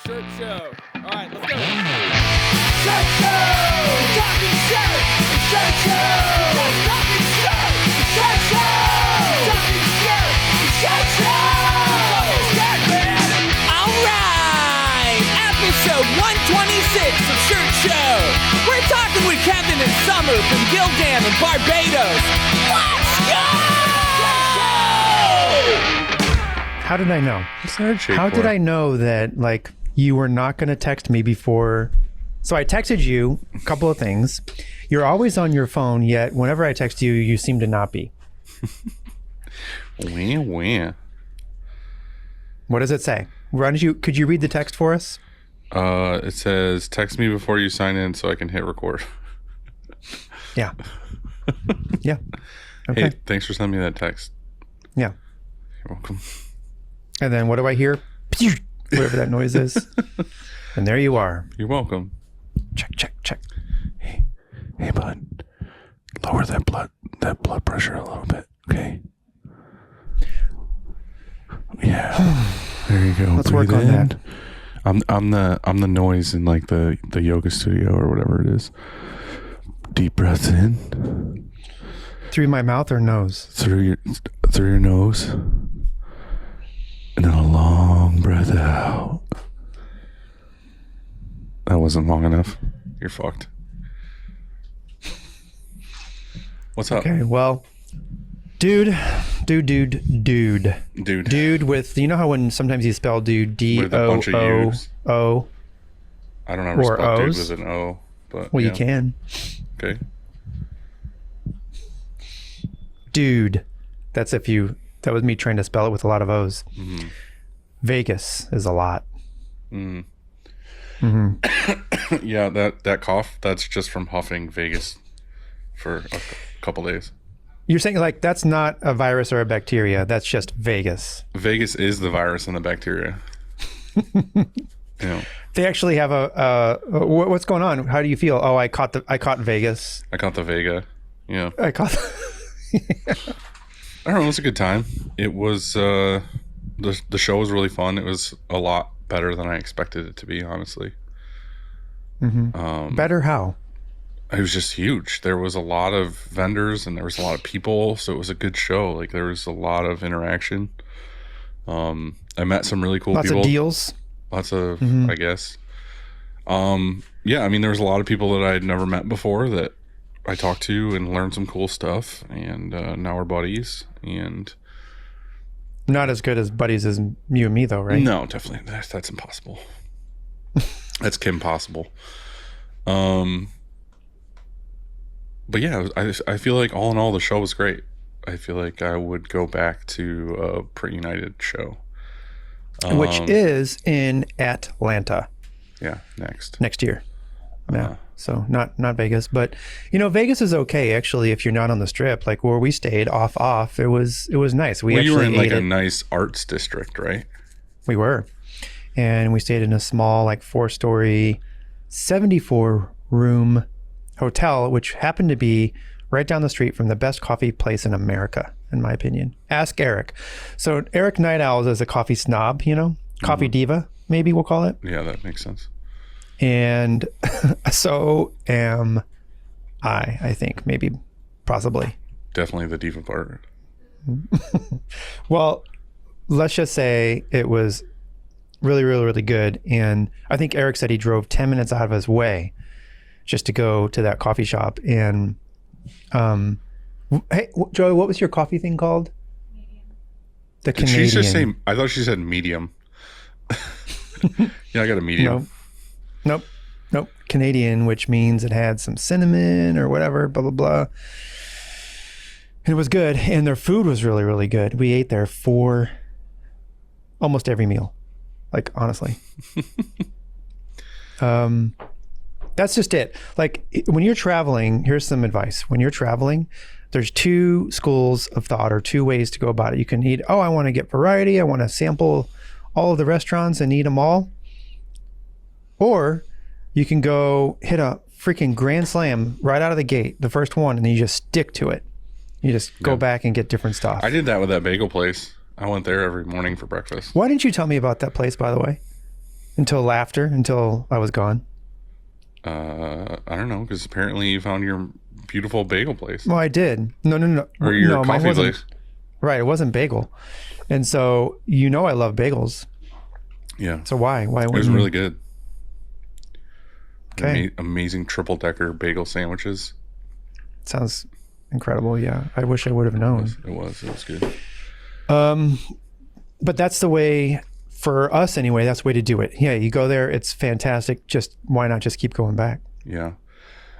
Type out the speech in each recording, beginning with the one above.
Shirt show. All right, let's go. Shirt show! Talking shirt! Shirt show! Talking shirt! Shirt show! Talking shirt! Shirt show! Shirt man! All right! Episode 126 of Shirt Show. We're talking with Kevin and Summer from Gildan and Barbados. Let's go! How did I know? How did I know that, like, you were not going to text me before? So I texted you a couple of things. You're always on your phone, yet whenever I text you, you seem to not be. Wah. What does it say? Could you read the text for us? It says, text me before you sign in so I can hit record. Yeah. Yeah. Okay. Hey, thanks for sending me that text. Yeah. You're welcome. And then what do I hear? Whatever that noise is. And there you are. You're welcome. Check. Hey, bud. Lower that blood pressure a little bit, okay? Yeah. There you go. Let's work on that. I'm the noise in like the yoga studio or whatever it is. Deep breaths in. Through my mouth or nose? Through your nose. And then a long breath out. That wasn't long enough. You're fucked. What's up? Okay, well, dude with, you know how when sometimes you spell dude With a bunch of U's. D-O-O-O? I don't ever or spell dude O's? with an O, but Well, yeah. you can. Okay. Dude. That was me trying to spell it with a lot of O's. Mm-hmm. Vegas is a lot. Mm. Mm-hmm. Yeah, that cough, that's just from huffing Vegas for a couple days. You're saying like that's not a virus or a bacteria. That's just Vegas. Vegas is the virus and the bacteria. They actually have what's going on? How do you feel? Oh, I caught Vegas. I caught the Vega. Yeah. I caught. I don't know. It was a good time. It was the show was really fun. It was a lot better than I expected it to be, honestly. Mm-hmm. Better how? It was just huge. There was a lot of vendors and there was a lot of people, so it was a good show. Like there was a lot of interaction. I met some really cool people. Lots of deals. Lots of, I guess. Yeah, I mean, there was a lot of people that I had never met before that I talked to and learned some cool stuff, and now we're buddies. And not as good as buddies as you and me, though, right? No, definitely that's impossible. That's Kim possible. But yeah, I feel like all in all the show was great. I feel like I would go back to a Print United show, which is in Atlanta. Yeah, next year. Yeah. So not Vegas, but Vegas is okay actually if you're not on the Strip. Like where we stayed off, it was nice. You were in like a nice arts district, right? We were, and we stayed in a small like 4-story, 74-room hotel, which happened to be right down the street from the best coffee place in America, in my opinion. Ask Eric. So Eric Night Owls is a coffee snob, coffee diva, maybe we'll call it. Yeah, that makes sense. And so am I think, maybe, possibly. Definitely the diva part. Well, let's just say it was really, really, really good. And I think Eric said he drove 10 minutes out of his way just to go to that coffee shop. And hey, Joey, what was your coffee thing called? Medium. The Did Canadian. she just say? I thought she said medium. Yeah, I got a medium. Nope. Canadian, which means it had some cinnamon or whatever, blah, blah, blah. And it was good. And their food was really, really good. We ate there for almost every meal. Like, honestly. That's just it. Like, when you're traveling, here's some advice. When you're traveling, there's two schools of thought or two ways to go about it. You can eat, I want to get variety. I want to sample all of the restaurants and eat them all. Or you can go hit a freaking grand slam right out of the gate, the first one, and then you just stick to it. You just go back and get different stuff. I did that with that bagel place. I went there every morning for breakfast. Why didn't you tell me about that place, by the way? until I was gone. I don't know, because apparently you found your beautiful bagel place. Well, I did. No. Or your no, mine coffee wasn't. place. Right, it wasn't bagel. And so, I love bagels. Yeah. So why? It wouldn't was you? really good. Okay. Amazing triple decker bagel sandwiches. Sounds incredible. Yeah. I wish I would have known. It was good. But that's the way, for us anyway, that's the way to do it. Yeah, you go there, it's fantastic. Just why not just keep going back? Yeah.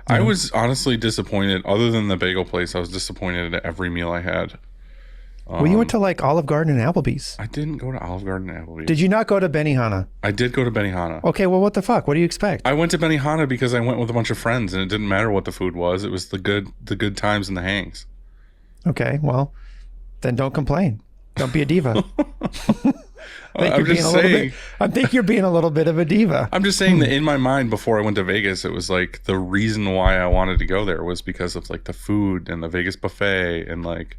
I was honestly disappointed. Other than the bagel place, I was disappointed at every meal I had. Well, you went to like Olive Garden and Applebee's. I didn't go to Olive Garden and Applebee's. Did you not go to Benihana? I did go to Benihana. Okay, well, what the fuck? What do you expect? I went to Benihana because I went with a bunch of friends, and it didn't matter what the food was. It was the good times and the hangs. Okay, well, then don't complain. Don't be a diva. I'm just saying. I think you're being a little bit of a diva. I'm just saying that in my mind, before I went to Vegas, it was like the reason why I wanted to go there was because of like the food and the Vegas buffet and like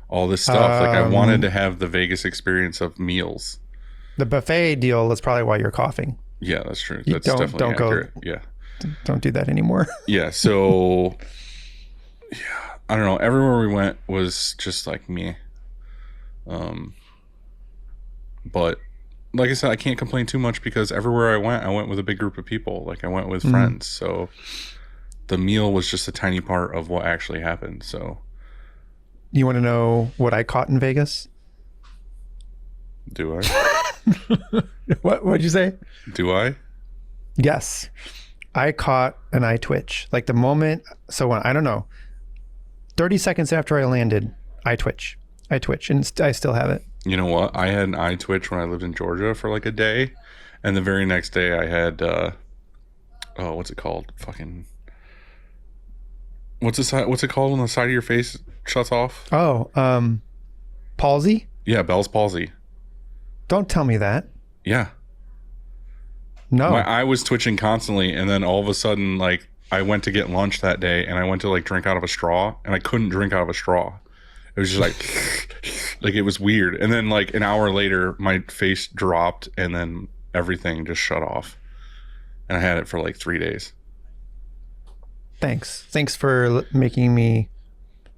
all this stuff. Like I wanted to have the Vegas experience of meals. The buffet deal is probably why you're coughing. Yeah, that's true. That's definitely don't accurate. go. Yeah. Don't do that anymore. Yeah. So, yeah, I don't know. Everywhere we went was just like meh. But like I said, I can't complain too much because everywhere I went with a big group of people. Like I went with friends. So the meal was just a tiny part of what actually happened. So you want to know what I caught in Vegas? Do I? What'd you say? Do I? Yes. I caught an eye twitch. Like the moment, so when, I don't know, 30 seconds after I landed, I twitch, and I still have it. You know what? I had an eye twitch when I lived in Georgia for like a day, and the very next day I had what's it called? Fucking what's it called when the side of your face shuts off? Oh, palsy? Yeah, Bell's palsy. Don't tell me that. Yeah. No. My eye was twitching constantly, and then all of a sudden, like, I went to get lunch that day, and I went to like drink out of a straw, and I couldn't drink out of a straw. It was just like it was weird. And then like an hour later, my face dropped, and then everything just shut off. And I had it for like 3 days. Thanks for making me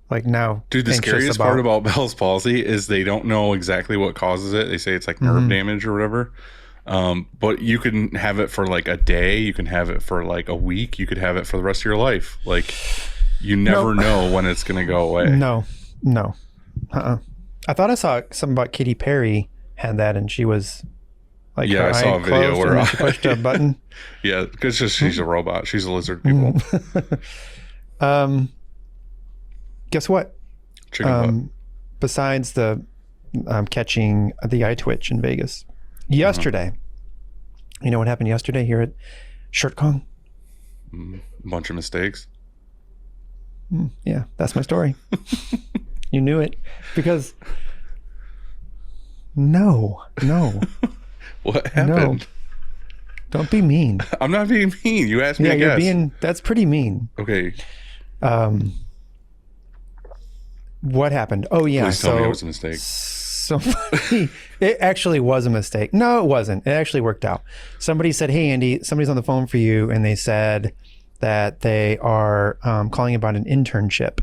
like now. Dude, the scariest part about Bell's palsy is they don't know exactly what causes it. They say it's like nerve damage or whatever. But you can have it for like a day. You can have it for like a week. You could have it for the rest of your life. Like you never know when it's going to go away. No. I thought I saw something about Katy Perry had that, and she was like, yeah, I saw a video where she pushed a button. Yeah, because she's a robot. She's a lizard people. Guess what? Chicken butt. Besides the catching the eye twitch in Vegas yesterday, you know what happened yesterday here at ShirtCon? Bunch of mistakes. Yeah, that's my story. You knew it because no. What happened? No. Don't be mean. I'm not being mean. You asked me to guess. That's pretty mean. Okay. What happened? Oh yeah. Please tell me it was a mistake. Somebody, it actually was a mistake. No, it wasn't. It actually worked out. Somebody said, "Hey Andy, somebody's on the phone for you," and they said that they are calling about an internship.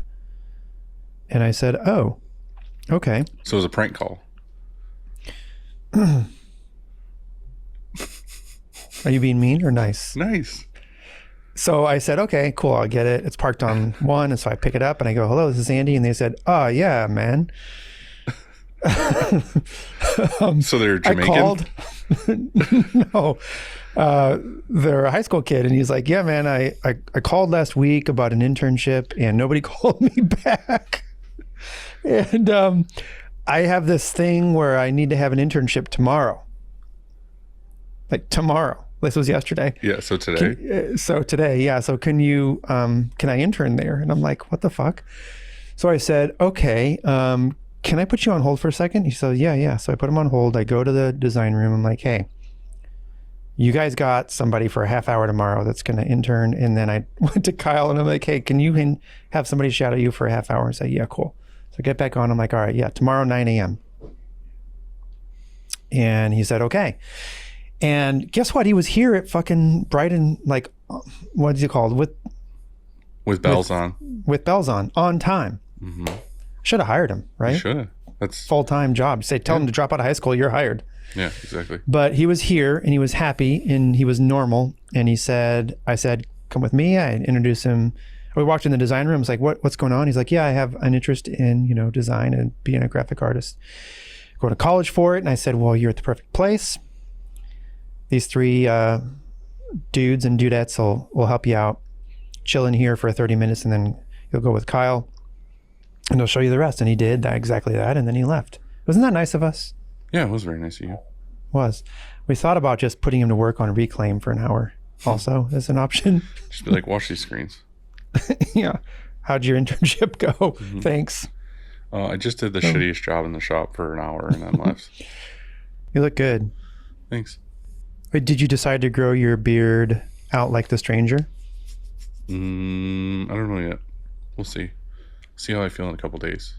And I said, "Oh, okay." So it was a prank call. Are you being mean or nice? Nice. So I said, "Okay, cool. I'll get it. It's parked on one." And so I pick it up and I go, "Hello, this is Andy." And they said, "Oh yeah, man." So they're Jamaican? I called. No, they're a high school kid, and he's like, "Yeah, man, I called last week about an internship, and nobody called me back. And I have this thing where I need to have an internship tomorrow. Like tomorrow. This was yesterday. Yeah. So today. So today, yeah. So can you can I intern there?" And I'm like, "What the fuck?" So I said, "Okay." Can I put you on hold for a second? He said, yeah. So I put him on hold. I go to the design room. I'm like, "Hey, you guys got somebody for a half hour tomorrow that's going to intern." And then I went to Kyle and I'm like, "Hey, can you have somebody shadow you for a half hour?" And say, "Yeah, cool." So I get back on. I'm like, "All right, yeah, tomorrow, 9 a.m. And he said, "Okay." And guess what? He was here at fucking Brighton, like, what is it called? With bells on. With bells on time. Mm-hmm. Should have hired him, right? You should have. That's full-time job. Tell him to drop out of high school, you're hired. Yeah, exactly. But he was here and he was happy and he was normal. And I said, come with me. I introduced him. We walked in the design room. I was like, what's going on? He's like, yeah, I have an interest in, design and being a graphic artist. Going to college for it. And I said, well, you're at the perfect place. These 3 dudes and dudettes will help you out. Chill in here for 30 minutes and then you'll go with Kyle and he'll show you the rest. And he did exactly that. And then he left. Wasn't that nice of us? Yeah, it was very nice of you. Was. We thought about just putting him to work on Reclaim for an hour also as an option. Just be like, watch these screens. Yeah. How'd your internship go? Mm-hmm. Thanks. I just did the shittiest job in the shop for an hour and then left. You look good. Thanks. Wait, did you decide to grow your beard out like the stranger? I don't know yet. We'll see. See how I feel in a couple days.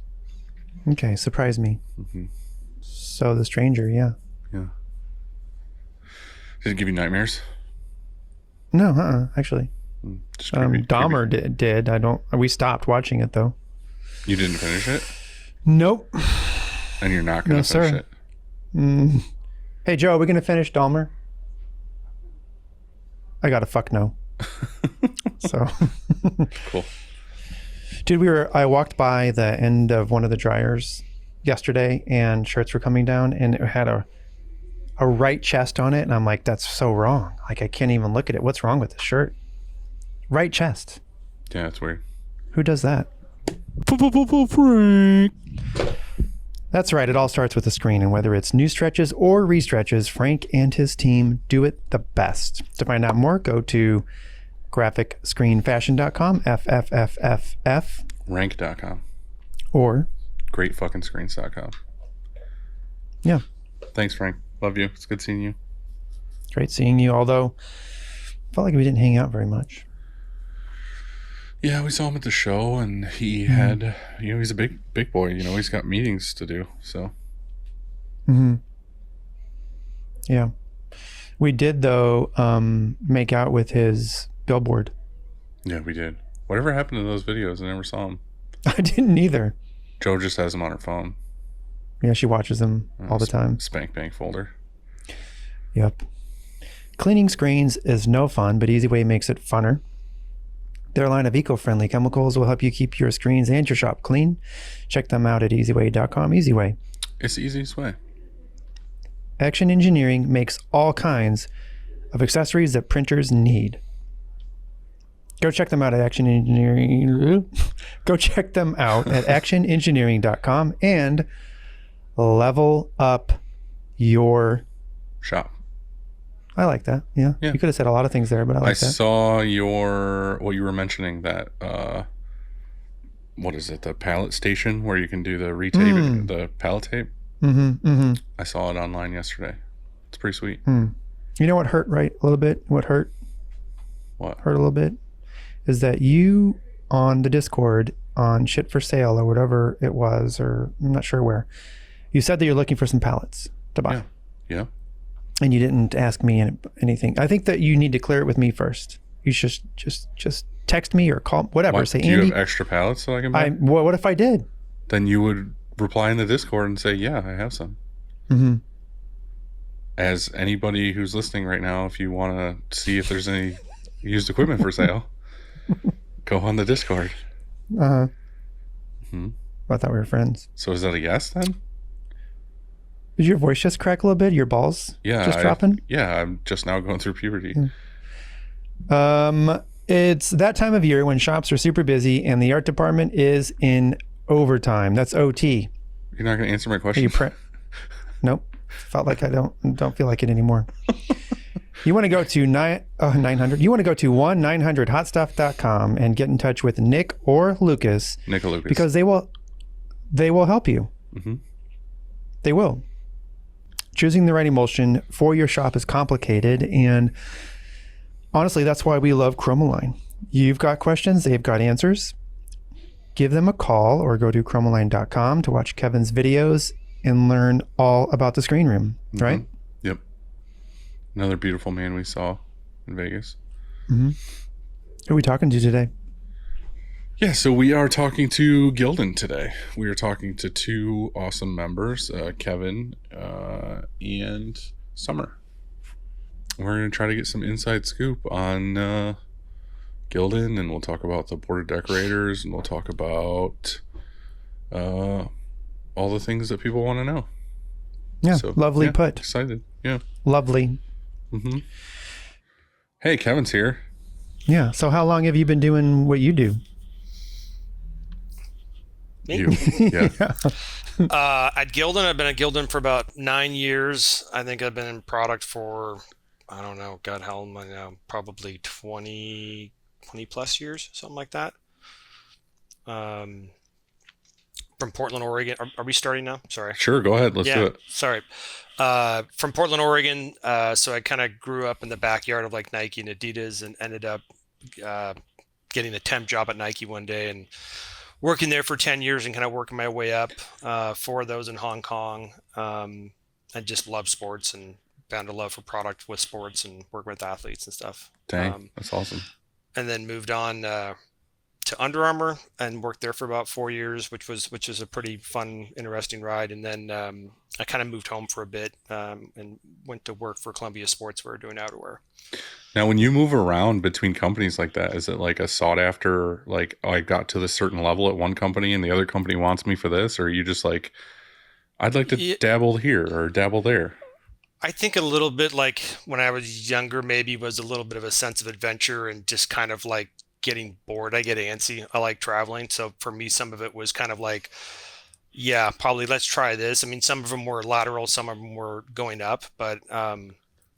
Okay, surprise me. Mm-hmm. So the stranger, yeah. Yeah. Did it give you nightmares? No, actually. Just creepy, Dahmer creepy. did. We stopped watching it though. You didn't finish it? Nope. And you're not going to finish it? Hey Joe, are we going to finish Dahmer? I got a fuck no. So. Cool. Dude, I walked by the end of one of the dryers yesterday and shirts were coming down and it had a right chest on it. And I'm like, that's so wrong. Like, I can't even look at it. What's wrong with the shirt? Right chest. Yeah, it's weird. Who does that? Frank. That's right. It all starts with a screen. And whether it's new stretches or restretches, Frank and his team do it the best. To find out more, go to graphicscreenfashion.com, FFFFF. Rank.com. Or greatfuckingscreens.com. Yeah. Thanks, Frank. Love you. It's good seeing you. Great seeing you. Although, I felt like we didn't hang out very much. Yeah, we saw him at the show, and he had, he's a big boy. He's got meetings to do. So. Yeah, we did though. Make out with his billboard. Yeah, we did. Whatever happened to those videos? I never saw them. I didn't either. Joe just has them on her phone. Yeah, she watches them all the time. Spank bank folder. Yep. Cleaning screens is no fun, but EasyWay makes it funner. Their line of eco-friendly chemicals will help you keep your screens and your shop clean. Check them out at easyway.com. EasyWay. It's the easiest way. Action Engineering makes all kinds of accessories that printers need. Go check them out at Action Engineering. Go check them out at actionengineering.com and level up your shop. I like that. Yeah. You could have said a lot of things there, but I like that. I saw what you were mentioning, that what is it, the pallet station where you can do the retaping, the pallet tape. I saw it online yesterday. It's pretty sweet. You know what hurt a little bit? What hurt? What? Hurt a little bit is that you on the Discord on Shit for Sale or whatever it was, or I'm not sure where, you said that you're looking for some pallets to buy. Yeah. And you didn't ask me anything. I think that you need to clear it with me first. You should just text me or call, whatever. Say, do Andy, you have extra pallets that I can buy? What if I did? Then you would reply in the Discord and say, yeah, I have some. As anybody who's listening right now, if you want to see if there's any used equipment for sale, go on the Discord. I thought we were friends. So is that a yes then? Did your voice just crack a little bit? Your balls just dropping? Yeah, I'm just now going through puberty. It's that time of year when shops are super busy and the art department is in overtime. That's OT. You're not going to answer my question? Nope. Felt like I don't feel like it anymore. You want to go to 900. You want to go to 1-900hotstuff.com and get in touch with Nick or Lucas. Nick or Lucas. Because they will help you. They will. Choosing the right emulsion for your shop is complicated, and honestly, that's why we love Chromoline. You've got questions, they've got answers. Give them a call or go to chromoline.com to watch Kevin's videos and learn all about the screen room, right? Yep. Another beautiful man we saw in Vegas. Who are we talking to today? Yeah, so we are talking to Gildan today. We are talking to two awesome members, Kevin and Summer. We're going to try to get some inside scoop on Gildan, and we'll talk about the board of decorators, and we'll talk about all the things that people want to know. Yeah, So, lovely yeah, put. Excited. Yeah. Lovely. Mm-hmm. Hey, Kevin's here. Yeah. So how long have you been doing what you do? Me? You. Yeah. At Gildan, I've been at Gildan for about 9 years. I think I've been in product for, I don't know, God, how old am I now? Probably 20 plus years, something like that. From Portland, Oregon. Are we starting now? Sorry. Sure, go ahead. Let's do it. Sorry. From Portland, Oregon. So I kind of grew up in the backyard of like Nike and Adidas, and ended up getting a temp job at Nike one day and working there for 10 years and kind of working my way up. 4 of those in Hong Kong. I just love sports and found a love for product with sports and working with athletes and stuff. Dang, that's awesome. And then moved on to Under Armour and worked there for about 4 years, which was a pretty fun, interesting ride. And then I kind of moved home for a bit and went to work for Columbia Sportswear doing outerwear. Now, when you move around between companies like that, is it like a sought after, like, oh, I got to this certain level at one company and the other company wants me for this? Or are you just like, I'd like to dabble here or dabble there? I think a little bit like when I was younger, maybe was a little bit of a sense of adventure and just kind of like getting bored. I get antsy. I like traveling. So for me, some of it was kind of like, yeah, probably let's try this. I mean, some of them were lateral, some of them were going up, but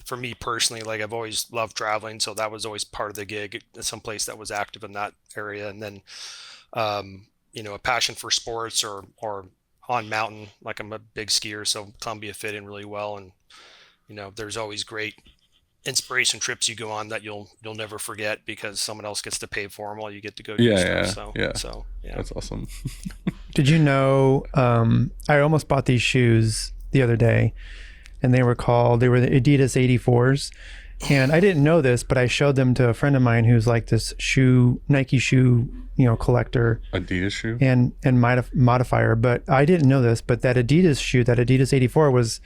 for me personally, like I've always loved traveling. So that was always part of the gig, someplace that was active in that area. And then, a passion for sports or on mountain, like I'm a big skier. So Columbia fit in really well. And, there's always great inspiration trips you go on that you'll never forget because someone else gets to pay for them while you get to go do stuff. So That's awesome. Did you know, I almost bought these shoes the other day, and they were the Adidas 84s. And I didn't know this, but I showed them to a friend of mine who's like this Nike shoe, collector. Adidas shoe? And modifier. But I didn't know this, but that Adidas shoe, that Adidas 84 was,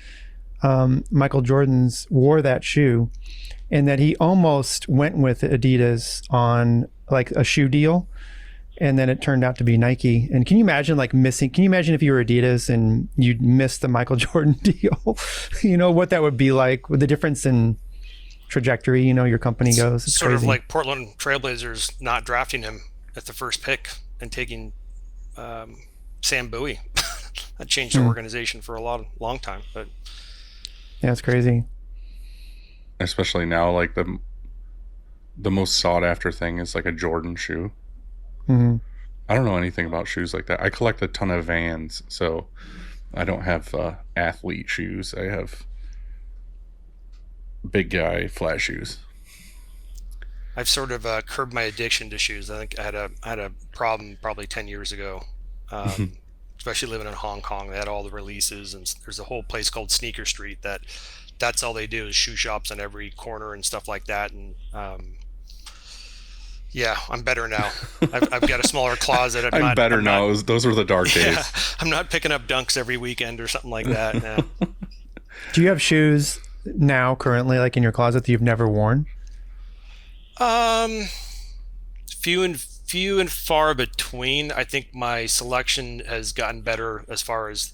Michael Jordan's wore that shoe, and that he almost went with Adidas on like a shoe deal. And then it turned out to be Nike. And can you imagine if you were Adidas and you'd missed the Michael Jordan deal, what that would be like with the difference in trajectory, your company goes. It's sort crazy. of like Portland Trailblazers not drafting him at the first pick and taking Sam Bowie. That changed the organization for a long time, but yeah, it's crazy. Especially now, like the most sought after thing is like a Jordan shoe. Mm-hmm. I don't know anything about shoes like that. I collect a ton of Vans, so I don't have athlete shoes. I have big guy flat shoes. I've sort of curbed my addiction to shoes. I think I had a problem probably 10 years ago, especially living in Hong Kong. They had all the releases, and there's a whole place called Sneaker Street that's all they do is shoe shops on every corner and stuff like that. And yeah, I'm better now. I've got a smaller closet. I'm better now. Those were the dark days. Yeah, I'm not picking up Dunks every weekend or something like that. No. Do you have shoes now currently, like in your closet, that you've never worn? Few and far between. I think my selection has gotten better as far as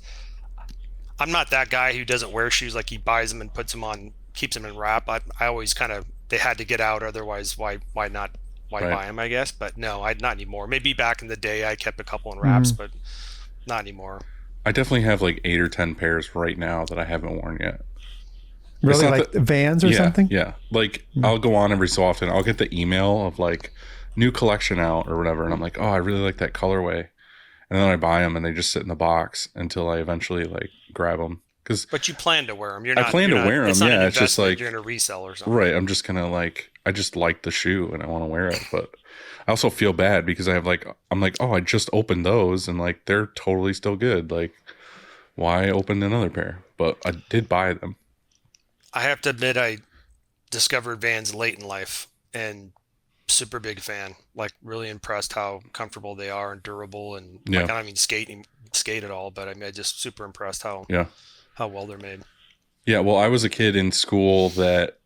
I'm not that guy who doesn't wear shoes, like he buys them and puts them on, keeps them in wrap. I always kind of, they had to get out, otherwise why not? Why buy them, I guess? But no, not anymore. Maybe back in the day I kept a couple in wraps, but not anymore. I definitely have like 8 or 10 pairs right now that I haven't worn yet. Really, like Vans or something? Yeah. Like I'll go on every so often. I'll get the email of like new collection out or whatever. And I'm like, oh, I really like that colorway. And then I buy them and they just sit in the box until I eventually like grab them. But you plan to wear them. I plan to wear them. Yeah. It's just like, you're going to resell or something. Right. I'm just going to like, I just like the shoe and I want to wear it. But I also feel bad because I'm like, oh, I just opened those and like, they're totally still good. Like, why open another pair? But I did buy them. I have to admit, discovered Vans late in life and super big fan. Like really impressed how comfortable they are and durable, and like Yeah. I don't mean skate at all, but I mean I just super impressed Yeah. how well they're made. Yeah. Well, I was a kid in school that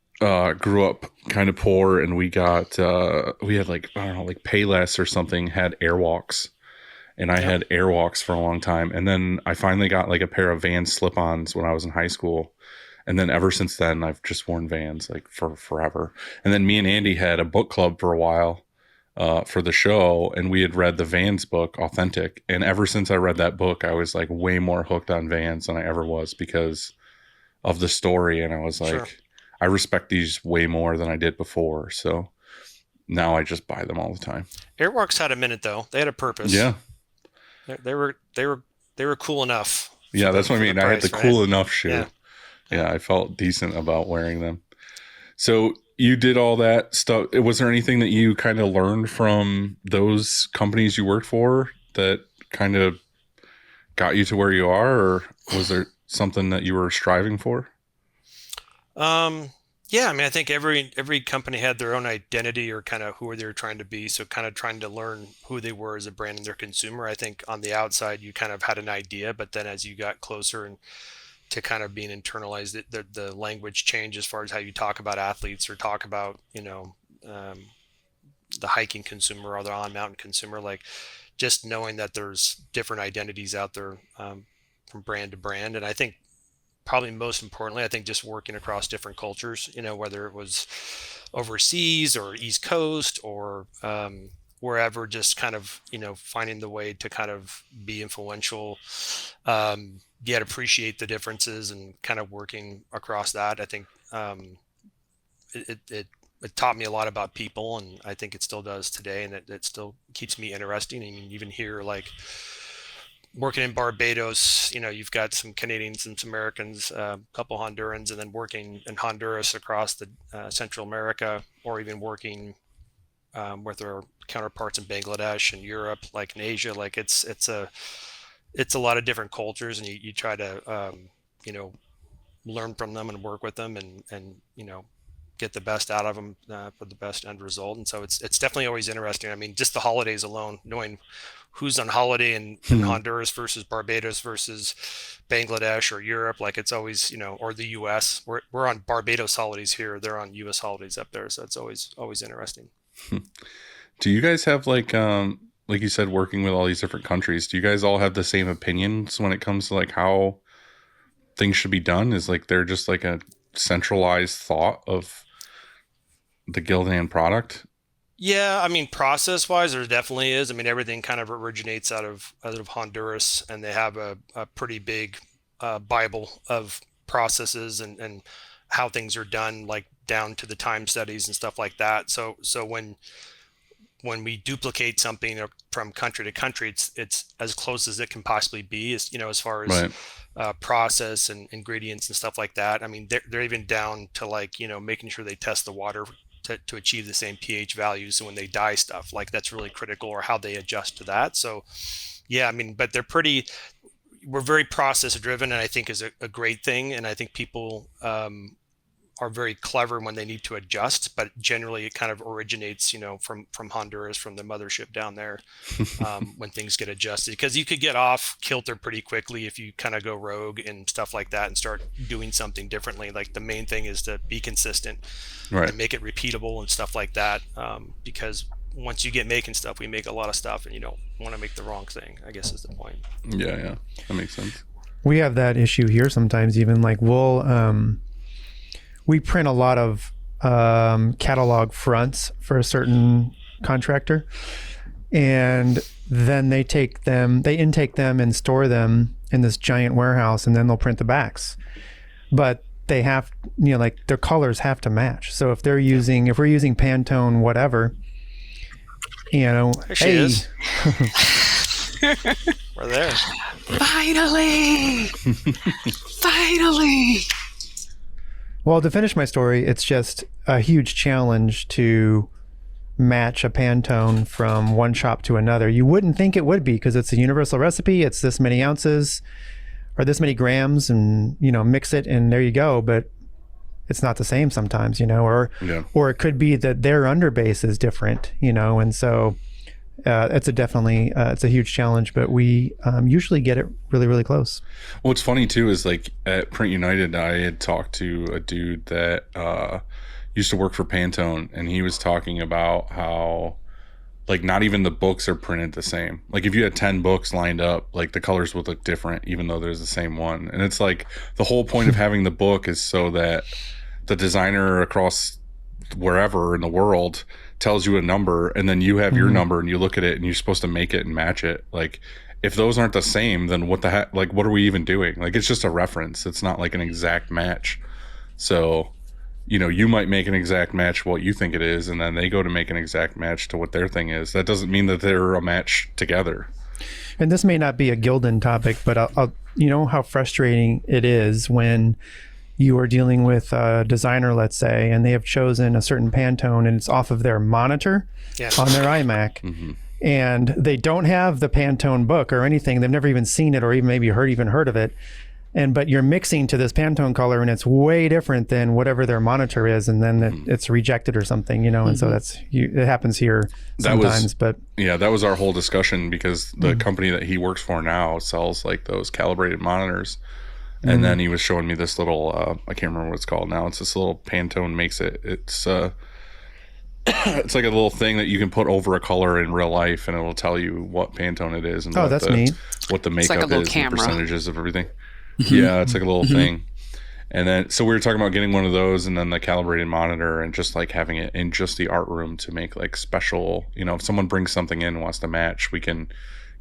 grew up kind of poor, and we had like, I don't know, like Payless or something had Airwalks, and I Yep. had Airwalks for a long time. And then I finally got like a pair of Vans slip-ons when I was in high school. And then ever since then, I've just worn Vans like for forever. And then me and Andy had a book club for a while for the show, and we had read the Vans book, Authentic. And ever since I read that book, I was like way more hooked on Vans than I ever was because of the story. And I was like, Sure. I respect these way more than I did before. So now I just buy them all the time. Airwalks had a minute though. They had a purpose. Yeah. They were cool enough. Yeah, that's what I mean. I had the price, cool right? enough shoe. Yeah. Yeah, I felt decent about wearing them. So you did all that stuff. Was there anything that you kind of learned from those companies you worked for that kind of got you to where you are, or was there something that you were striving for? Yeah, I mean, I think every company had their own identity or kind of who they were trying to be. So kind of trying to learn who they were as a brand and their consumer. I think on the outside you kind of had an idea, but then as you got closer and to kind of being internalized, the language changed as far as how you talk about athletes or talk about, the hiking consumer or the on mountain consumer, like just knowing that there's different identities out there, from brand to brand. And I think probably most importantly, I think just working across different cultures, whether it was overseas or East Coast or wherever, just kind of, finding the way to kind of be influential, yet appreciate the differences and kind of working across that. I think it taught me a lot about people, and I think it still does today, and it still keeps me interesting. I mean, even here, like working in Barbados, you've got some Canadians and some Americans, a couple Hondurans, and then working in Honduras across the Central America, or even working with our counterparts in Bangladesh and Europe, like in Asia. Like it's a lot of different cultures, and you try to learn from them and work with them, and get the best out of them for the best end result. And so it's definitely always interesting. I mean, just the holidays alone, knowing who's on holiday in Honduras versus Barbados versus Bangladesh or Europe, like it's always, or the US. We're on Barbados holidays here, they're on US holidays up there, so it's always interesting. Do you guys have like you said, working with all these different countries, do you guys all have the same opinions when it comes to like how things should be done? Is like they're just like a centralized thought of the Gildan product? Yeah, I mean, process wise, there definitely is. I mean, everything kind of originates out of Honduras, and they have a pretty big Bible of processes and how things are done, like down to the time studies and stuff like that. So when we duplicate something from country to country, it's as close as it can possibly be, as far as Right. process and ingredients and stuff like that. I mean, they're even down to like, making sure they test the water to achieve the same pH values. So when they dye stuff, like that's really critical, or how they adjust to that. So yeah, I mean, but we're very process driven, and I think is a great thing. And I think people are very clever when they need to adjust, but generally it kind of originates, from Honduras, from the mothership down there, when things get adjusted, because you could get off kilter pretty quickly if you kind of go rogue and stuff like that and start doing something differently. Like the main thing is to be consistent Right. and make it repeatable and stuff like that. Because once you get making stuff, we make a lot of stuff, and you don't want to make the wrong thing, I guess is the point. Yeah. That makes sense. We have that issue here sometimes. Even like we print a lot of catalog fronts for a certain contractor, and then they intake them and store them in this giant warehouse, and then they'll print the backs. But they have, like their colors have to match. So if we're using Pantone, whatever, There she hey, is. We're there. Finally! Finally! well, to finish my story, it's just a huge challenge to match a Pantone from one shop to another. You wouldn't think it would be, because it's a universal recipe. It's this many ounces or this many grams, and mix it and there you go. But it's not the same sometimes, Yeah. or it could be that their underbase is different, and so it's it's a huge challenge, but we usually get it really, really close. What's funny too is like at Print United, I had talked to a dude that used to work for Pantone, and he was talking about how like not even the books are printed the same. Like if you had 10 books lined up, like the colors would look different even though there's the same one. And it's like the whole point of having the book is so that the designer across wherever in the world tells you a number, and then you have your number and you look at it and you're supposed to make it and match it. Like if those aren't the same, then what the heck, like what are we even doing? Like it's just a reference. It's not like an exact match. So you might make an exact match what you think it is, and then they go to make an exact match to what their thing is. That doesn't mean that they're a match together. And this may not be a Gildan topic, but I'll how frustrating it is when you are dealing with a designer, let's say, and they have chosen a certain Pantone and it's off of their monitor on their iMac. And they don't have the Pantone book or anything. They've never even seen it or even maybe heard of it. But you're mixing to this Pantone color and it's way different than whatever their monitor is, and then it's rejected or something, and so it happens here sometimes. That was our whole discussion, because the company that he works for now sells like those calibrated monitors. And then he was showing me this little, I can't remember what it's called now. It's this little Pantone makes it. It's it's like a little thing that you can put over a color in real life, and it will tell you what Pantone it is and that's neat. What the like makeup is, and the percentages of everything. Yeah, it's like a little thing. And then, so we were talking about getting one of those, and then the calibrated monitor, and just like having it in just the art room to make like special, if someone brings something in and wants to match, we can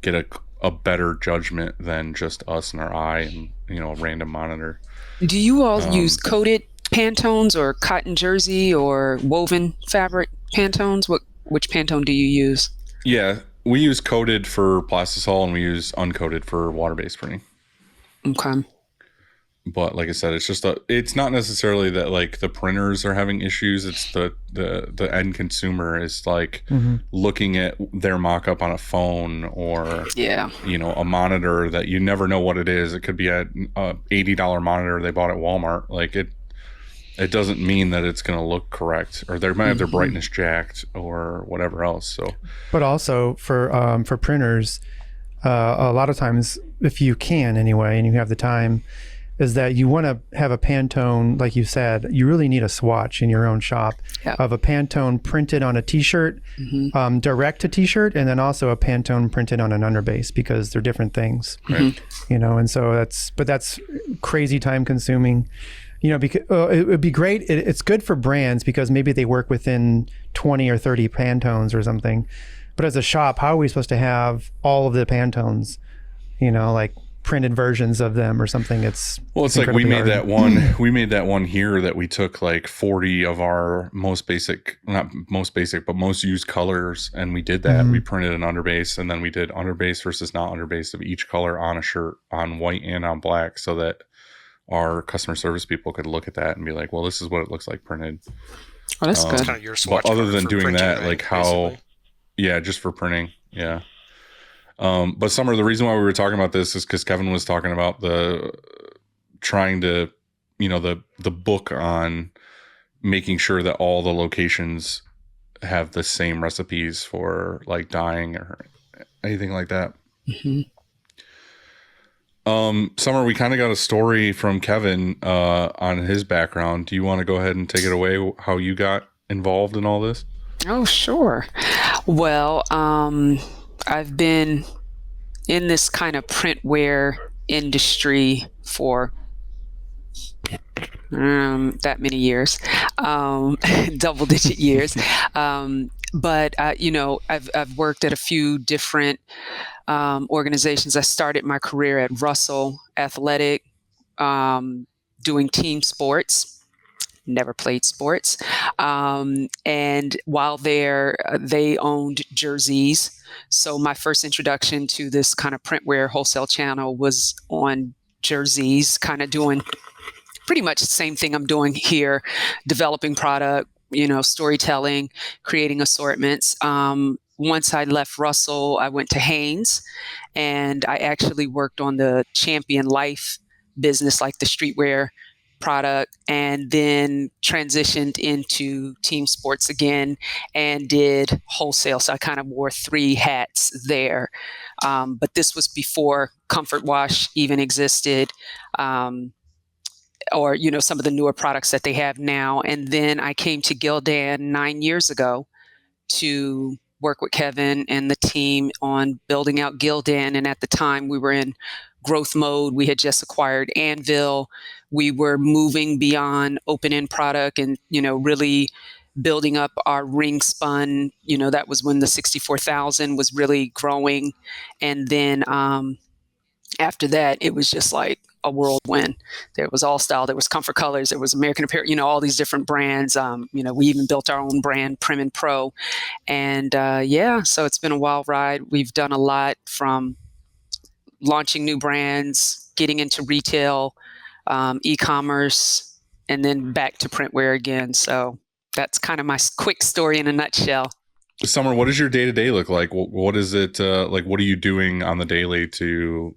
get a better judgment than just us and our eye and, a random monitor. Do you all use coated Pantones or cotton jersey or woven fabric Pantones? Which Pantone do you use? Yeah, we use coated for plastisol and we use uncoated for water-based printing. Okay. But like I said, it's not necessarily that like the printers are having issues. It's the end consumer is like looking at their mock-up on a phone or, a monitor that you never know what it is. It could be a $80 monitor they bought at Walmart. Like it doesn't mean that it's going to look correct, or they might have their brightness jacked or whatever else. So, but also for printers, a lot of times, if you can anyway, and you have the time, is that you want to have a Pantone, like you said, you really need a swatch in your own shop of a Pantone printed on a t-shirt, direct to t-shirt, and then also a Pantone printed on an underbase, because they're different things, and so that's crazy time consuming, because it would be great. It's good for brands because maybe they work within 20 or 30 Pantones or something. But as a shop, how are we supposed to have all of the Pantones, like printed versions of them or something? It's like we made that one. We made that one here that we took like 40 of our most used colors, and we did that. We printed an underbase, and then we did underbase versus not underbase of each color on a shirt, on white and on black, so that our customer service people could look at that and be like, well, this is what it looks like printed. Oh, that's good. Kind of your swatch but other than for doing printing, that, right, like how basically. Yeah, just for printing. Yeah. But Summer, the reason why we were talking about this is because Kevin was talking about trying to, the book on making sure that all the locations have the same recipes for like dyeing or anything like that. Summer, we kind of got a story from Kevin on his background. Do you want to go ahead and take it away, how you got involved in all this? Oh, sure. Well, I've been in this kind of printwear industry for that many years, double-digit years. But I've worked at a few different organizations. I started my career at Russell Athletic, doing team sports. Never played sports. And while there, they owned jerseys. So my first introduction to this kind of printwear wholesale channel was on jerseys, kind of doing pretty much the same thing I'm doing here, developing product, storytelling, creating assortments. Once I left Russell, I went to Hanes, and I actually worked on the Champion Life business, like the streetwear product, and then transitioned into team sports again and did wholesale. So I kind of wore three hats there. But this was before Comfort Wash even existed. Or some of the newer products that they have now. And then I came to Gildan 9 years ago to work with Kevin and the team on building out Gildan. And at the time, we were in growth mode. We had just acquired Anvil. We were moving beyond open-end product and really building up our ring spun. That was when the 64,000 was really growing. And then after that, it was just like a whirlwind. There was All Style, there was Comfort Colors, there was American Apparel, all these different brands. We even built our own brand, Prim and Pro. And so it's been a wild ride. We've done a lot, from launching new brands, getting into retail, e-commerce, and then back to printwear again. So that's kind of my quick story in a nutshell. Summer, what does your day-to-day look like? What is it like? What are you doing on the daily to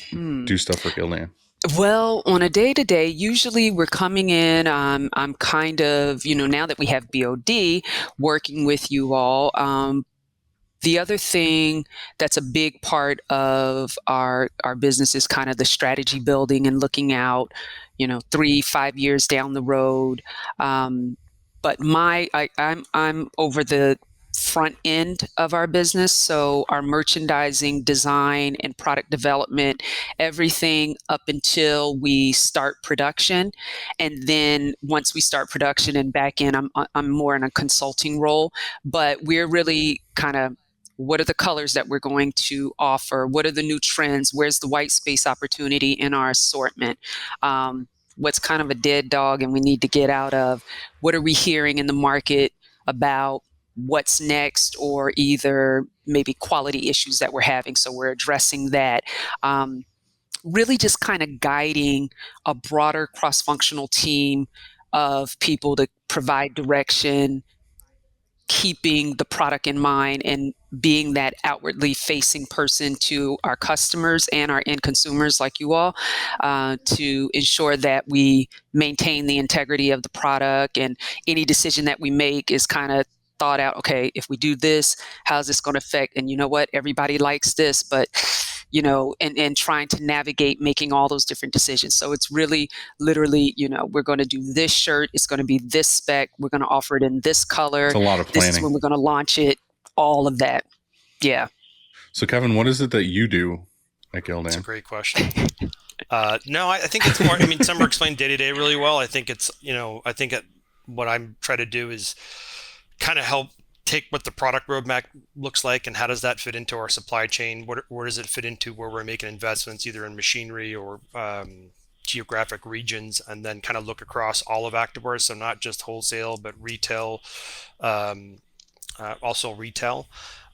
do stuff for Gildan? Well, on a day-to-day, usually we're coming in. I'm kind of, now that we have BOD, working with you all. The other thing that's a big part of our business is kind of the strategy building and looking out, 3-5 years down the road. But I'm over the front end of our business. So our merchandising, design, and product development, everything up until we start production. And then once we start production and back in, I'm more in a consulting role, but we're really kind of, what are the colors that we're going to offer? What are the new trends? Where's the white space opportunity in our assortment? What's kind of a dead dog and we need to get out of? What are we hearing in the market about what's next, or either maybe quality issues that we're having? So we're addressing that. Really just kind of guiding a broader cross-functional team of people to provide direction, keeping the product in mind, and being that outwardly facing person to our customers and our end consumers like you all, to ensure that we maintain the integrity of the product, and any decision that we make is kind of thought out. Okay, if we do this, how's this going to affect? And you know what? Everybody likes this, but and trying to navigate making all those different decisions. So it's really literally, we're going to do this shirt. It's going to be this spec. We're going to offer it in this color. It's a lot of This is planning. when we're going to launch it. All of that. Yeah. So Kevin, what is it that you do at Gildan? That's a great question. No, I think it's more, Summer explained day to day really well. I think it's, what I'm trying to do is kind of help take what the product roadmap looks like and how does that fit into our supply chain? Where does it fit into where we're making investments, either in machinery or geographic regions, and then kind of look across all of activewear. So not just wholesale, but retail, also retail.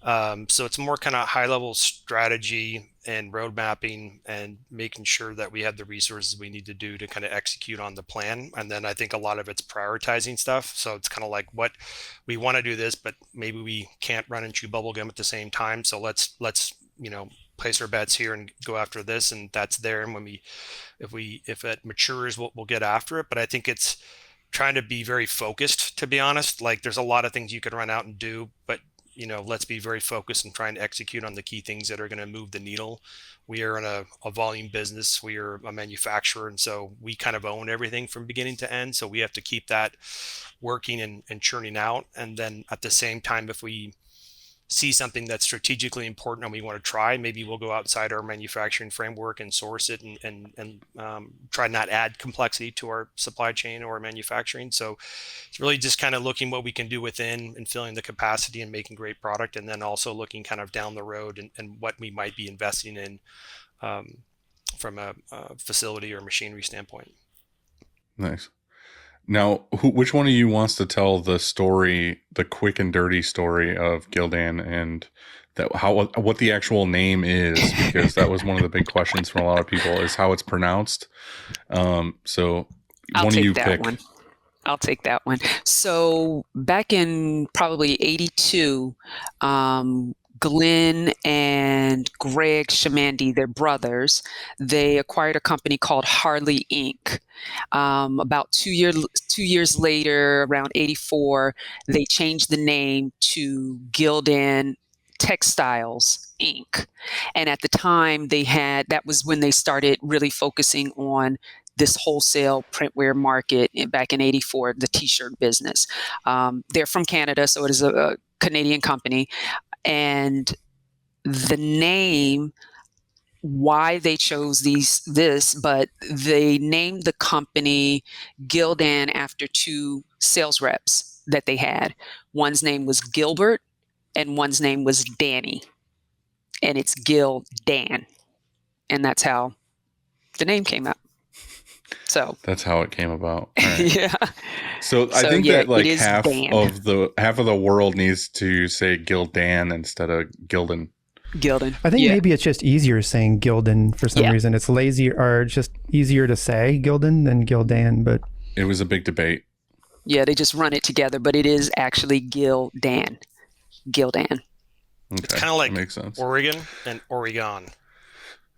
So it's more kind of high level strategy and road mapping and making sure that we have the resources we need to do to kind of execute on the plan. And then I think a lot of it's prioritizing stuff. So it's kind of like, what we want to do this, but maybe we can't run and chew bubble gum at the same time. So let's place our bets here and go after this, and that's there. And when if it matures, we'll get after it. But I think it's trying to be very focused, to be honest. Like, there's a lot of things you could run out and do, but let's be very focused and try and execute on the key things that are going to move the needle. We are in a volume business. We are a manufacturer. And so we kind of own everything from beginning to end. So we have to keep that working and churning out. And then at the same time, if we see something that's strategically important and we want to try, maybe we'll go outside our manufacturing framework and source it and try not add complexity to our supply chain or manufacturing. So it's really just kind of looking what we can do within and filling the capacity and making great product, and then also looking kind of down the road and what we might be investing in from a facility or machinery standpoint. Nice. Now, which one of you wants to tell the story, the quick and dirty story of Gildan, and what the actual name is? Because that was one of the big questions from a lot of people, is how it's pronounced. So I'll one of you take pick. I'll take that one. So back in probably 82, Glenn and Greg Shamandi, they're brothers. They acquired a company called Harley Inc. About 2 years later, around '84, they changed the name to Gildan Textiles Inc. And at the time, that was when they started really focusing on this wholesale printwear market back in '84, the t-shirt business. They're from Canada, so it is a Canadian company. And the name, why they chose but they named the company Gildan after two sales reps that they had. One's name was Gilbert and one's name was Danny. And it's Gildan. And that's how the name came up. So That's how it came about. All right. yeah. So I So, think yeah, that like it is half Dan. of the world needs to say Gildan instead of Gildan. Gildan. I think Yeah. maybe it's just easier saying Gildan for some Yeah. reason. It's lazy or just easier to say Gildan than Gildan, but It was a big debate. Yeah, they just run it together, but it is actually Gildan. Gildan. Okay. It's kind of like that makes sense. Oregon and Oregon.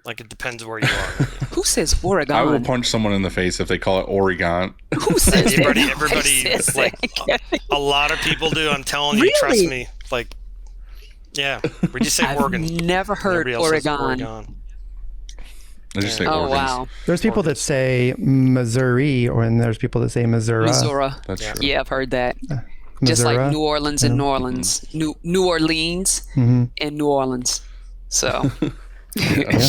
Like it depends where you are. Who says Oregon? I will punch someone in the face if they call it Oregon. Who says Everybody, that? everybody, Nobody says like that. a lot of people do. I'm telling you, trust Really? me. Like, yeah, we just say I've Oregon. never heard Everybody else says Oregon. I just say Oh, organs. wow. there's people that say Missouri, and there's people that say Missouri. Missouri. That's Yeah. true. Yeah, I've heard that. Just like Missouri. New Orleans and New Orleans. New Orleans Mhm. and New Orleans. So, Yeah.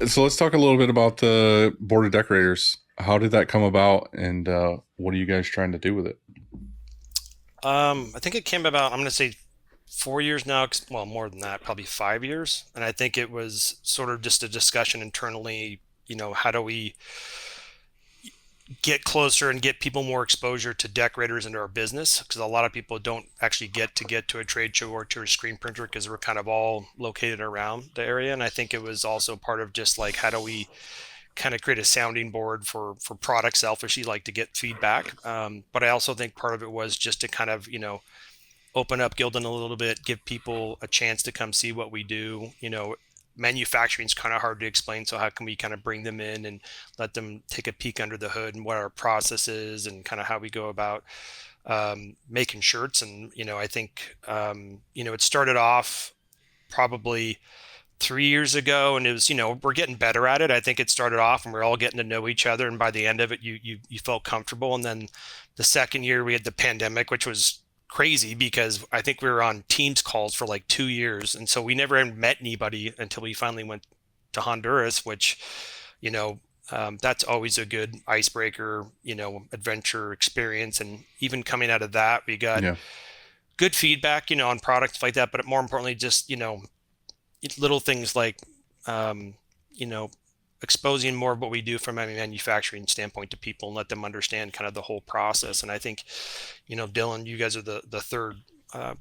So let's talk a little bit about the board of decorators. How did that come about, and what are you guys trying to do with it? I think it came about, I'm going to say 4 years now. Well, more than that, probably 5 years. And I think it was sort of just a discussion internally, how do we get closer and get people more exposure to decorators into our business, because a lot of people don't actually get to a trade show or to a screen printer because we're kind of all located around the area. And I think it was also part of just like, how do we kind of create a sounding board for product selfishly, like to get feedback. But I also think part of it was just to kind of, open up Gildan a little bit, give people a chance to come see what we do. Manufacturing is kind of hard to explain, so how can we kind of bring them in and let them take a peek under the hood and what our process is and kind of how we go about making shirts. And I think it started off probably 3 years ago, and it was we're getting better at it. I think it started off and we're all getting to know each other, and by the end of it you felt comfortable. And then the second year we had the pandemic, which was crazy because I think we were on Teams calls for like 2 years, and so we never even met anybody until we finally went to Honduras, which that's always a good icebreaker, adventure experience. And even coming out of that, we got good feedback, on products like that, but more importantly, just little things like exposing more of what we do from a manufacturing standpoint to people and let them understand kind of the whole process. And I think Dylan, you guys are the third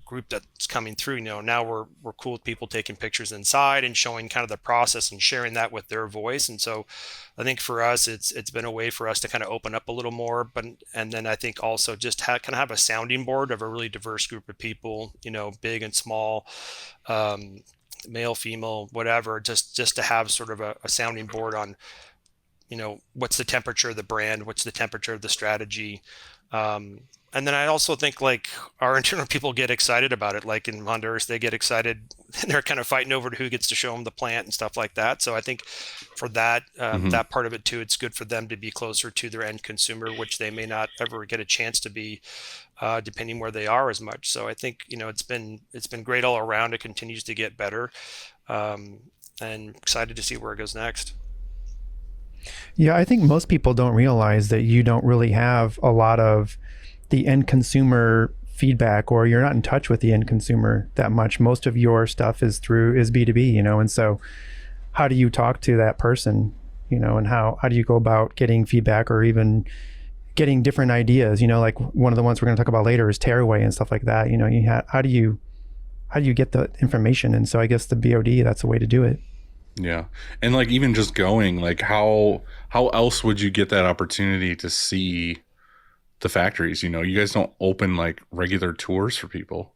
group that's coming through. Now we're cool with people taking pictures inside and showing kind of the process and sharing that with their voice. And so I think for us it's been a way for us to kind of open up a little more, and then I think also just kind of have a sounding board of a really diverse group of people, big and small, male, female, whatever, just to have sort of a sounding board on, what's the temperature of the brand, what's the temperature of the strategy. And then I also think like our internal people get excited about it. Like in Honduras, they get excited and they're kind of fighting over who gets to show them the plant and stuff like that. So I think for that, that part of it too, it's good for them to be closer to their end consumer, which they may not ever get a chance to be, depending where they are as much. So I think, it's been great all around. It continues to get better. And excited to see where it goes next. Yeah, I think most people don't realize that you don't really have a lot of the end consumer feedback, or you're not in touch with the end consumer that much. Most of your stuff is B2B, and so how do you talk to that person, and how do you go about getting feedback or even getting different ideas? Like one of the ones we're going to talk about later is tearaway and stuff like that. How do you get the information? And so I guess the BOD, that's a way to do it. Yeah. And like even just going, like how else would you get that opportunity to see the factories? You guys don't open like regular tours for people.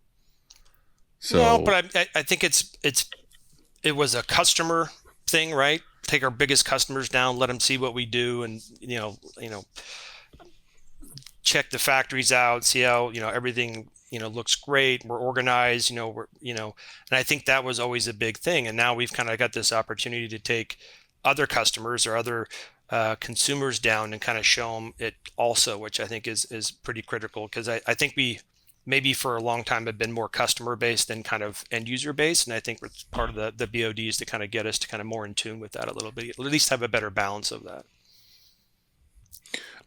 No, So but I think it was a customer thing, right? Take our biggest customers down, let them see what we do, and check the factories out, see how everything looks great. We're organized, and I think that was always a big thing. And now we've kind of got this opportunity to take other customers or other consumers down and kind of show them it also, which I think is pretty critical because I think we maybe for a long time have been more customer based than kind of end user based, and I think it's part of the BOD is to kind of get us to kind of more in tune with that a little bit, at least have a better balance of that.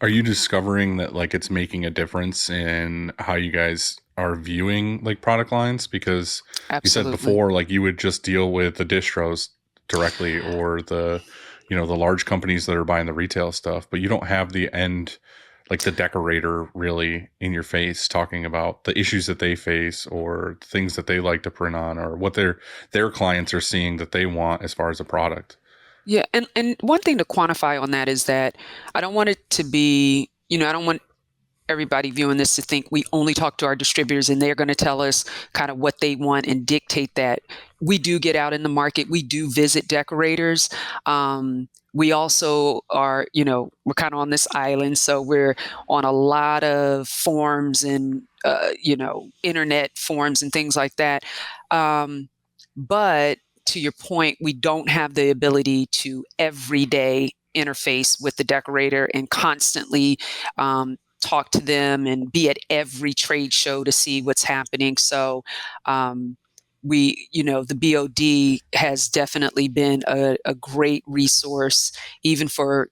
are you discovering that like it's making a difference in how you guys are viewing like product lines? Because you said Absolutely. before, like you would just deal with the distros directly or the large companies that are buying the retail stuff, but you don't have the end, like the decorator really in your face talking about the issues that they face or things that they like to print on or what their clients are seeing that they want as far as a product. Yeah, and one thing to quantify on that is that I don't want it to be, I don't want everybody viewing this to think we only talk to our distributors and they're going to tell us kind of what they want and dictate that. We do get out in the market. We do visit decorators. We also are, we're kind of on this island, so we're on a lot of forums and, internet forums and things like that. But to your point, we don't have the ability to every day interface with the decorator and constantly talk to them and be at every trade show to see what's happening. So the BOD has definitely been a great resource, even for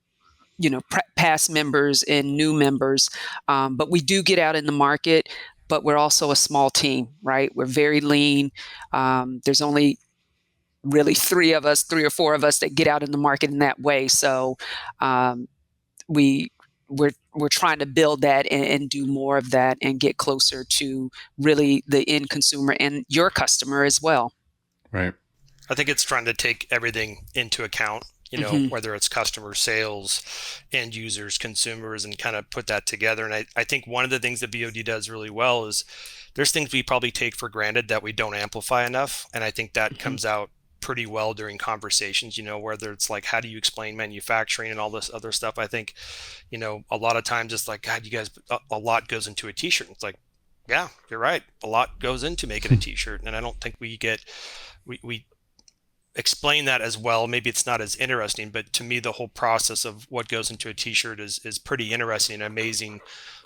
past members and new members. But we do get out in the market, but we're also a small team, right? We're very lean. There's only really three or four of us that get out in the market in that way. So we're trying to build that and do more of that and get closer to really the end consumer and your customer as well. Right. I think it's trying to take everything into account, whether it's customer sales, end users, consumers, and kind of put that together. And I think one of the things that BOD does really well is there's things we probably take for granted that we don't amplify enough. And I think that comes out pretty well during conversations, whether it's like, how do you explain manufacturing and all this other stuff? I think, a lot of times it's like, God, you guys, a lot goes into a t-shirt. It's like, yeah, you're right. A lot goes into making a t-shirt. And I don't think we explain that as well. Maybe it's not as interesting, but to me, the whole process of what goes into a t-shirt is pretty interesting and amazing.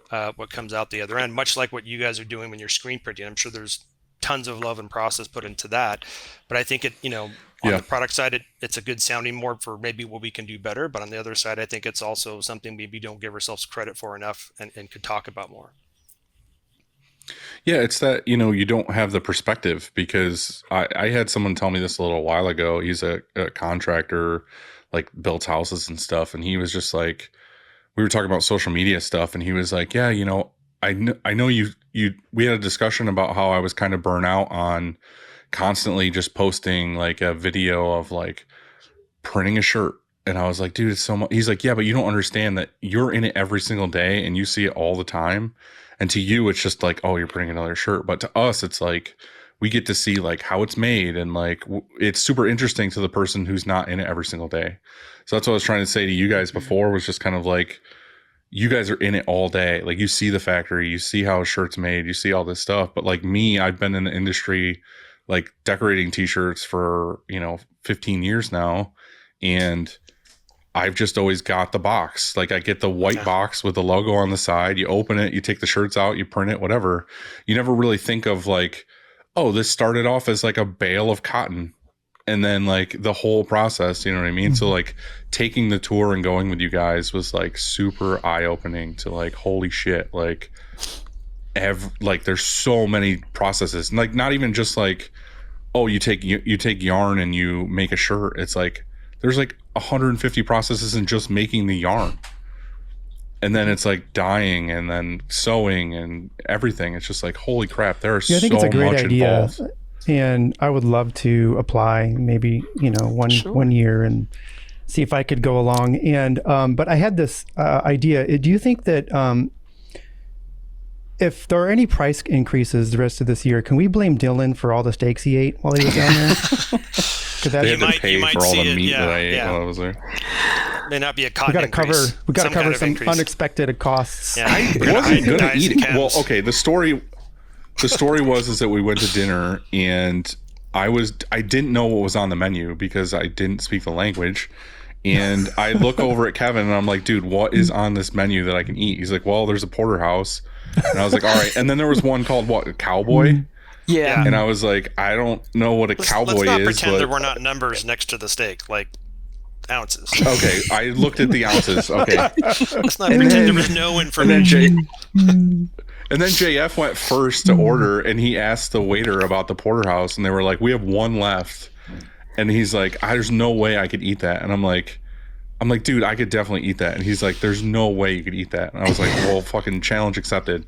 What comes out the other end, much like what you guys are doing when you're screen printing. I'm sure there's tons of love and process put into that, but I think it, on the product side, it's a good sounding board for maybe what we can do better. But on the other side, I think it's also something maybe don't give ourselves credit for enough and could talk about more. Yeah, it's that, you don't have the perspective because I had someone tell me this a little while ago. He's a contractor, like builds houses and stuff. And he was just like, we were talking about social media stuff. And he was like, yeah, I know we had a discussion about how I was kind of burnt out on constantly just posting like a video of like printing a shirt. And I was like, dude, it's so much. He's like, yeah, but you don't understand that you're in it every single day and you see it all the time. And to you, it's just like, oh, you're printing another shirt. But to us, it's like, we get to see like how it's made. And like, it's super interesting to the person who's not in it every single day. So that's what I was trying to say to you guys before, was just kind of like, you guys are in it all day. Like you see the factory, you see how a shirt's made, you see all this stuff. But like me, I've been in the industry, like decorating t-shirts for, 15 years now. And I've just always got the box. Like I get the white box with the logo on the side. You open it, you take the shirts out, you print it, whatever. You never really think of like, oh, this started off as like a bale of cotton. And then like the whole process, you know what I mean? Mm-hmm. So like taking the tour and going with you guys was like super eye-opening to like, holy shit, like there's so many processes. And like not even just like, oh, you take yarn and you make a shirt. It's like there's like 150 processes in just making the yarn. And then it's like dyeing and then sewing and everything. It's just like, holy crap, there are so much involved. I think it's a great idea. And I would love to apply maybe, one year and see if I could go along. And, but I had this idea. Do you think that if there are any price increases the rest of this year, can we blame Dylan for all the steaks he ate while he was down there? Could that They be? had to pay for all the meat that I ate yeah. while I was there. May not be a We cotton got to increase. cover. We got to cover kind of some increase. unexpected costs. Yeah, I we're wasn't hide gonna guys eat and it. Well, cans. okay. The story was is that we went to dinner and I didn't know what was on the menu because I didn't speak the language. And I look over at Kevin and I'm like, dude, what is on this menu that I can eat? He's like, well, there's a porterhouse. And I was like, all right. And then there was one called what? Cowboy. Yeah. And I was like, I don't know what a cowboy let's not is. pretend But there were not numbers next to the steak, like ounces. okay, I looked at the ounces. Okay. Let's not pretend there was no And then information. And then JF went first to order, and he asked the waiter about the porterhouse, and they were like, "We have one left." And he's like, "There's no way I could eat that." And I'm like, "Dude, I could definitely eat that." And he's like, "There's no way you could eat that." And I was like, "Well, fucking challenge accepted."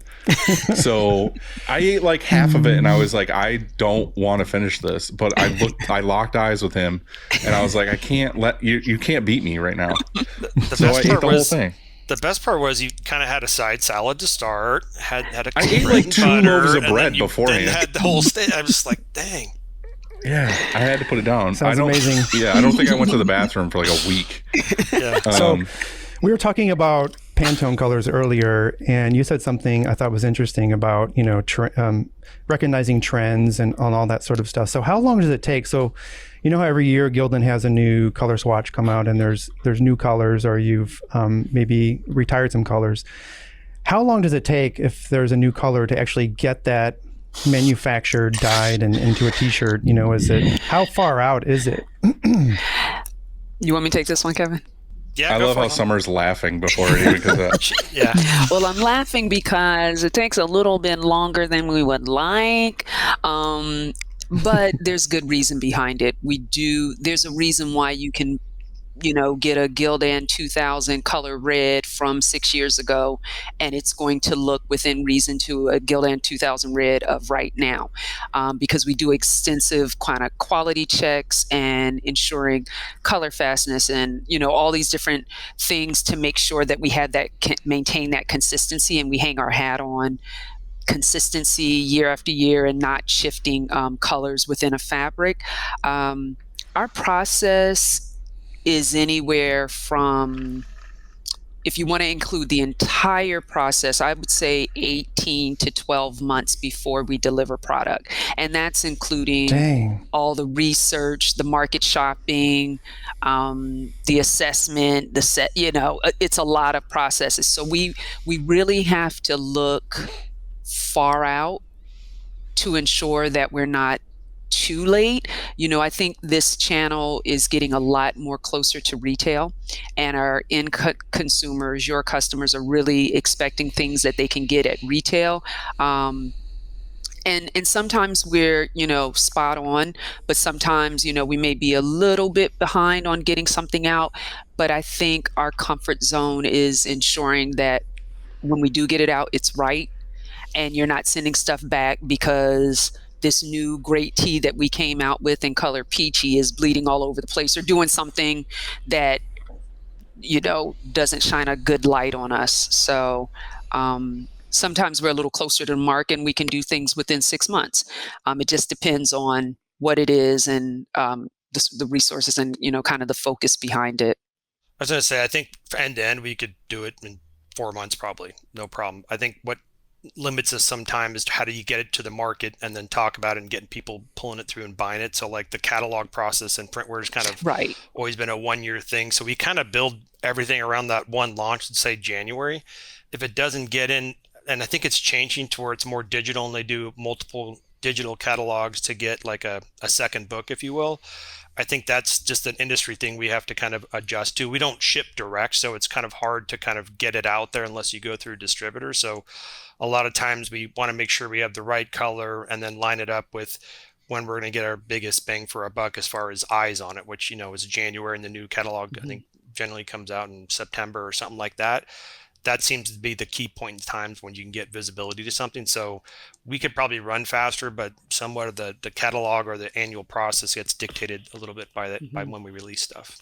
So I ate like half of it, and I was like, "I don't want to finish this." But I locked eyes with him, and I was like, "I can't let you. You can't beat me right now." The So I best ate part the whole was thing. the best part was you kind of had a side salad to start. Had a I ate bread like and 2 butter, loaves of and bread then you beforehand. Then had the whole steak. I was just like, dang. Yeah, I had to put it down. Sounds amazing. Yeah, I don't think I went to the bathroom for like a week. Yeah. So we were talking about Pantone colors earlier, and you said something I thought was interesting about recognizing trends and on all that sort of stuff. So how long does it take? So you know how every year Gildan has a new color swatch come out, and there's new colors, or you've maybe retired some colors. How long does it take if there's a new color to actually get that manufactured, dyed, and into a t-shirt? How far out is it? You want me to take this one, Kevin? Yeah. I go love for how it. Summer's laughing before it even comes out. Yeah. Well, I'm laughing because it takes a little bit longer than we would like. But there's good reason behind it. There's a reason why you can, get a Gildan 2000 color red from 6 years ago, and it's going to look within reason to a Gildan 2000 red of right now, because we do extensive kind of quality checks and ensuring color fastness and, all these different things to make sure that we have maintain that consistency, and we hang our hat on consistency year after year and not shifting colors within a fabric. Our process is anywhere from, if you want to include the entire process, I would say 18 to 12 months before we deliver product. And that's including Dang. all the research, the market shopping, the assessment, the set, it's a lot of processes. So we really have to look far out to ensure that we're not too late. I think this channel is getting a lot more closer to retail, and our end consumers, your customers, are really expecting things that they can get at retail. And sometimes we're, spot on, but sometimes, we may be a little bit behind on getting something out. But I think our comfort zone is ensuring that when we do get it out, it's right. And you're not sending stuff back because this new great tee that we came out with in color peachy is bleeding all over the place, or doing something that, doesn't shine a good light on us. So sometimes we're a little closer to the mark and we can do things within 6 months. It just depends on what it is and the resources and, kind of the focus behind it. I was going to say, I think end to end, we could do it in 4 months, probably. No problem. I think what limits us sometimes is how do you get it to the market and then talk about it and getting people pulling it through and buying it. So like the catalog process and printwear is kind of always been a 1-year thing. So we kind of build everything around that one launch, let's say January. If it doesn't get in, and I think it's changing to where it's more digital and they do multiple digital catalogs to get like a second book, if you will. I think that's just an industry thing we have to kind of adjust to. We don't ship direct, so it's kind of hard to kind of get it out there unless you go through distributors. So a lot of times we want to make sure we have the right color and then line it up with when we're going to get our biggest bang for our buck as far as eyes on it, which, is January, and the new catalog, I think, generally comes out in September or something like that. That seems to be the key point in times when you can get visibility to something. So we could probably run faster, but somewhat of the catalog or the annual process gets dictated a little bit by by when we release stuff.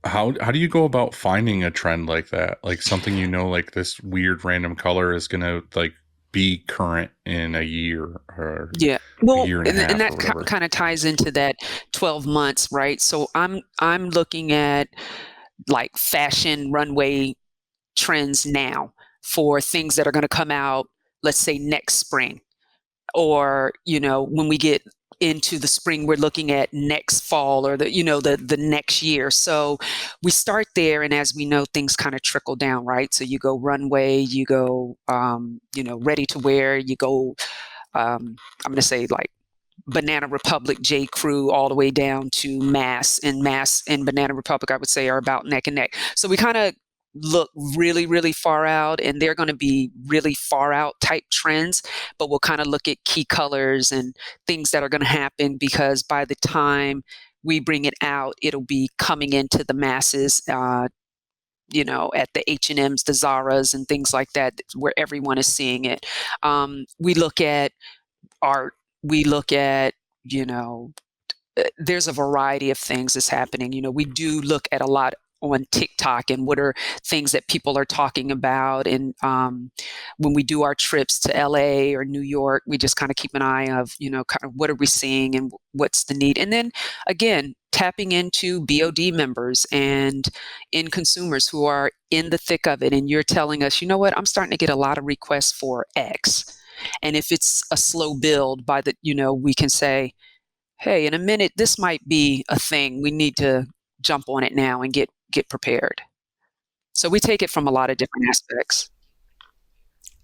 How do you go about finding a trend like that? Like something, like this weird random color is going to like be current in a year or Yeah. a Well, year and a and half or that whatever. kind of ties into that 12 months, right? So I'm looking at like fashion runway trends now for things that are going to come out, let's say next spring, or when we get into the spring, we're looking at next fall, or the next year. So we start there, and as we know, things kind of trickle down, right? So you go runway, you go ready to wear, you go I'm going to say like Banana Republic, J. Crew, all the way down to Mass and Banana Republic, I would say, are about neck and neck. So we kind of look really, really far out, and they're going to be really far out type trends, but we'll kind of look at key colors and things that are going to happen, because by the time we bring it out, it'll be coming into the masses, at the H&Ms, the Zaras, and things like that, where everyone is seeing it. We look at art. We look at, you know, there's a variety of things that's happening. We do look at a lot on TikTok and what are things that people are talking about. And when we do our trips to LA or New York, we just kind of keep an eye of, kind of what are we seeing and what's the need. And then again, tapping into BOD members and end consumers who are in the thick of it. And you're telling us, you know what, I'm starting to get a lot of requests for X. And if it's a slow build we can say, hey, in a minute, this might be a thing. We need to jump on it now and get prepared. So we take it from a lot of different aspects.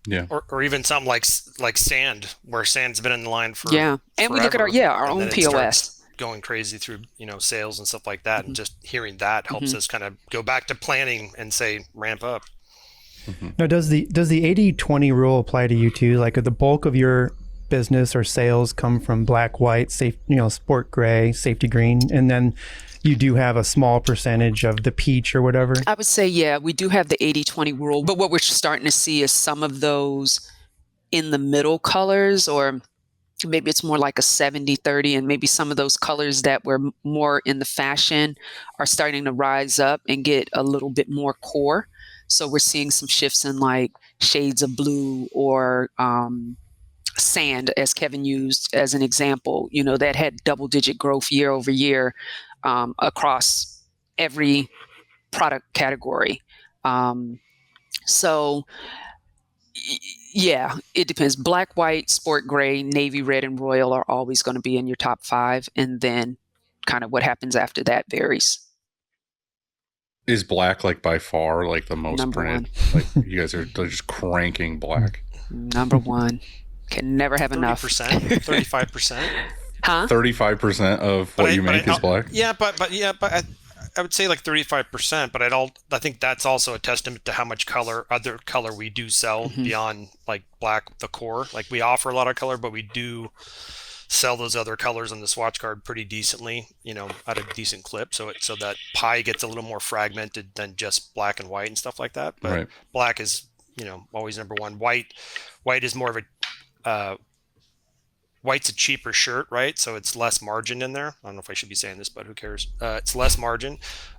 Yeah. Or even something like sand, where sand's been in the line for Yeah. And we look at forever, our and own then it starts POS. going crazy through sales and stuff like that, hmm and just hearing that helps hmm us kind of go back to planning and say ramp up. Now, does the 80/20 rule apply to you too? Like, the bulk of your business or sales come from black, white, safe, sport gray, safety green, and then you do have a small percentage of the peach or whatever? I would say, yeah, we do have the 80/20 rule, but what we're starting to see is some of those in the middle colors, or maybe it's more like a 70/30, and maybe some of those colors that were more in the fashion are starting to rise up and get a little bit more core. So we're seeing some shifts in like shades of blue, or sand, as Kevin used as an example, that had double-digit growth year over year, across every product category. Um, so yeah, it depends. Black, white, sport gray, navy red, and royal are always going to be in your top five. And then kind of what happens after that varies. Is black like by far like the most Number printed? one. Like you guys are just cranking black. Number one. Can never have enough. 30%, 35%. Huh? 35% of what you make is black. Yeah, but I would say like 35%, but I think that's also a testament to how much other color we do sell beyond like black, the core. Like we offer a lot of color, but we do sell those other colors on the swatch card pretty decently, at a decent clip. So that pie gets a little more fragmented than just black and white and stuff like that. But Right. black is, always number one. White is more of a, white's a cheaper shirt, right? So it's less margin in there. I don't know if I should be saying this, but who cares? It's less margin.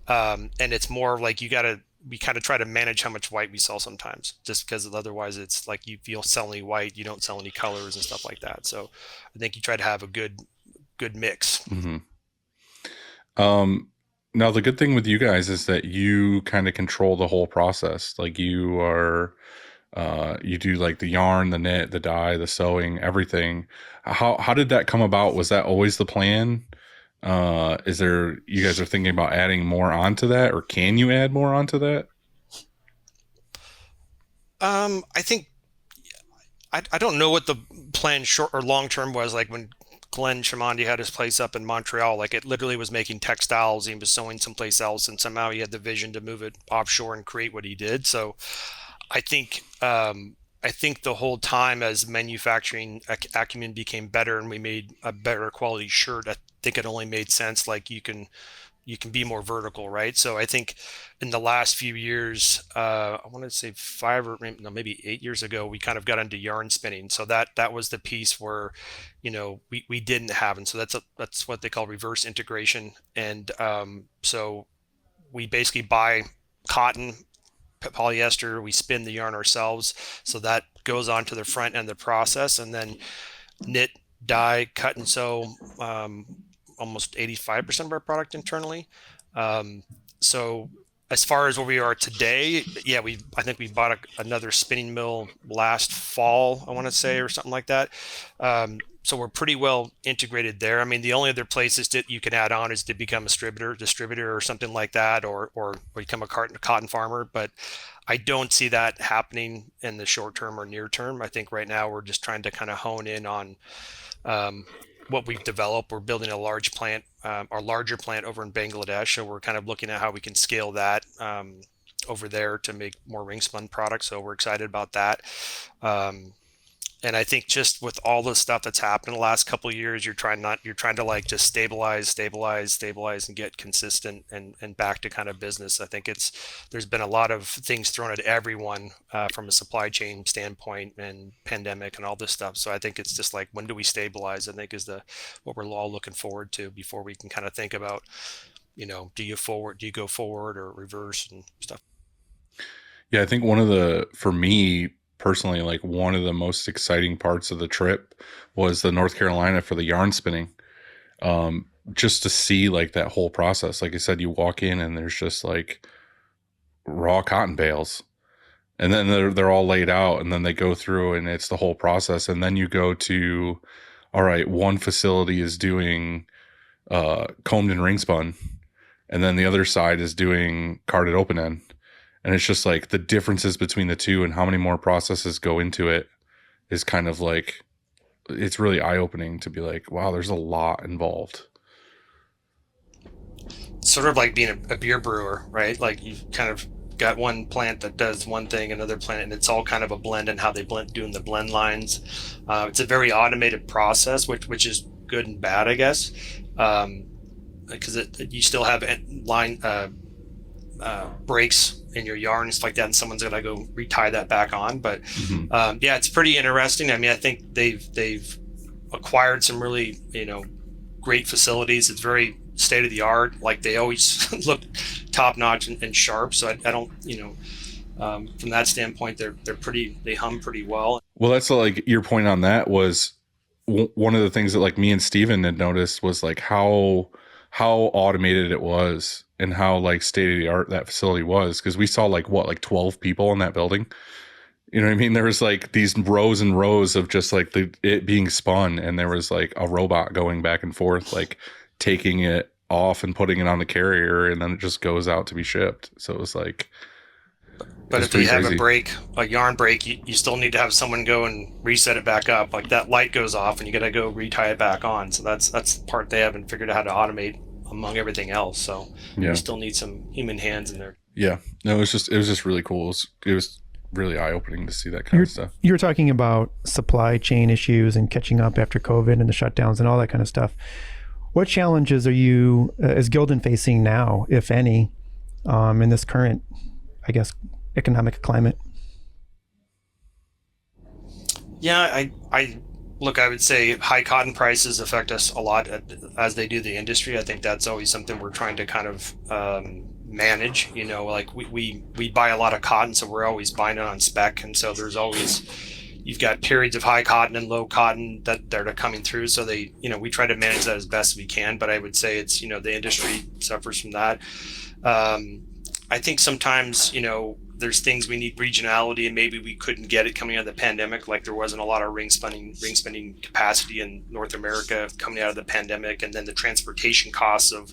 And it's more like we kind of try to manage how much white we sell sometimes, just because otherwise it's like if you sell any white, you don't sell any colors and stuff like that. So I think you try to have a good mix. Mm-hmm. Now the good thing with you guys is that you kind of control the whole process. Like you are, you do like the yarn, the knit, the dye, the sewing, everything. How did that come about? Was that always the plan? Is there, you guys are thinking about adding more onto that, or can you add more onto that? I think I don't know what the plan short or long term was. Like when Glenn Chamondi had his place up in Montreal, like it literally was making textiles. He was sewing someplace else, and somehow he had the vision to move it offshore and create what he did. So I think the whole time as manufacturing acumen became better and we made a better quality shirt, I think it only made sense. Like you can be more vertical, right? So I think in the last few years, I want to say 5 or maybe 8 years ago, we kind of got into yarn spinning. So that was the piece where, we didn't have, and so that's what they call reverse integration. And so we basically buy cotton polyester. We spin the yarn ourselves, so that goes on to the front end of the process, and then knit, dye, cut and sew. Almost 85% of our product internally. So as far as where we are today, yeah, I think we bought another spinning mill last fall, I want to say, or something like that. So we're pretty well integrated there. I mean, the only other places that you can add on is to become a distributor or something like that, or become a cotton farmer. But I don't see that happening in the short term or near term. I think right now we're just trying to kind of hone in on um, what we've developed. We're building a large plant, our larger plant over in Bangladesh. So we're kind of looking at how we can scale that over there to make more ring spun products. So we're excited about that. And I think just with all the stuff that's happened in the last couple of years, you're trying to like just stabilize, and get consistent and back to kind of business. I think there's been a lot of things thrown at everyone from a supply chain standpoint and pandemic and all this stuff. So I think it's just like, when do we stabilize? I think is what we're all looking forward to before we can kind of think about, do you go forward or reverse and stuff. Yeah, I think for me personally, like one of the most exciting parts of the trip was the North Carolina for the yarn spinning. Just to see like that whole process. Like I said, you walk in and there's just like raw cotton bales, and then they're all laid out, and then they go through and it's the whole process. And then you go to, all right, one facility is doing combed and ring spun, and then the other side is doing carded open end. And it's just like the differences between the two and how many more processes go into it is kind of like, it's really eye-opening to be like, wow, there's a lot involved. Sort of like being a beer brewer, right? Like you've kind of got one plant that does one thing, another plant, and it's all kind of a blend and how they doing the blend lines. It's a very automated process, which is good and bad, I guess, because you still have line breaks in your yarn and stuff like that, and someone's gonna go retie that back on. But yeah, it's pretty interesting. I mean, I think they've acquired some really great facilities. It's very state of the art. Like they always look top notch and sharp. So I don't from that standpoint, they hum pretty well. Well, that's like your point on that was one of the things that like me and Steven had noticed was like how automated it was and how like state of the art that facility was. Cause we saw like 12 people in that building. You know what I mean? There was like these rows and rows of just like it being spun, and there was like a robot going back and forth, like taking it off and putting it on the carrier, and then it just goes out to be shipped. So it was like, but if you have a yarn break, you still need to have someone go and reset it back up. Like that light goes off and you got to go retie it back on. So that's the part they haven't figured out how to automate among everything else. So you still need some human hands in there. Yeah, no, it was just really cool. It was really eye-opening to see that kind of stuff. You were talking about supply chain issues and catching up after COVID and the shutdowns and all that kind of stuff. What challenges are you, is Gildan facing now, if any, in this current, I guess, economic climate? Yeah, I look, I would say high cotton prices affect us a lot as they do the industry. I think that's always something we're trying to kind of manage. Like we buy a lot of cotton, so we're always buying it on spec, and so there's always, you've got periods of high cotton and low cotton that are coming through. So we try to manage that as best we can. But I would say it's the industry suffers from that. I think sometimes there's things we need regionality, and maybe we couldn't get it coming out of the pandemic. Like there wasn't a lot of ring spinning capacity in North America coming out of the pandemic, and then the transportation costs of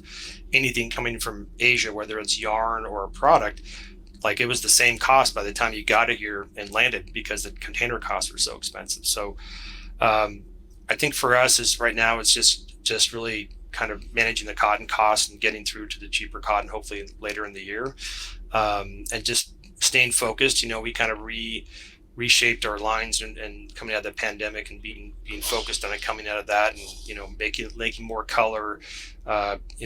anything coming from Asia, whether it's yarn or a product, like it was the same cost by the time you got it here and landed, because the container costs were so expensive. So I think for us is right now it's just really kind of managing the cotton cost and getting through to the cheaper cotton hopefully later in the year, and just staying focused. We kind of reshaped our lines and coming out of the pandemic and being focused on it coming out of that, and making more color,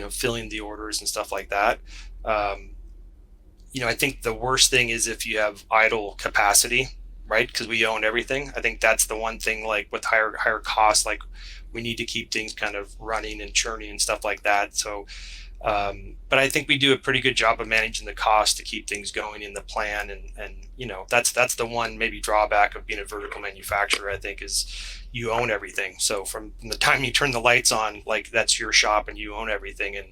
filling the orders and stuff like that. I think the worst thing is if you have idle capacity, right? Because we own everything. I think that's the one thing, like with higher costs, like we need to keep things kind of running and churning and stuff like that. So But I think we do a pretty good job of managing the cost to keep things going in the plan. And that's the one maybe drawback of being a vertical manufacturer, I think, is you own everything. So from the time you turn the lights on, like that's your shop and you own everything. And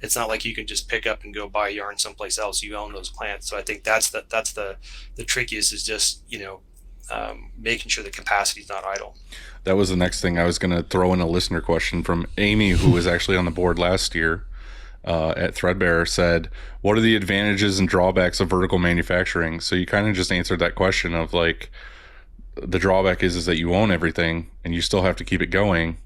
it's not like you can just pick up and go buy yarn someplace else. You own those plants. So I think that's the trickiest, is just, making sure the capacity is not idle. That was the next thing I was going to throw in. A listener question from Amy, who was actually on the board last year at Threadbare, said, what are the advantages and drawbacks of vertical manufacturing? So you kind of just answered that question of like, the drawback is that you own everything and you still have to keep it going.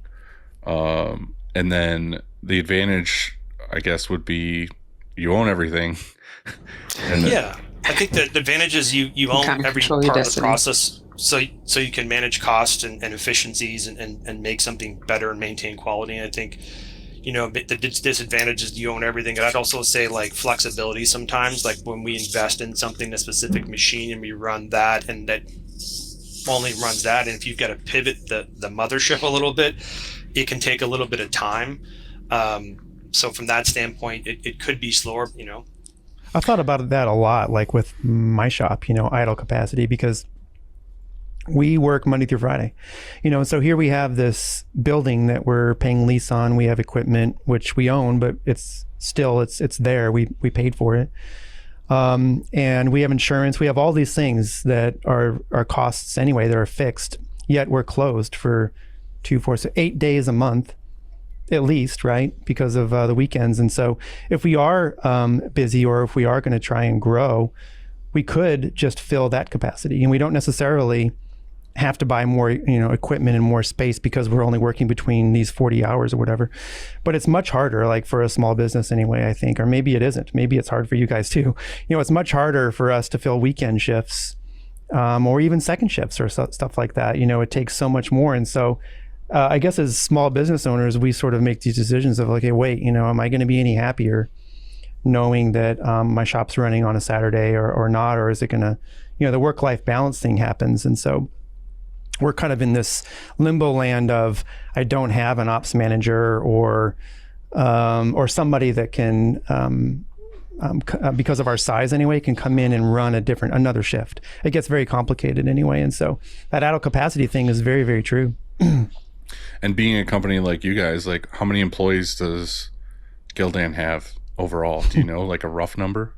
And then the advantage, I guess, would be you own everything. And Yeah, I think the advantage is you own Kind of every control your part of the destiny. process, so you can manage costs and efficiencies and make something better and maintain quality. And I think, the disadvantage is you own everything. And I'd also say like flexibility sometimes, like when we invest in something, a specific machine, and we run that, and that only runs that. And if you've got to pivot the mothership a little bit, it can take a little bit of time. So from that standpoint, it could be slower. I thought about that a lot, like with my shop, idle capacity, because we work Monday through Friday, so here we have this building that we're paying lease on. We have equipment, which we own, but it's there. We paid for it. And we have insurance. We have all these things that are costs anyway, that are fixed, yet we're closed for 8 days a month at least, right? Because of the weekends. And so if we are busy, or if we are going to try and grow, we could just fill that capacity, and we don't necessarily have to buy more, equipment and more space, because we're only working between these 40 hours or whatever. But it's much harder, like for a small business anyway, I think, or maybe it isn't. Maybe it's hard for you guys too. It's much harder for us to fill weekend shifts, or even second shifts or stuff like that. It takes so much more. And so I guess as small business owners, we sort of make these decisions of like, hey, wait, am I going to be any happier knowing that my shop's running on a Saturday or not? Or is it going to, the work-life balance thing happens. And so we're kind of in this limbo land of, I don't have an ops manager or somebody that can, because of our size anyway, can come in and run another shift. It gets very complicated anyway. And so that idle capacity thing is very, very true. And being a company like you guys, like how many employees does Gildan have overall? Do you know, like a rough number?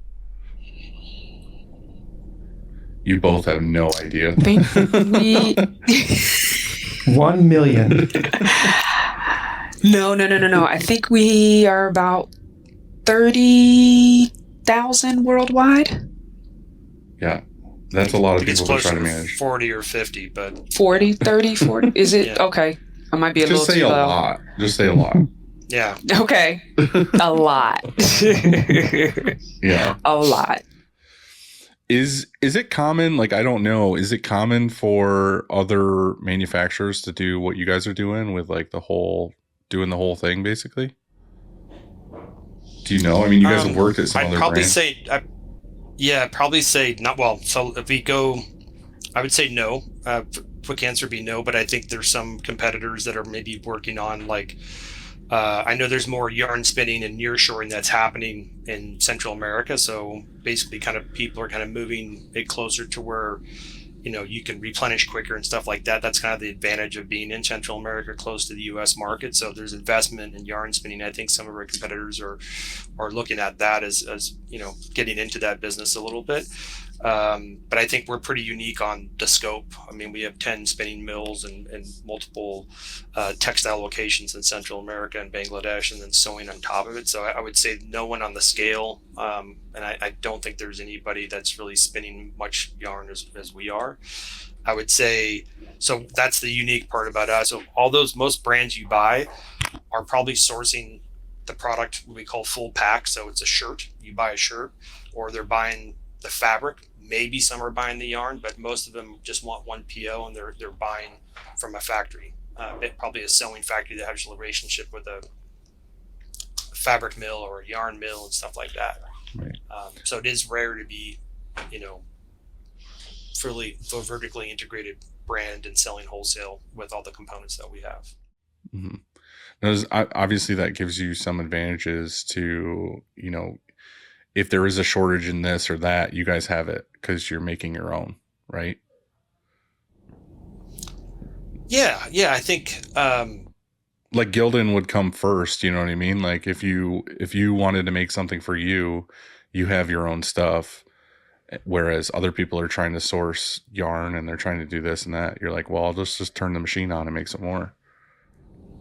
You both have no idea. I think we 1 million. No. I think we are about 30,000 worldwide. Yeah, that's a lot I of think it's people to try closer to to manage. 40 or 50, but 40, 30, 40. Is it? Yeah. Okay. I might be a Just little say too a low. lot. Just say a lot. yeah. Okay. A lot. Yeah. A lot. Is it common? Like, I don't know. Is it common for other manufacturers to do what you guys are doing with like doing the whole thing basically? Do you know? I mean, you guys have worked at some I'd other probably brands. probably say not. Well, so if we go, I would say no. Quick answer would be no, but I think there's some competitors that are maybe working on like, I know there's more yarn spinning and nearshoring that's happening in Central America. So basically kind of people are kind of moving it closer to where, you can replenish quicker and stuff like that. That's kind of the advantage of being in Central America, close to the U.S. market. So there's investment in yarn spinning. I think some of our competitors are looking at that as getting into that business a little bit. But I think we're pretty unique on the scope. I mean, we have 10 spinning mills and multiple textile locations in Central America and Bangladesh, and then sewing on top of it. So I would say no one on the scale, and I don't think there's anybody that's really spinning much yarn as we are. I would say, so that's the unique part about us. So most brands you buy are probably sourcing the product we call full pack. So it's a shirt, you buy a shirt, or they're buying the fabric. Maybe some are buying the yarn, but most of them just want one PO and they're buying from a factory, probably a sewing factory that has a relationship with a fabric mill or a yarn mill and stuff like that. Right. So it is rare to be, fully vertically integrated brand and selling wholesale with all the components that we have. Mm-hmm. Obviously, that gives you some advantages to, if there is a shortage in this or that, you guys have it because you're making your own, right? Yeah, I think Like Gildan would come first, you know what I mean? Like if you wanted to make something for you, you have your own stuff. Whereas other people are trying to source yarn and they're trying to do this and that. You're like, well, I'll just turn the machine on and make some more.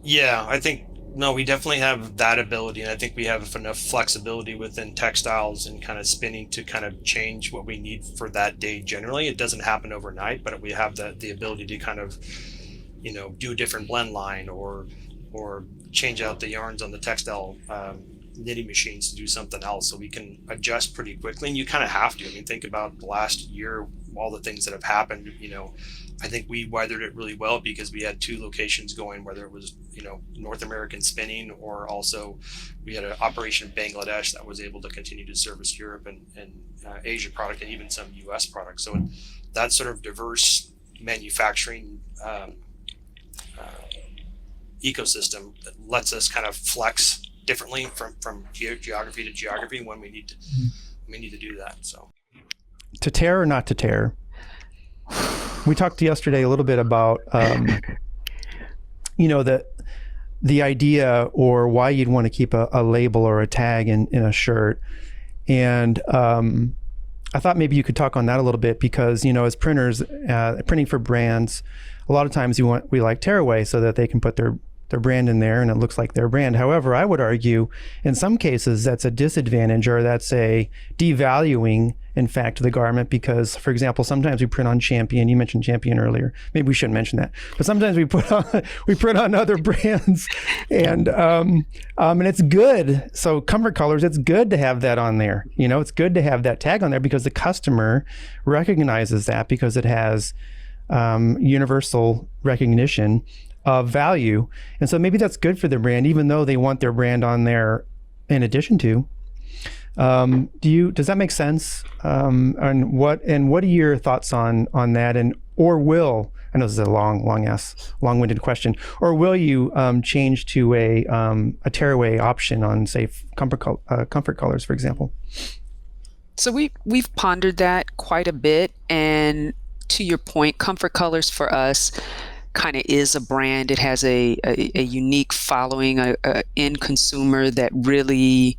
yeah, I think no, we definitely have that ability, and I think we have enough flexibility within textiles and kind of spinning to kind of change what we need for that day. Generally, it doesn't happen overnight, but we have the ability to kind of do a different blend line or change out the yarns on the textile knitting machines to do something else, so we can adjust pretty quickly. And you kind of have to. I mean, think about the last year, all the things that have happened. I think we weathered it really well because we had two locations going, whether it was North American spinning, or also we had an operation in Bangladesh that was able to continue to service Europe and Asia product, and even some US products. So that sort of diverse manufacturing ecosystem that lets us kind of flex differently from geography to geography when we need to do that. So, To tear or not to tear? We talked yesterday a little bit about the idea or why you'd want to keep a label or a tag in a shirt. And I thought maybe you could talk on that a little bit, because as printers, printing for brands, a lot of times we like tearaway so that they can put their brand in there and it looks like their brand. However, I would argue in some cases that's a disadvantage, or that's a devaluing, in fact, the garment, because, for example, sometimes we print on Champion. You mentioned Champion earlier. Maybe we shouldn't mention that, but sometimes we print on other brands, and it's good. So Comfort Colors, it's good to have that on there. It's good to have that tag on there because the customer recognizes that, because it has universal recognition of value. And so maybe that's good for the brand, even though they want their brand on there in addition to. Does that make sense? And what are your thoughts on that? And or will, I know this is a long-winded question, or will you change to a tearaway option on, say, Comfort Colors, for example? So we've pondered that quite a bit, and to your point, Comfort Colors for us kind of is a brand. It has a unique following, a end consumer that really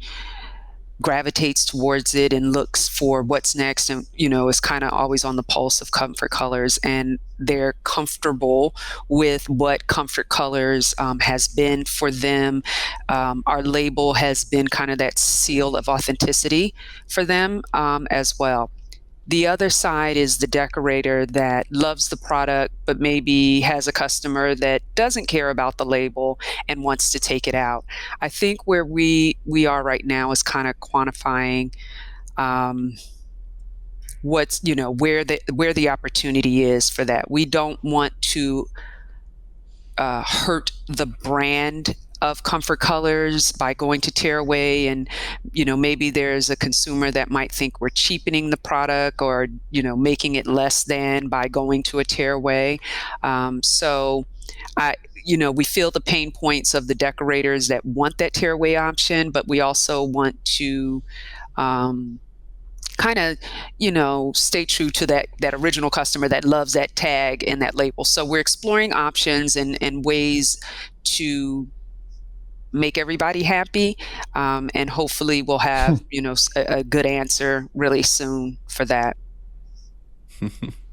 gravitates towards it and looks for what's next, and is kind of always on the pulse of Comfort Colors, and they're comfortable with what Comfort Colors has been for them. Our label has been kind of that seal of authenticity for them as well. The other side is the decorator that loves the product, but maybe has a customer that doesn't care about the label and wants to take it out. I think where we are right now is kind of quantifying what's where the opportunity is for that. We don't want to hurt the brand of Comfort Colors by going to tearaway, and maybe there's a consumer that might think we're cheapening the product, or making it less than by going to a tearaway. So we feel the pain points of the decorators that want that tearaway option, but we also want to kind of stay true to that original customer that loves that tag and that label. So we're exploring options and ways to make everybody happy, and hopefully we'll have a good answer really soon for that.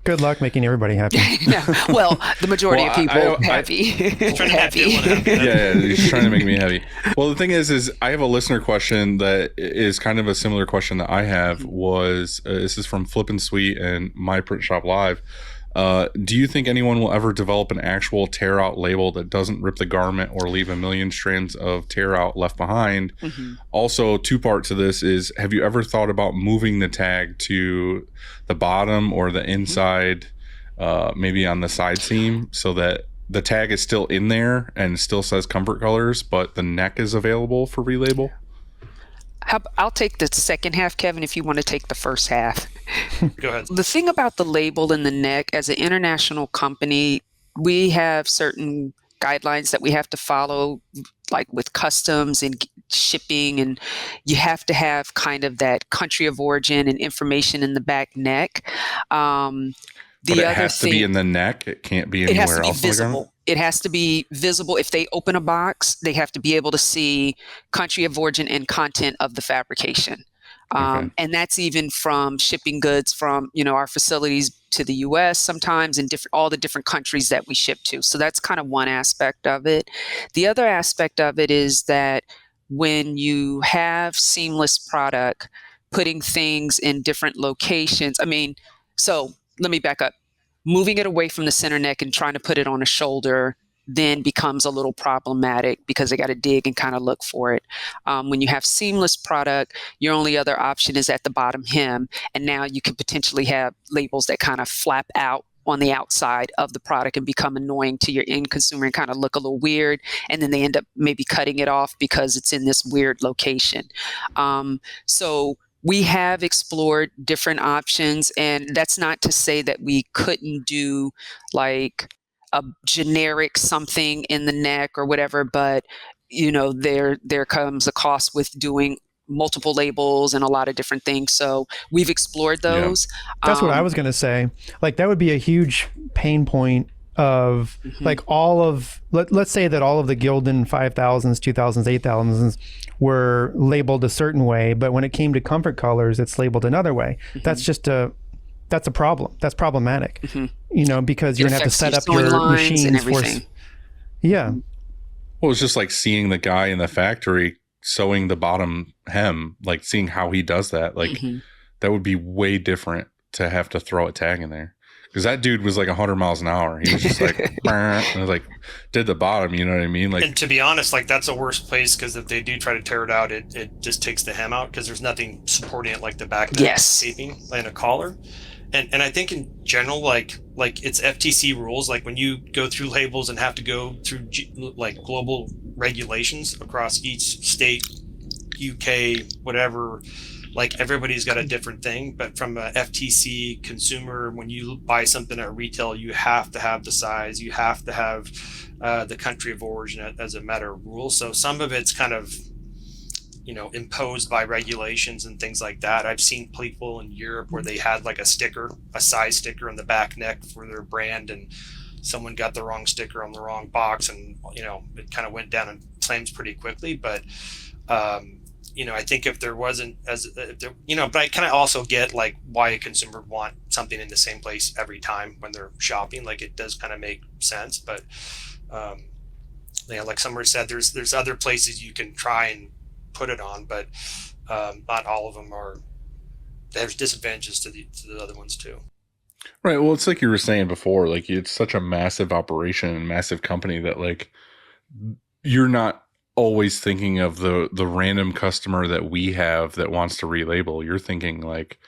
Good luck making everybody happy. No, well, the majority of people happy. Happy. Yeah, he's trying to make me happy. Well, the thing is I have a listener question that is kind of a similar question that I have. This is from Flip and Sweet and My Print Shop Live. Do you think anyone will ever develop an actual tear out label that doesn't rip the garment or leave a million strands of tear out left behind? Mm-hmm. Also, two parts to this is, have you ever thought about moving the tag to the bottom or the inside, maybe on the side seam, so that the tag is still in there and still says Comfort Colors, but the neck is available for relabel? I'll take the second half, Kevin, if you want to take the first half. Go ahead. The thing about the label and the neck, as an international company, we have certain guidelines that we have to follow, like with customs and shipping, and you have to have kind of that country of origin and information in the back neck. But The it other has to be thing, in the neck. It can't be it has to anywhere be else on the garment. visible. It has to be visible. If they open a box, they have to be able to see country of origin and content of the fabrication. Okay. And that's even from shipping goods from, our facilities to the US sometimes, and all the different countries that we ship to. So that's kind of one aspect of it. The other aspect of it is that when you have seamless product, putting things in different locations. So let me back up. Moving it away from the center neck and trying to put it on a shoulder then becomes a little problematic because they got to dig and kind of look for it. When you have seamless product, your only other option is at the bottom hem. And now you can potentially have labels that kind of flap out on the outside of the product and become annoying to your end consumer and kind of look a little weird. And then they end up maybe cutting it off because it's in this weird location. So we have explored different options, and that's not to say that we couldn't do like a generic something in the neck or whatever, but there comes a cost with doing multiple labels and a lot of different things. So we've explored Yeah. those. That's what I was going to say. Like that would be a huge pain point of like all of, let's say that all of the Gildan 5000s, 2000s, 8000s were labeled a certain way, but when it came to comfort colors, it's labeled another way. That's a problem. That's problematic, because you're gonna have to set up your machines for. Yeah. Well, it's just like seeing the guy in the factory sewing the bottom hem, like seeing how he does that. Like that would be way different to have to throw a tag in there. Because that dude was like 100 miles an hour. He was just like, and it like did the bottom, you know what I mean? Like, and to be honest, like that's a worse place because if they do try to tear it out, it just takes the hem out because there's nothing supporting it like the back neck taping and a collar. And I think in general, like it's FTC rules. Like when you go through labels and have to go through like global regulations across each state, UK, whatever. Like everybody's got a different thing, but from a FTC consumer, when you buy something at retail, you have to have the size, you have to have the country of origin as a matter of rule. So some of it's kind of, imposed by regulations and things like that. I've seen people in Europe where they had like a size sticker on the back neck for their brand, and someone got the wrong sticker on the wrong box, and it kind of went down in flames pretty quickly. But I think if there wasn't but I kind of also get like why a consumer would want something in the same place every time when they're shopping. Like it does kind of make sense, but like Summer said, there's other places you can try and put it on, but not all of them are. There's disadvantages to the other ones too. Right. Well, it's like you were saying before, like it's such a massive operation and massive company that like you're not always thinking of the random customer that we have that wants to relabel. You're thinking like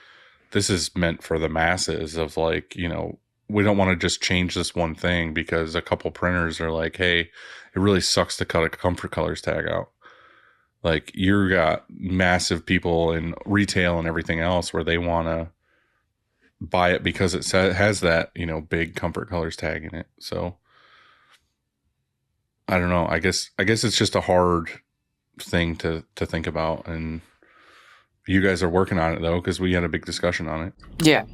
this is meant for the masses of like, we don't want to just change this one thing because a couple printers are like, hey, it really sucks to cut a comfort colors tag out. Like you got massive people in retail and everything else where they want to buy it because it has that, big comfort colors tag in it. So I don't know. I guess it's just a hard thing to think about, and you guys are working on it though, because we had a big discussion on it. Yeah.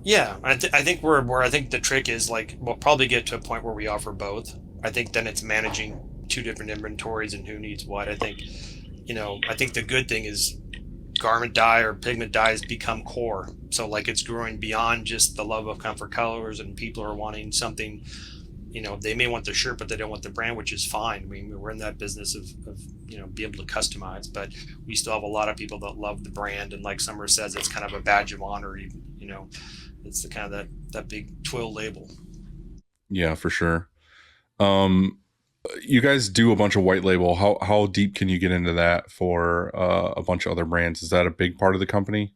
Yeah, I think where I think the trick is like we'll probably get to a point where we offer both. I think then it's managing two different inventories and who needs what. I think the good thing is garment dye or pigment dye has become core. So like it's growing beyond just the love of comfort colors, and people are wanting something. They may want the shirt, but they don't want the brand, which is fine. I mean, we're in that business of be able to customize, but we still have a lot of people that love the brand. And like Summer says, it's kind of a badge of honor. It's the kind of that big twill label. Yeah, for sure. You guys do a bunch of white label. How deep can you get into that for a bunch of other brands? Is that a big part of the company?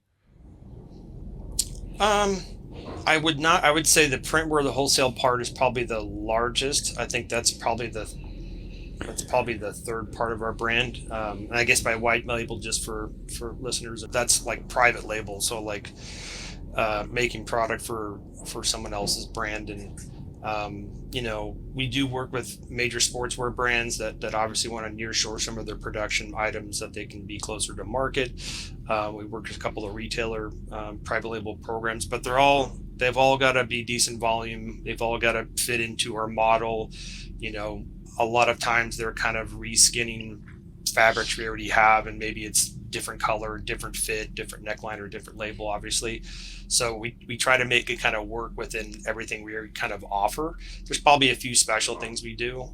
I would say the printwear, the wholesale part is probably the largest. I think that's probably the third part of our brand. And I guess by white label, just for listeners, that's like private label. So like making product for someone else's brand, and We do work with major sportswear brands that obviously want to nearshore some of their production items that they can be closer to market. We work with a couple of retailer private label programs, but they've all got to be decent volume. They've all got to fit into our model. A lot of times they're kind of reskinning fabrics we already have, and maybe it's different color, different fit, different neckline, or different label, obviously. So we try to make it kind of work within everything we kind of offer. There's probably a few special things we do.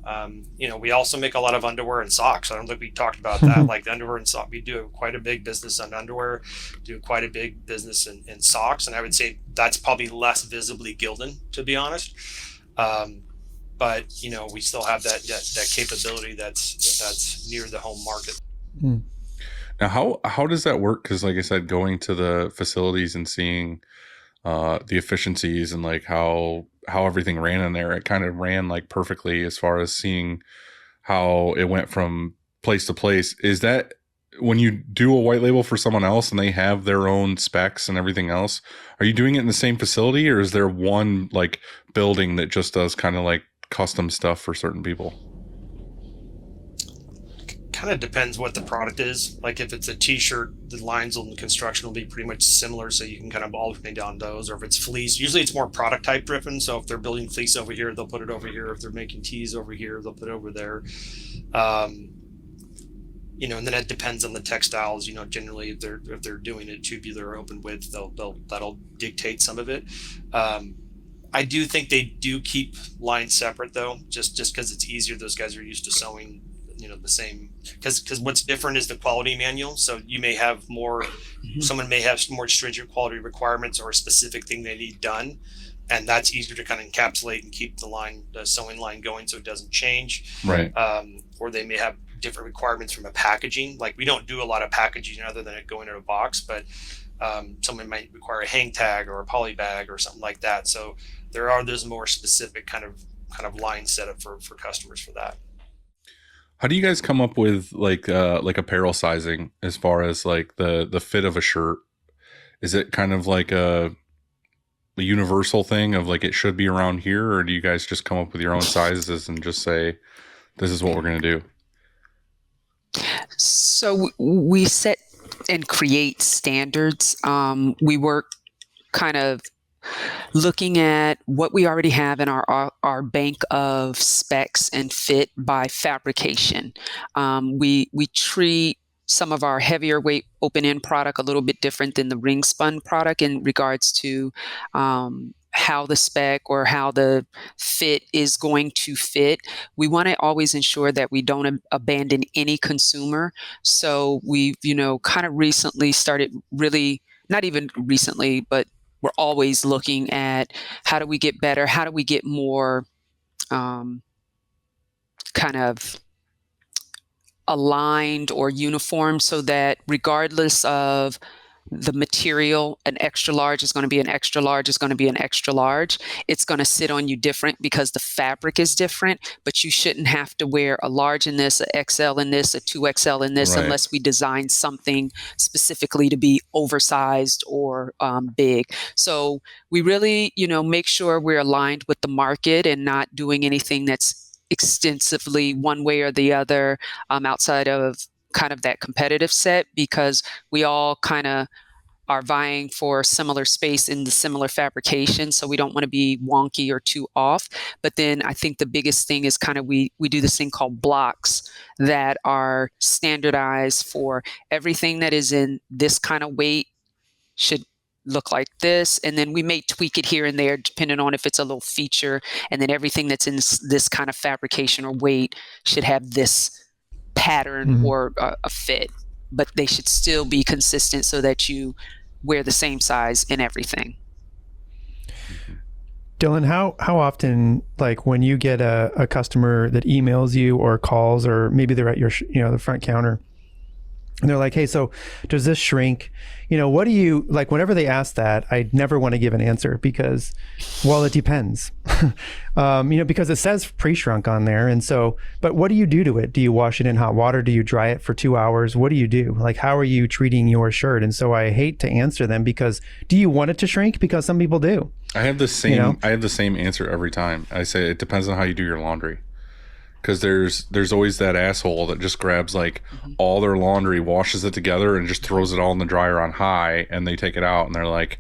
We also make a lot of underwear and socks. I don't think we talked about that. Like the underwear and socks, we do quite a big business on underwear, do quite a big business in socks. And I would say that's probably less visibly Gildan, to be honest. But we still have that capability that's near the home market. Now, how does that work? Because, like I said, going to the facilities and seeing the efficiencies and like how everything ran in there, it kind of ran like perfectly as far as seeing how it went from place to place. Is that when you do a white label for someone else and they have their own specs and everything else, are you doing it in the same facility, or is there one like building that just does kind of like custom stuff for certain people? Kind of depends what the product is. Like if it's a t-shirt, the lines on the construction will be pretty much similar, so you can kind of alternate on those. Or if it's fleece, usually it's more product type driven, so if they're building fleece over here, they'll put it over here. If they're making tees over here, they'll put it over there. And then it depends on the textiles. Generally if they're doing it tubular or open width, that'll dictate some of it. I do think they do keep lines separate though, just because it's easier. Those guys are used to sewing the same, because what's different is the quality manual. So you may have more, someone may have more stringent quality requirements or a specific thing they need done, and that's easier to kind of encapsulate and keep the sewing line going so it doesn't change. Right. Or they may have different requirements from a packaging. Like we don't do a lot of packaging other than it going in a box, but someone might require a hang tag or a poly bag or something like that. So there's more specific kind of line setup for customers for that. How do you guys come up with like apparel sizing as far as like the fit of a shirt? Is it kind of like a universal thing of like it should be around here, or do you guys just come up with your own sizes and just say this is what we're going to do? So we set and create standards. We work kind of looking at what we already have in our bank of specs and fit by fabrication. We treat some of our heavier weight open end product a little bit different than the ring spun product in regards to how the spec or how the fit is going to fit. We want to always ensure that we don't abandon any consumer. So we've, kind of recently started really, not even recently, but we're always looking at how do we get better? How do we get more kind of aligned or uniform, so that regardless of the material, an extra large is going to be an extra large is going to be an extra large. It's going to sit on you different because the fabric is different, but you shouldn't have to wear a large in this, a XL in this, a 2XL in this, Right. unless we design something specifically to be oversized or big. So we really, make sure we're aligned with the market and not doing anything that's extensively one way or the other outside of kind of that competitive set, because we all kind of are vying for similar space in the similar fabrication. So we don't want to be wonky or too off. But then I think the biggest thing is kind of we do this thing called blocks that are standardized for everything that is in this kind of weight should look like this. And then we may tweak it here and there depending on if it's a little feature. And then everything that's in this kind of fabrication or weight should have this pattern or a fit, but they should still be consistent so that you wear the same size in everything. Dylan, how often, like when you get a customer that emails you or calls, or maybe they're at your the front counter, And they're like, hey, so does this shrink? What do you like? Whenever they ask that, I never want to give an answer because, well, it depends. Because it says pre-shrunk on there. And so, but what do you do to it? Do you wash it in hot water? Do you dry it for 2 hours? What do you do? Like, how are you treating your shirt? And so I hate to answer them because do you want it to shrink? Because some people do. I have the same answer every time. I say it depends on how you do your laundry. Because there's always that asshole that just grabs like all their laundry, washes it together, and just throws it all in the dryer on high, and they take it out and they're like,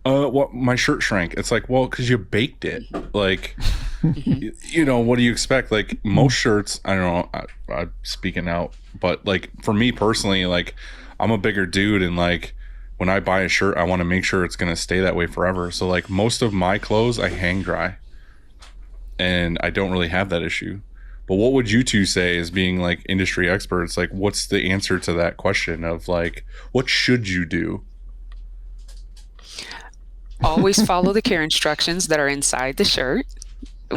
what, my shirt shrank. It's like, well, because you baked it. Like, what do you expect? Like most shirts, I don't know, I'm speaking out, but like for me personally, like I'm a bigger dude, and like when I buy a shirt, I want to make sure it's gonna stay that way forever. So like most of my clothes I hang dry, and I don't really have that issue. But what would you two say as being like industry experts? Like, what's the answer to that question of like, what should you do? Always follow the care instructions that are inside the shirt.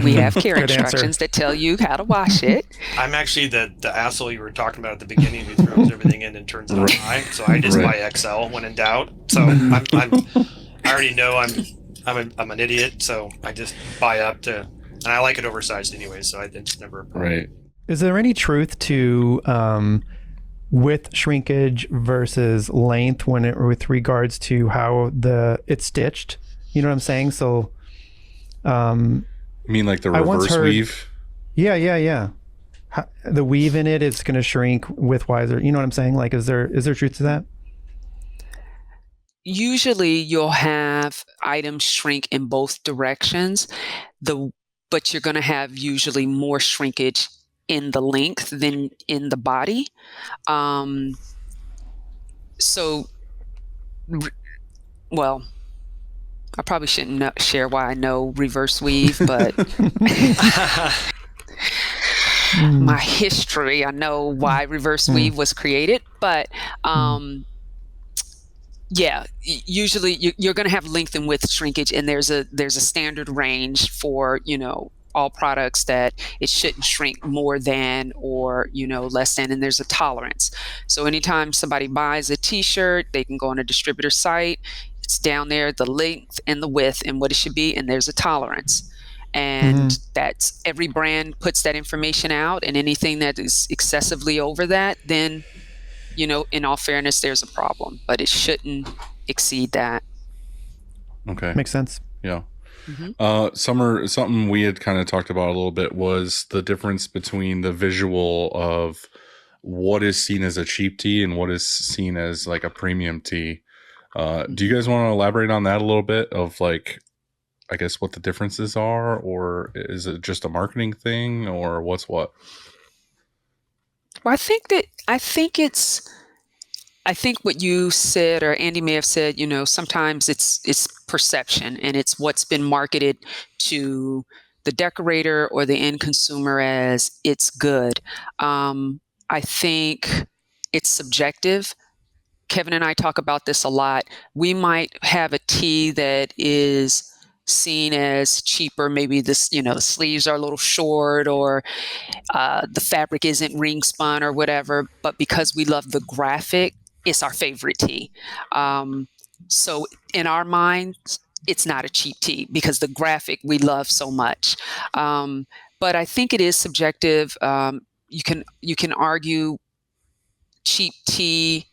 We have care instructions that tell you how to wash it. I'm actually the asshole you were talking about at the beginning who throws everything in and turns it on high. So I just buy XL when in doubt. So I already know I'm an idiot. So I just buy up to. And I like it oversized anyway, so it's never a problem. Right. Is there any truth to width shrinkage versus length with regards to how it's stitched? You know what I'm saying? So, you mean like the reverse weave? Yeah. The weave in it's going to shrink width-wise, or you know what I'm saying? Like, is there truth to that? Usually, you'll have items shrink in both directions. But you're going to have usually more shrinkage in the length than in the body. Well, I probably shouldn't share why I know reverse weave, but my history, I know why reverse weave was created. But yeah, usually you're going to have length and width shrinkage, and there's a standard range for all products that it shouldn't shrink more than or less than, and there's a tolerance. So anytime somebody buys a T-shirt, they can go on a distributor site. It's down there, the length and the width and what it should be, and there's a tolerance. And that's every brand puts that information out, and anything that is excessively over that, then in all fairness, there's a problem, but it shouldn't exceed that. Okay. Makes sense. Yeah. Summer, something we had kind of talked about a little bit was the difference between the visual of what is seen as a cheap tee and what is seen as like a premium tee. Do you guys want to elaborate on that a little bit of like, I guess what the differences are, or is it just a marketing thing, or what's what? Well, I think what you said, or Andy may have said, sometimes it's perception, and it's what's been marketed to the decorator or the end consumer as it's good. I think it's subjective. Kevin and I talk about this a lot. We might have a tee that is seen as cheaper. Maybe the sleeves are a little short, or the fabric isn't ring spun or whatever, but because we love the graphic, it's our favorite tee. So in our minds, it's not a cheap tee because the graphic we love so much. But I think it is subjective. You can argue cheap tee.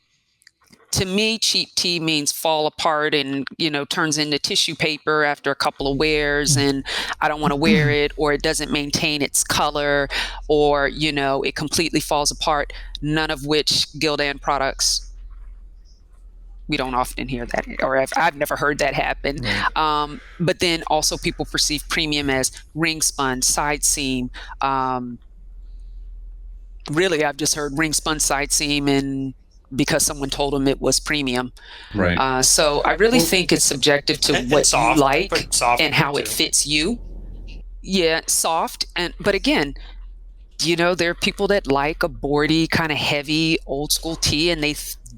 To me, cheap tee means fall apart and, turns into tissue paper after a couple of wears, and I don't want to wear it, or it doesn't maintain its color, or, it completely falls apart, none of which Gildan products, we don't often hear that, or I've never heard that happen. Right. But then also people perceive premium as ring spun, side seam. Really, I've just heard ring spun, side seam, and because someone told them it was premium. Right. So I really think it's subjective to what you like and how it fits you. Yeah, soft. But again, there are people that like a boardy, kind of heavy, old school tee, and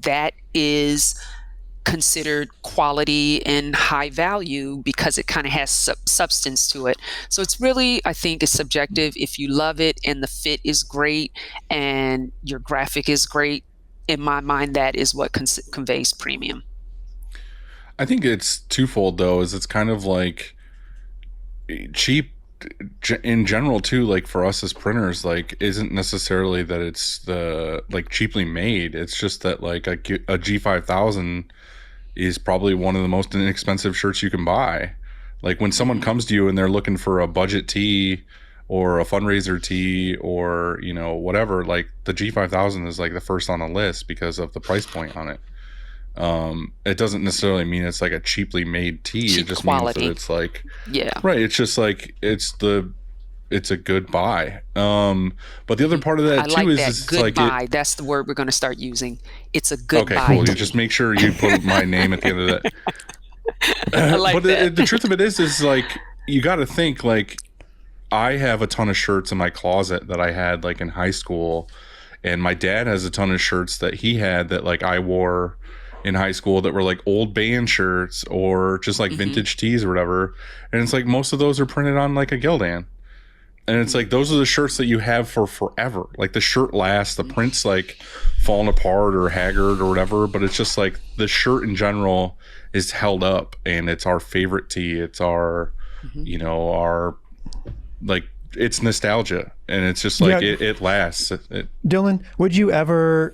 that is considered quality and high value because it kind of has substance to it. So it's really, I think, is subjective. If you love it and the fit is great and your graphic is great, in my mind, that is what conveys premium. I think it's twofold though. Is it's kind of like cheap in general too. Like for us as printers, like isn't necessarily that it's the like cheaply made. It's just that like a G5000 is probably one of the most inexpensive shirts you can buy. Like when someone comes to you and they're looking for a budget tee or a fundraiser tee or, you know, whatever, like the G5000 is like the first on the list because of the price point on it. It doesn't necessarily mean it's like a cheaply made tee. Cheap it just quality. means that it's like, Yeah. right. It's just like, it's a good buy. But the other part of that I too like is that. it's Good like buy. That's the word we're going to start using. It's a good okay, buy. cool. You just make sure you put my name at the end of that. I like But that. the truth of it is like you got to think like I have a ton of shirts in my closet that I had like in high school, and my dad has a ton of shirts that he had that like I wore in high school that were like old band shirts or just like vintage tees or whatever. And it's like most of those are printed on like a Gildan. And it's like those are the shirts that you have for forever. Like the shirt lasts, the print's like falling apart or haggard or whatever, but it's just like the shirt in general is held up and it's our favorite tee. It's our, you know, our like it's nostalgia and it's just like Yeah. it lasts. Dylan, would you ever?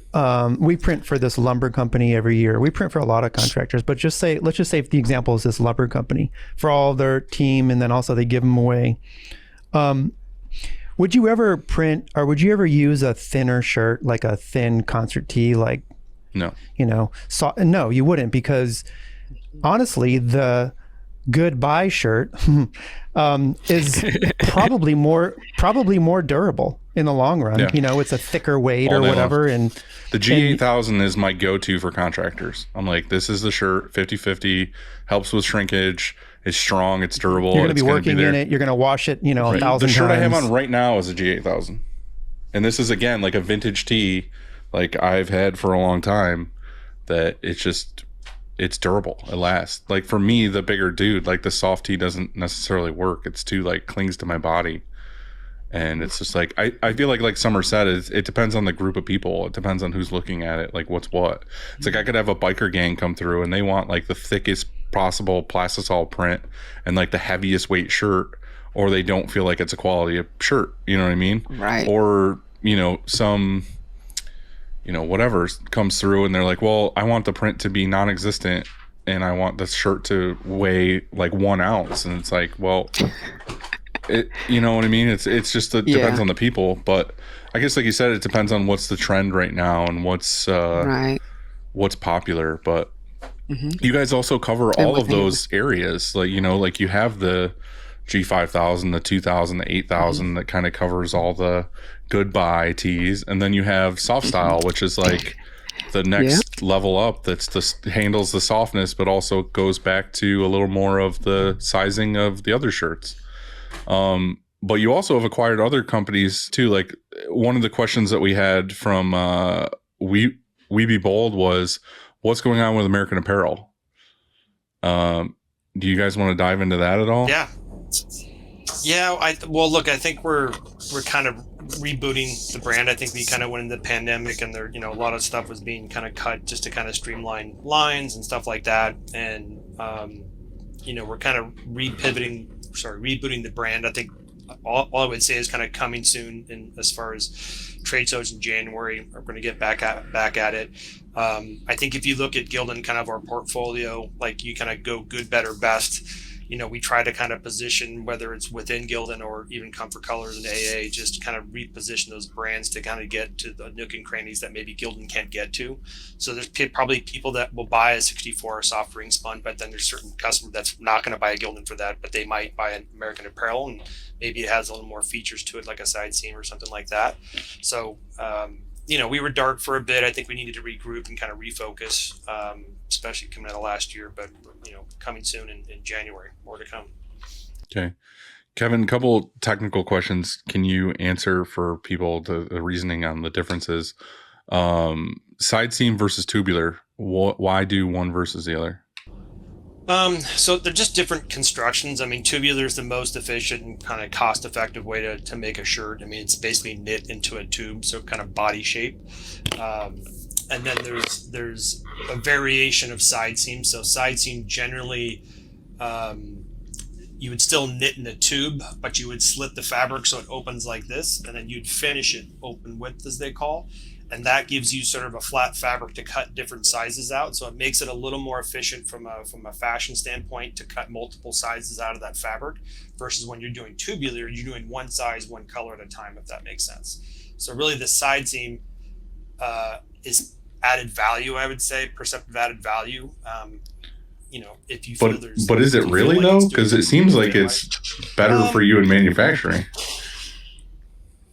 We print for this lumber company every year. We print for a lot of contractors, but let's just say the example is this lumber company for all their team, and then also they give them away. Would you ever print, or would you ever use a thinner shirt, like a thin concert tee, like No. you know? No, you wouldn't, because honestly, the goodbye shirt is probably more durable in the long run. Yeah. You know, it's a thicker weight All or day whatever, long. and The G8000 is my go-to for contractors. I'm like, this is the shirt, 50/50, helps with shrinkage. It's strong. It's durable. you're going to be it's gonna working there. in it. You're going to wash it, you know, a Right. thousand The shirt times. I have on right now is a G8000. And this is, again, like a vintage tee like I've had for a long time that it's durable. It lasts. Like for me, the bigger dude, like the soft tee doesn't necessarily work. It's too like clings to my body. And it's just like I feel like Summer said, it depends on the group of people. It depends on who's looking at it, like what's what. It's like I could have a biker gang come through and they want like the thickest possible plastisol print and like the heaviest weight shirt, or they don't feel like it's a quality shirt. You know what I mean? Right. Or, you know, some, you know, whatever comes through and they're like, well, I want the print to be non-existent and I want the shirt to weigh like 1 ounce. And it's like, well, you know what I mean? It's just depends on the people, but I guess like you said, it depends on what's the trend right now and what's popular. But you guys also cover all of those areas, like, you know, like you have the G5000, the 2000, the 8000 that kind of covers all the goodbye tees, and then you have soft style, which is like the next level up. Handles the softness, but also goes back to a little more of the sizing of the other shirts. But you also have acquired other companies too. Like one of the questions that we had from We Be Bold was, what's going on with American Apparel? Do you guys want to dive into that at all? Yeah. Well, look, I think we're kind of rebooting the brand. I think we kind of went into the pandemic, and there, you know, a lot of stuff was being kind of cut just to kind of streamline lines and stuff like that. And you know, we're kind of rebooting the brand. I think all I would say is kind of coming soon. And as far as trade shows in January, we're going to get back at it. I think if you look at Gildan, kind of our portfolio, like you kind of go good, better, best. You know, we try to kind of position, whether it's within Gildan or even Comfort Colors and AA, just kind of reposition those brands to kind of get to the nook and crannies that maybe Gildan can't get to. So there's probably people that will buy a 64 soft ring spun, but then there's certain customer that's not going to buy a Gildan for that, but they might buy an American Apparel, and maybe it has a little more features to it, like a side seam or something like that. So, you know, we were dark for a bit. I think we needed to regroup and kind of refocus, especially coming out of last year, but, you know, coming soon in January, more to come. Okay. Kevin, a couple technical questions. Can you answer for people the reasoning on the differences? Side seam versus tubular. Why do one versus the other? So they're just different constructions. I mean, tubular is the most efficient and kind of cost-effective way to make a shirt. I mean, it's basically knit into a tube, so kind of body shape. and then there's a variation of side seam. So side seam generally, um, you would still knit in a tube, but you would slit the fabric so it opens like this, and then you'd finish it open width, as they call, and that gives you sort of a flat fabric to cut different sizes out. So it makes it a little more efficient from a fashion standpoint to cut multiple sizes out of that fabric, versus when you're doing tubular, you're doing one size, one color at a time, if that makes sense. So really, the side seam is added value, I would say, perceptive added value. If you feel but is it really though? Because it seems like it's better for you in manufacturing.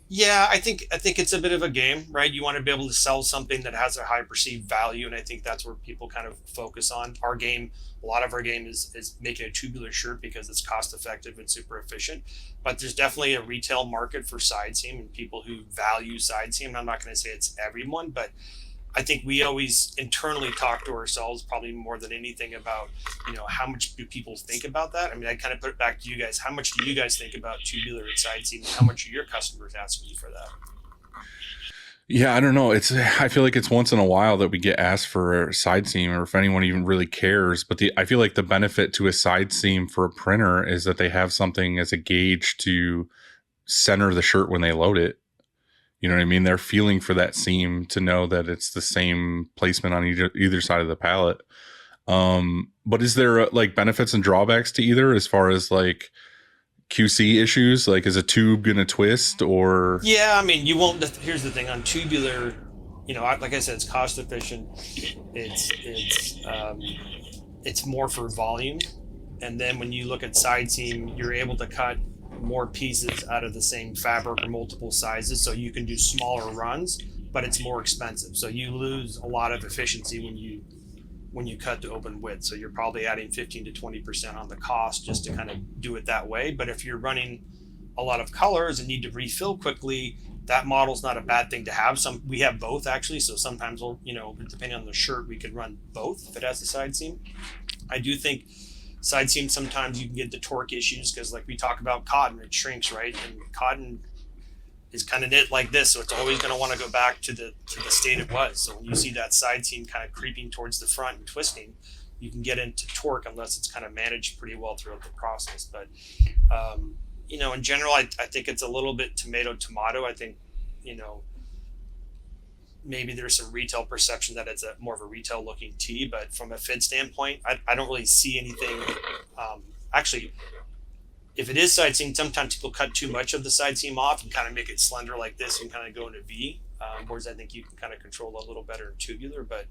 Yeah, I think it's a bit of a game, right? You want to be able to sell something that has a high perceived value, and I think that's where people kind of focus on. A lot of our game is making a tubular shirt because it's cost effective and super efficient. But there's definitely a retail market for side seam and people who value side seam. And I'm not going to say it's everyone, but I think we always internally talk to ourselves probably more than anything about, how much do people think about that? I mean, I kind of put it back to you guys. How much do you guys think about tubular and side seam? How much are your customers asking you for that? Yeah, I don't know. I feel like it's once in a while that we get asked for a side seam, or if anyone even really cares. But I feel like the benefit to a side seam for a printer is that they have something as a gauge to center the shirt when they load it. You know what I mean? They're feeling for that seam to know that it's the same placement on either side of the pallet. But is there like benefits and drawbacks to either, as far as like QC issues? Like, is a tube going to twist or? Yeah, I mean, you won't. Here's the thing on tubular, like I said, it's cost efficient. It's more for volume, and then when you look at side seam, you're able to cut more pieces out of the same fabric or multiple sizes, so you can do smaller runs, but it's more expensive. So you lose a lot of efficiency when you cut to open width. So you're probably adding 15 to 20% on the cost just to kind of do it that way. But if you're running a lot of colors and need to refill quickly, that model's not a bad thing to have. We have both actually. So sometimes depending on the shirt, we could run both if it has the side seam. I do think side seam, sometimes you can get the torque issues because, like we talk about cotton, it shrinks, right? And cotton is kind of knit like this, so it's always going to want to go back to the state it was. So when you see that side seam kind of creeping towards the front and twisting, you can get into torque unless it's kind of managed pretty well throughout the process. But in general, I think it's a little bit tomato. I think maybe there's some retail perception that it's more of a retail looking tee, but from a fit standpoint, I don't really see anything. Actually, if it is side seam, sometimes people cut too much of the side seam off and kind of make it slender like this and kind of go into V, whereas I think you can kind of control a little better in tubular. But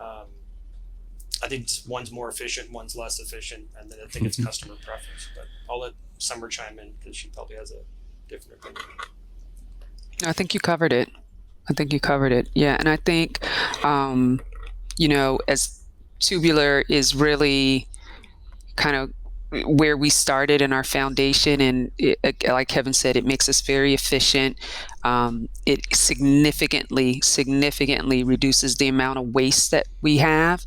I think one's more efficient, one's less efficient, and then I think it's customer preference. But I'll let Summer chime in because she probably has a different opinion. I think you covered it. Yeah. And I think, as tubular is really kind of where we started in our foundation, and like Kevin said, it makes us very efficient. It significantly reduces the amount of waste that we have.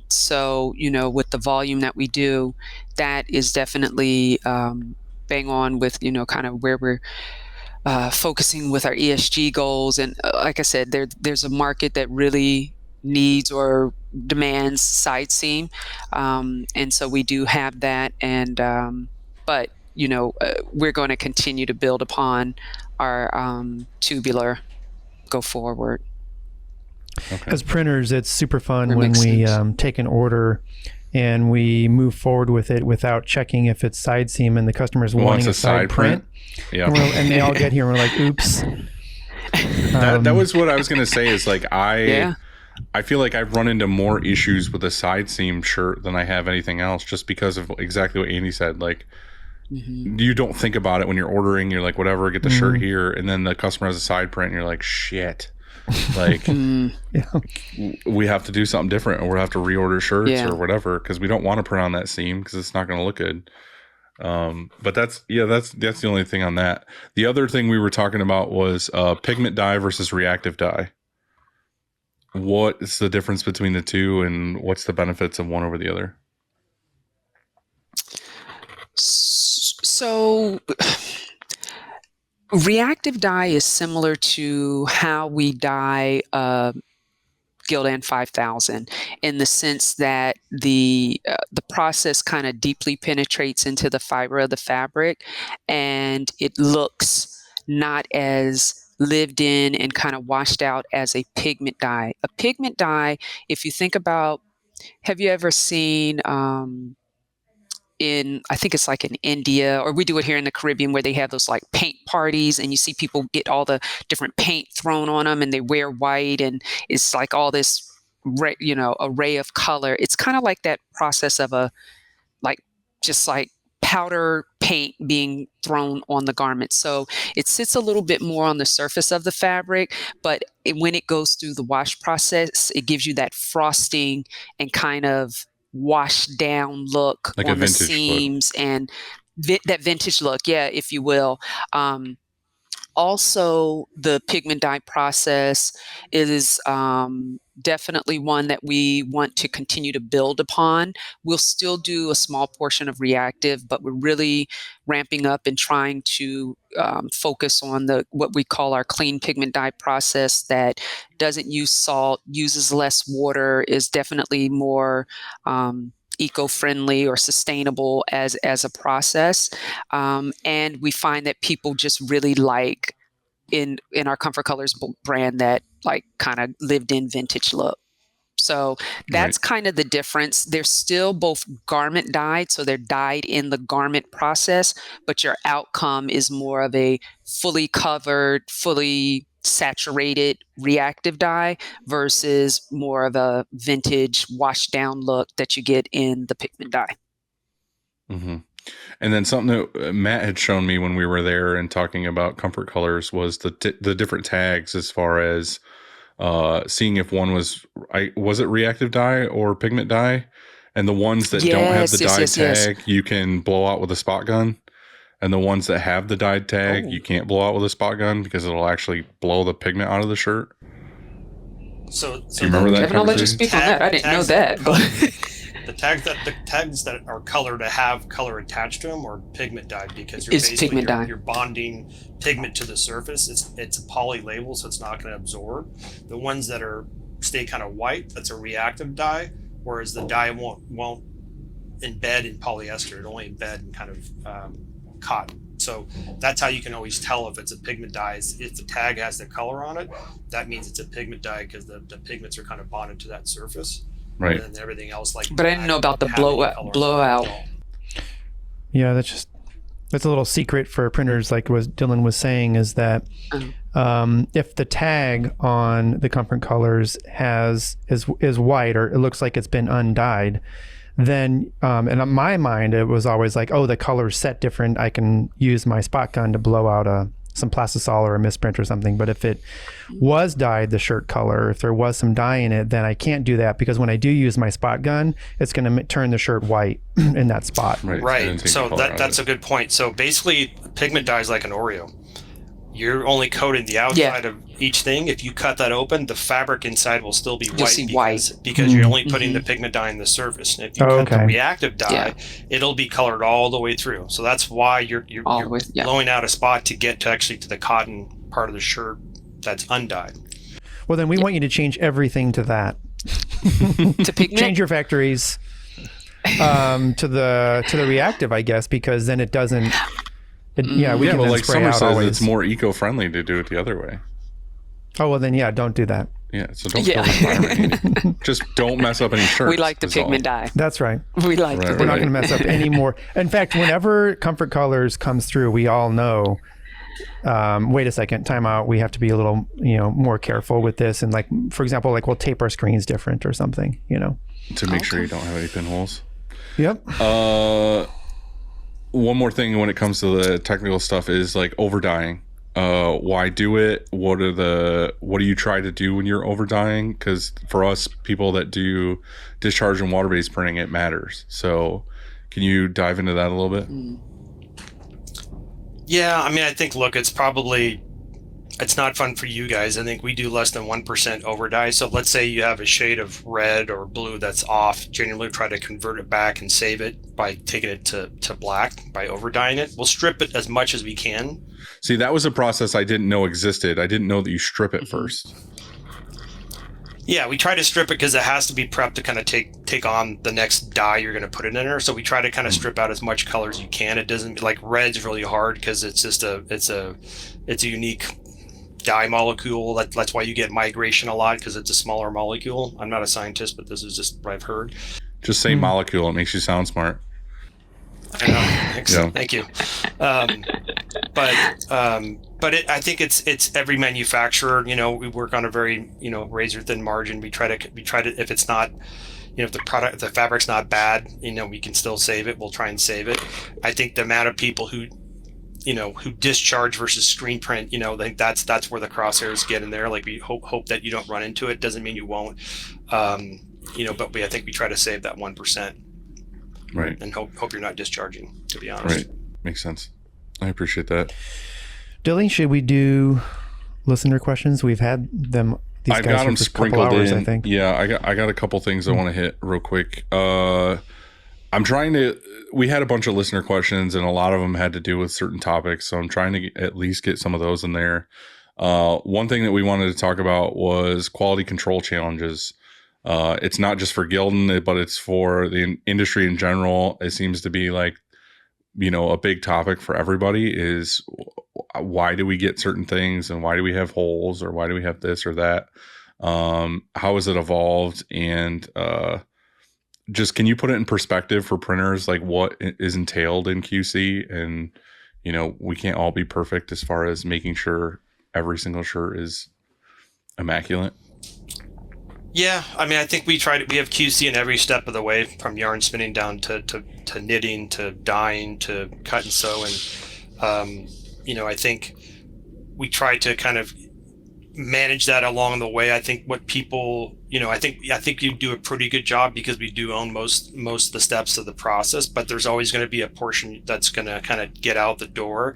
So, with the volume that we do, that is definitely bang on with, kind of where we're focusing with our ESG goals. And like I said, there's a market that really needs or demands side seam. And so we do have that. And, but, we're going to continue to build upon our tubular go forward. Okay. As printers, it's super fun when we take an order and we move forward with it without checking if it's side seam and the customer's wanting a side print. Yeah. And they all get here and we're like, oops. That was what I was going to say is like, I feel like I've run into more issues with a side seam shirt than I have anything else, just because of exactly what Andy said. Like, you don't think about it when you're ordering. You're like, whatever, get the shirt here. And then the customer has a side print and you're like, shit. Like, we have to do something different, or we'll have to reorder shirts or whatever, because we don't want to print on that seam because it's not going to look good. But that's the only thing on that. The other thing we were talking about was pigment dye versus reactive dye. What is the difference between the two, and what's the benefits of one over the other? So reactive dye is similar to how we dye Gildan 5000 in the sense that the process kind of deeply penetrates into the fiber of the fabric, and it looks not as lived in and kind of washed out as a pigment dye. A pigment dye, if you think about, have you ever seen I think it's like in India, or we do it here in the Caribbean, where they have those like paint parties and you see people get all the different paint thrown on them and they wear white and it's like all this, array of color. It's kind of like that process of like just like powder paint being thrown on the garment. So it sits a little bit more on the surface of the fabric, but when it goes through the wash process, it gives you that frosting and kind of washed down look Like on a the vintage look. seams and that vintage look, yeah, if you will. Also, the pigment dye process is definitely one that we want to continue to build upon. We'll still do a small portion of reactive, but we're really ramping up and trying to focus on what we call our clean pigment dye process that doesn't use salt, uses less water, is definitely more eco-friendly or sustainable as a process. And we find that people just really like in our Comfort Colors brand that like kind of lived in vintage look. So that's kind of the difference. They're still both garment dyed, so they're dyed in the garment process, but your outcome is more of a fully covered, fully saturated reactive dye versus more of a vintage washed down look that you get in the pigment dye. Mm-hmm. And then something that Matt had shown me when we were there and talking about Comfort Colors was the different tags as far as seeing if one was it reactive dye or pigment dye, and the ones that don't have the dyed tag you can blow out with a spot gun, and the ones that have the dyed tag you can't blow out with a spot gun because it'll actually blow the pigment out of the shirt. So do you remember that? Kevin, I'll let you speak on that. I didn't know that. But the tags that are colored to have color attached to them are pigment dyed because you're bonding pigment to the surface. It's a poly label, so it's not going to absorb. The ones that stay kind of white, that's a reactive dye, whereas the dye won't embed in polyester. It only embed in kind of cotton. So that's how you can always tell if it's a pigment dye. If the tag has the color on it, that means it's a pigment dye because the pigments are kind of bonded to that surface. Right. And everything else But I didn't know about the blowout. Yeah, that's a little secret for printers, like what Dylan was saying, is that if the tag on the Comfort Colors is white, or it looks like it's been undyed, then and in my mind it was always like, oh, the color's set different, I can use my spot gun to blow out some plastisol or a misprint or something. But if it was dyed the shirt color, if there was some dye in it, then I can't do that, because when I do use my spot gun, it's going to turn the shirt white in that spot. Right. So that's a good point. So basically, pigment dye is like an Oreo. You're only coating the outside of each thing. If you cut that open, the fabric inside will still be white because you're only putting the pigment dye in the surface. And if you cut the reactive dye, it'll be colored all the way through. So that's why you're blowing out a spot to get to the cotton part of the shirt that's undyed. Well, then we want you to change everything to that. To pigment? Change your factories to the reactive, I guess, because then it doesn't. We can then like spray Summer out says, always. it's more eco-friendly to do it the other way. Oh, well then, don't do that. Yeah, so don't kill the environment. Just don't mess up any shirts. We like the pigment dye. That's right. We like We're not going to mess up any more. In fact, whenever Comfort Colors comes through, we all know, wait a second, time out. We have to be a little, more careful with this. And like, for example, like we'll tape our screens different or something, To make sure you don't have any pinholes. Yep. One more thing when it comes to the technical stuff is like overdying. Why do it? What do you try to do when you're overdying? Because for us people that do discharge and water-based printing, it matters. So can you dive into that a little bit? Yeah, I mean, I think, look, it's not fun for you guys. I think we do less than 1% overdye. So let's say you have a shade of red or blue that's off. Generally try to convert it back and save it by taking it to black, by overdying it. We'll strip it as much as we can. See, that was a process I didn't know existed. I didn't know that you strip it first. Yeah, we try to strip it because it has to be prepped to kind of take on the next dye you're going to put it in there. So we try to kind of Mm. strip out as much color as you can. It doesn't like red's really hard because it's just it's a unique dye molecule. That's why you get migration a lot because it's a smaller molecule. I'm not a scientist, but this is just what I've heard. Just say Hmm. molecule. It makes you sound smart. I know. Thanks. Yeah. Thank you. Um, but I think it's every manufacturer. You know, we work on a very razor thin margin. We try to if it's not if the fabric's not bad, we can still save it. We'll try and save it. I think the amount of people who discharge versus screen print, I think that's where the crosshairs get in there. Like we hope that you don't run into it. Doesn't mean you won't. But I think we try to save that 1% Right. and hope you're not discharging. To be Right. honest. Makes sense. I appreciate that. Dilly, should we do listener questions? We've had them. These I've guys got here them for a couple sprinkled hours, in. I think. Yeah, I got a couple things I want to hit real quick. I'm trying to. We had a bunch of listener questions, and a lot of them had to do with certain topics. So I'm trying to at least get some of those in there. One thing that we wanted to talk about was quality control challenges. It's not just for Gildan, but it's for the industry in general. It seems to be like, a big topic for everybody is why do we get certain things and why do we have holes or why do we have this or that? How has it evolved? And just can you put it in perspective for printers, like what is entailed in QC? And, we can't all be perfect as far as making sure every single shirt is immaculate. Yeah, I mean, I think we have QC in every step of the way, from yarn spinning down to knitting to dyeing to cut and sew, and I think we try to kind of manage that along the way. I think what people, I think you do a pretty good job because we do own most of the steps of the process, but there's always going to be a portion that's going to kind of get out the door.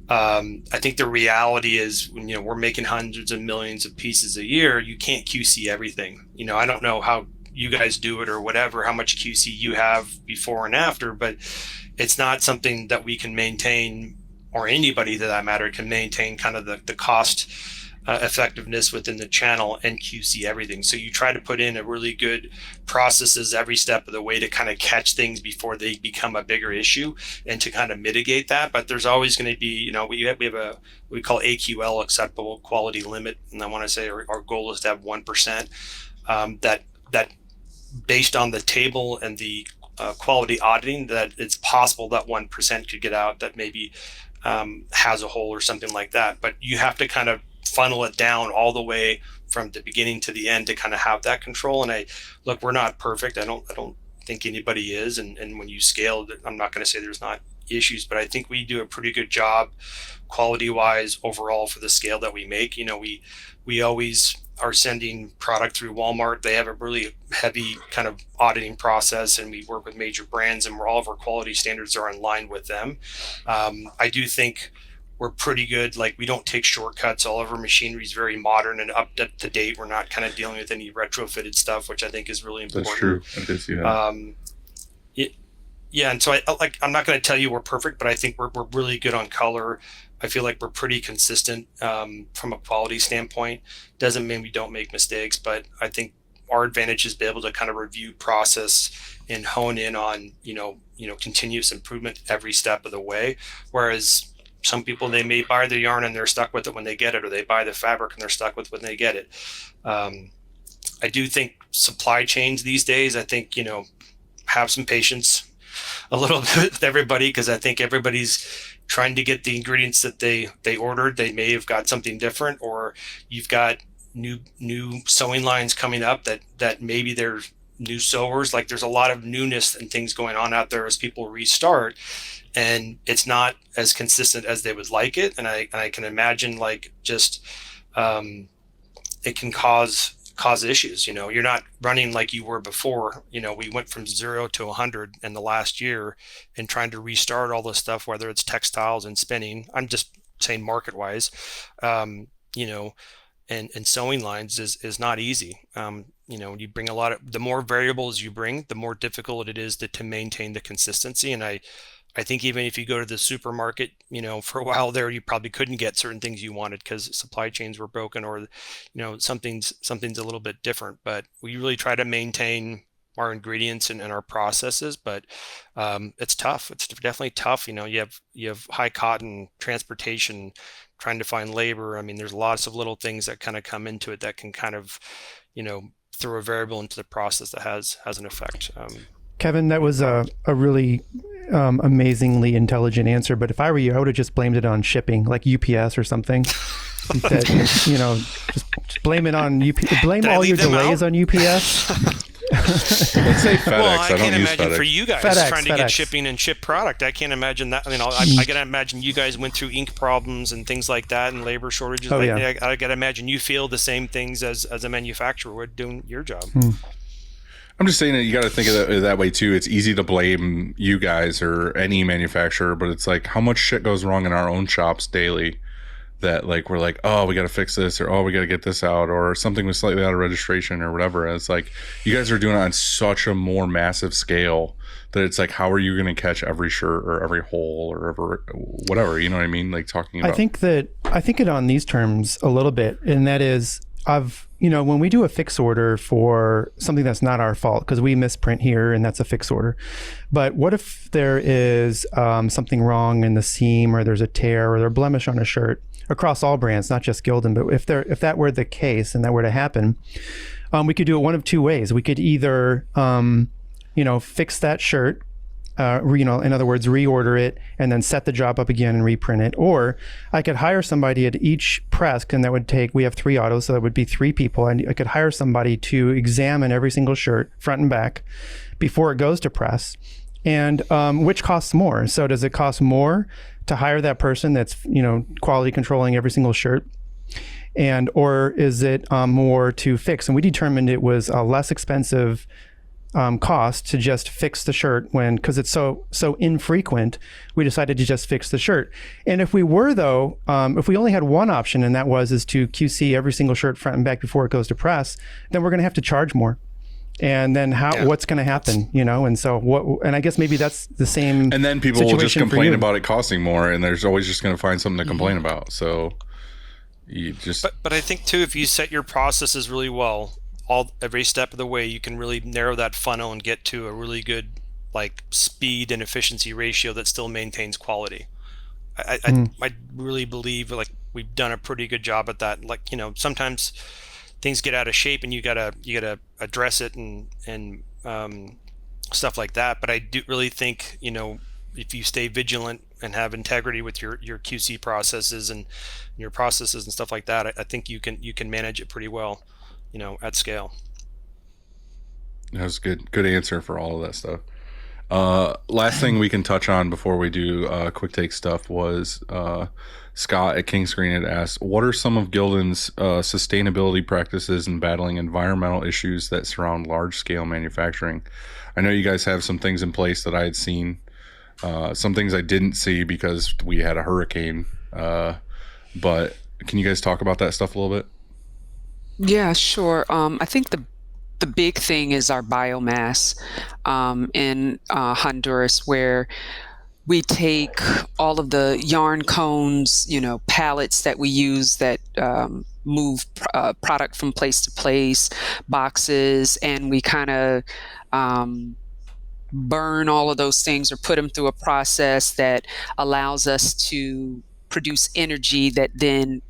I think the reality is, when we're making hundreds of millions of pieces a year, you can't QC everything. I don't know how you guys do it or whatever, how much QC you have before and after, but it's not something that we can maintain, or anybody to that matter can maintain kind of the cost effectiveness within the channel and QC everything. So you try to put in a really good processes every step of the way to kind of catch things before they become a bigger issue and to kind of mitigate that. But there's always going to be, we have a we call AQL, acceptable quality limit, and I want to say our goal is to have 1%. That based on the table and the quality auditing, that it's possible that 1% could get out that maybe has a hole or something like that. But you have to kind of funnel it down all the way from the beginning to the end to kind of have that control. And we're not perfect. I don't think anybody is. And when you scale, I'm not going to say there's not issues, but I think we do a pretty good job quality wise overall for the scale that we make. We always are sending product through Walmart. They have a really heavy kind of auditing process, and we work with major brands, and all of our quality standards are in line with them. I do think we're pretty good. Like, we don't take shortcuts. All of our machinery is very modern and up to date. We're not kind of dealing with any retrofitted stuff, which I think is really important. That's true. I did see that. Yeah, and so I'm not going to tell you we're perfect, but I think we're really good on color. I feel like we're pretty consistent from a quality standpoint. Doesn't mean we don't make mistakes, but I think our advantage is be able to kind of review process and hone in on continuous improvement every step of the way. Whereas some people, they may buy the yarn and they're stuck with it when they get it, or they buy the fabric and they're stuck with when they get it. I do think supply chains these days, I think, have some patience a little bit with everybody, because I think everybody's trying to get the ingredients that they ordered. They may have got something different, or you've got new sewing lines coming up that maybe they're new sewers. Like, there's a lot of newness and things going on out there as people restart, and it's not as consistent as they would like it. And I can imagine, like, just it can cause issues. You're not running like you were before. We went from 0 to 100 in the last year, and trying to restart all this stuff, whether it's textiles and spinning. I'm just saying market wise, and sewing lines is not easy. You bring the more variables you bring, the more difficult it is to maintain the consistency. And I I think even if you go to the supermarket, for a while there, you probably couldn't get certain things you wanted because supply chains were broken, or something's a little bit different. But we really try to maintain our ingredients and our processes, but it's tough. It's definitely tough. You have high cotton, transportation, trying to find labor. I mean, there's lots of little things that kind of come into it that can kind of, throw a variable into the process that has an effect. Kevin, that was a really amazingly intelligent answer. But if I were you, I would have just blamed it on shipping, like UPS or something. That, just blame it on UPS. Blame all your delays on UPS. Let's say FedEx. Well, I don't can't use imagine FedEx. for you guys trying to get shipping and ship product. I can't imagine that. I mean, I gotta imagine you guys went through ink problems and things like that, and labor shortages. Oh, like, yeah. I gotta imagine you feel the same things as a manufacturer would doing your job. I'm just saying that you got to think of it that way too. It's easy to blame you guys or any manufacturer, but it's like how much shit goes wrong in our own shops daily that like we're like, oh, we got to fix this, or oh, we got to get this out, or something was slightly out of registration or whatever. And it's like you guys are doing it on such a more massive scale that it's like, how are you going to catch every shirt or every hole or ever whatever? You know what I mean? Like talking about. I think it on these terms a little bit, and that is when we do a fix order for something that's not our fault because we misprint here and that's a fix order. But what if there is something wrong in the seam, or there's a tear or a blemish on a shirt across all brands, not just Gildan? But if that were the case and that were to happen, we could do it one of two ways. We could either fix that shirt, in other words, reorder it and then set the job up again and reprint it. Or I could hire somebody at each press, and that would take, we have 3 autos, so that would be 3 people. And I could hire somebody to examine every single shirt, front and back, before it goes to press. And which costs more? So does it cost more to hire that person that's, quality controlling every single shirt? Or is it more to fix? And we determined it was a less expensive cost to just fix the shirt because it's so infrequent. We decided to just fix the shirt. And if we were if we only had one option, and that is to QC every single shirt front and back before it goes to press, then we're going to have to charge more. And then what's going to happen, And so and I guess maybe that's the same. And then people will just complain about it costing more, and there's always just going to find something to complain about. So you just. But I think too, if you set your processes really well, every step of the way, you can really narrow that funnel and get to a really good like speed and efficiency ratio that still maintains quality. I really believe like we've done a pretty good job at that. Like, sometimes things get out of shape and you gotta address it and stuff like that. But I do really think, if you stay vigilant and have integrity with your QC processes and your processes and stuff like that, I think you can manage it pretty well, at scale. That was good answer for all of that stuff. Last thing we can touch on before we do quick take stuff was Scott at King Screen had asked, what are some of Gildan's sustainability practices in battling environmental issues that surround large scale manufacturing? I know you guys have some things in place that I had seen, some things I didn't see because we had a hurricane, but can you guys talk about that stuff a little bit? Yeah, sure. I think the big thing is our biomass in Honduras, where we take all of the yarn cones, pallets that we use that move product from place to place, boxes, and we kind of burn all of those things or put them through a process that allows us to produce energy that then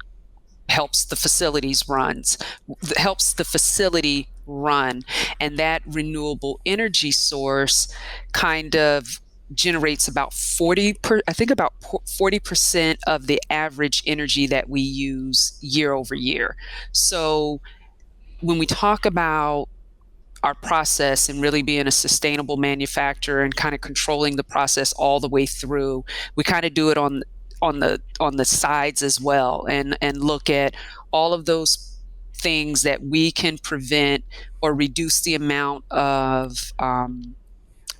helps the facility run, and that renewable energy source kind of generates about 40% of the average energy that we use year over year. So when we talk about our process and really being a sustainable manufacturer and kind of controlling the process all the way through, we kind of do it on the sides as well, and look at all of those things that we can prevent or reduce the amount of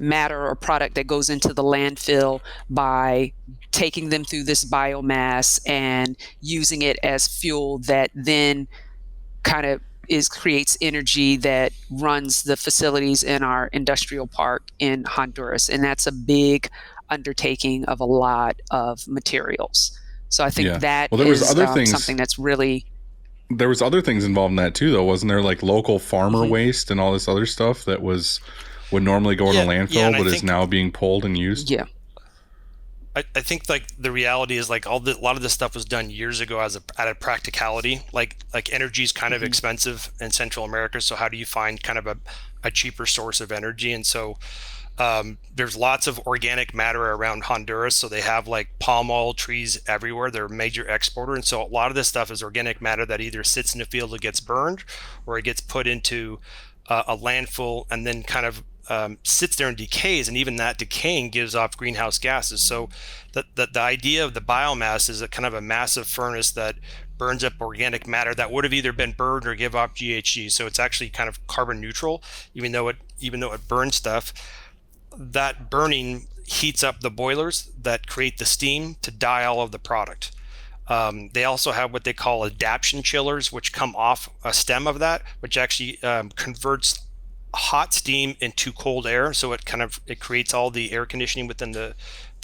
matter or product that goes into the landfill by taking them through this biomass and using it as fuel that then kind of creates energy that runs the facilities in our industrial park in Honduras. And that's a big undertaking of a lot of materials. So I think Yeah. that Well, is something that's really. there was other things involved in that too, though, wasn't there? Like local farmer Mhm. waste and all this other stuff that would normally go in a Yeah, landfill, and I but is think now being pulled and used. Yeah. I think like the reality is like a lot of this stuff was done years ago as out of practicality. Like energy is kind of Mhm. expensive in Central America, so how do you find kind of a cheaper source of energy? And so there's lots of organic matter around Honduras, so they have like palm oil trees everywhere. They're a major exporter, and so a lot of this stuff is organic matter that either sits in the field and gets burned, or it gets put into a landfill and then kind of sits there and decays, and even that decaying gives off greenhouse gases. So the idea of the biomass is a kind of a massive furnace that burns up organic matter that would have either been burned or give off GHG. So it's actually kind of carbon neutral, even though it burns stuff. That burning heats up the boilers that create the steam to dye all of the product. They also have what they call adaptation chillers, which come off a stem of that, which actually converts hot steam into cold air. So it creates all the air conditioning within the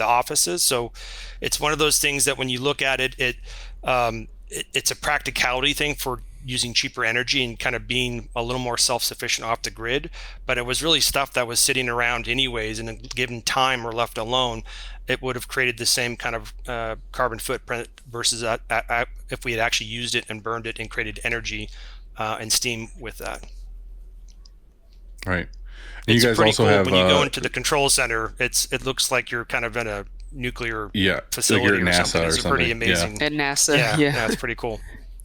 offices. So it's one of those things that when you look at it's a practicality thing for using cheaper energy and kind of being a little more self-sufficient off the grid. But it was really stuff that was sitting around anyways, and given time or left alone, it would have created the same kind of carbon footprint versus if we had actually used it and burned it and created energy and steam with that. Right. And you It's guys pretty also cool have when you go into the control center. It looks like you're kind of in a nuclear yeah, like facility you're at or NASA something. or It's pretty something. amazing. At NASA. Yeah, Yeah. yeah, it's pretty cool.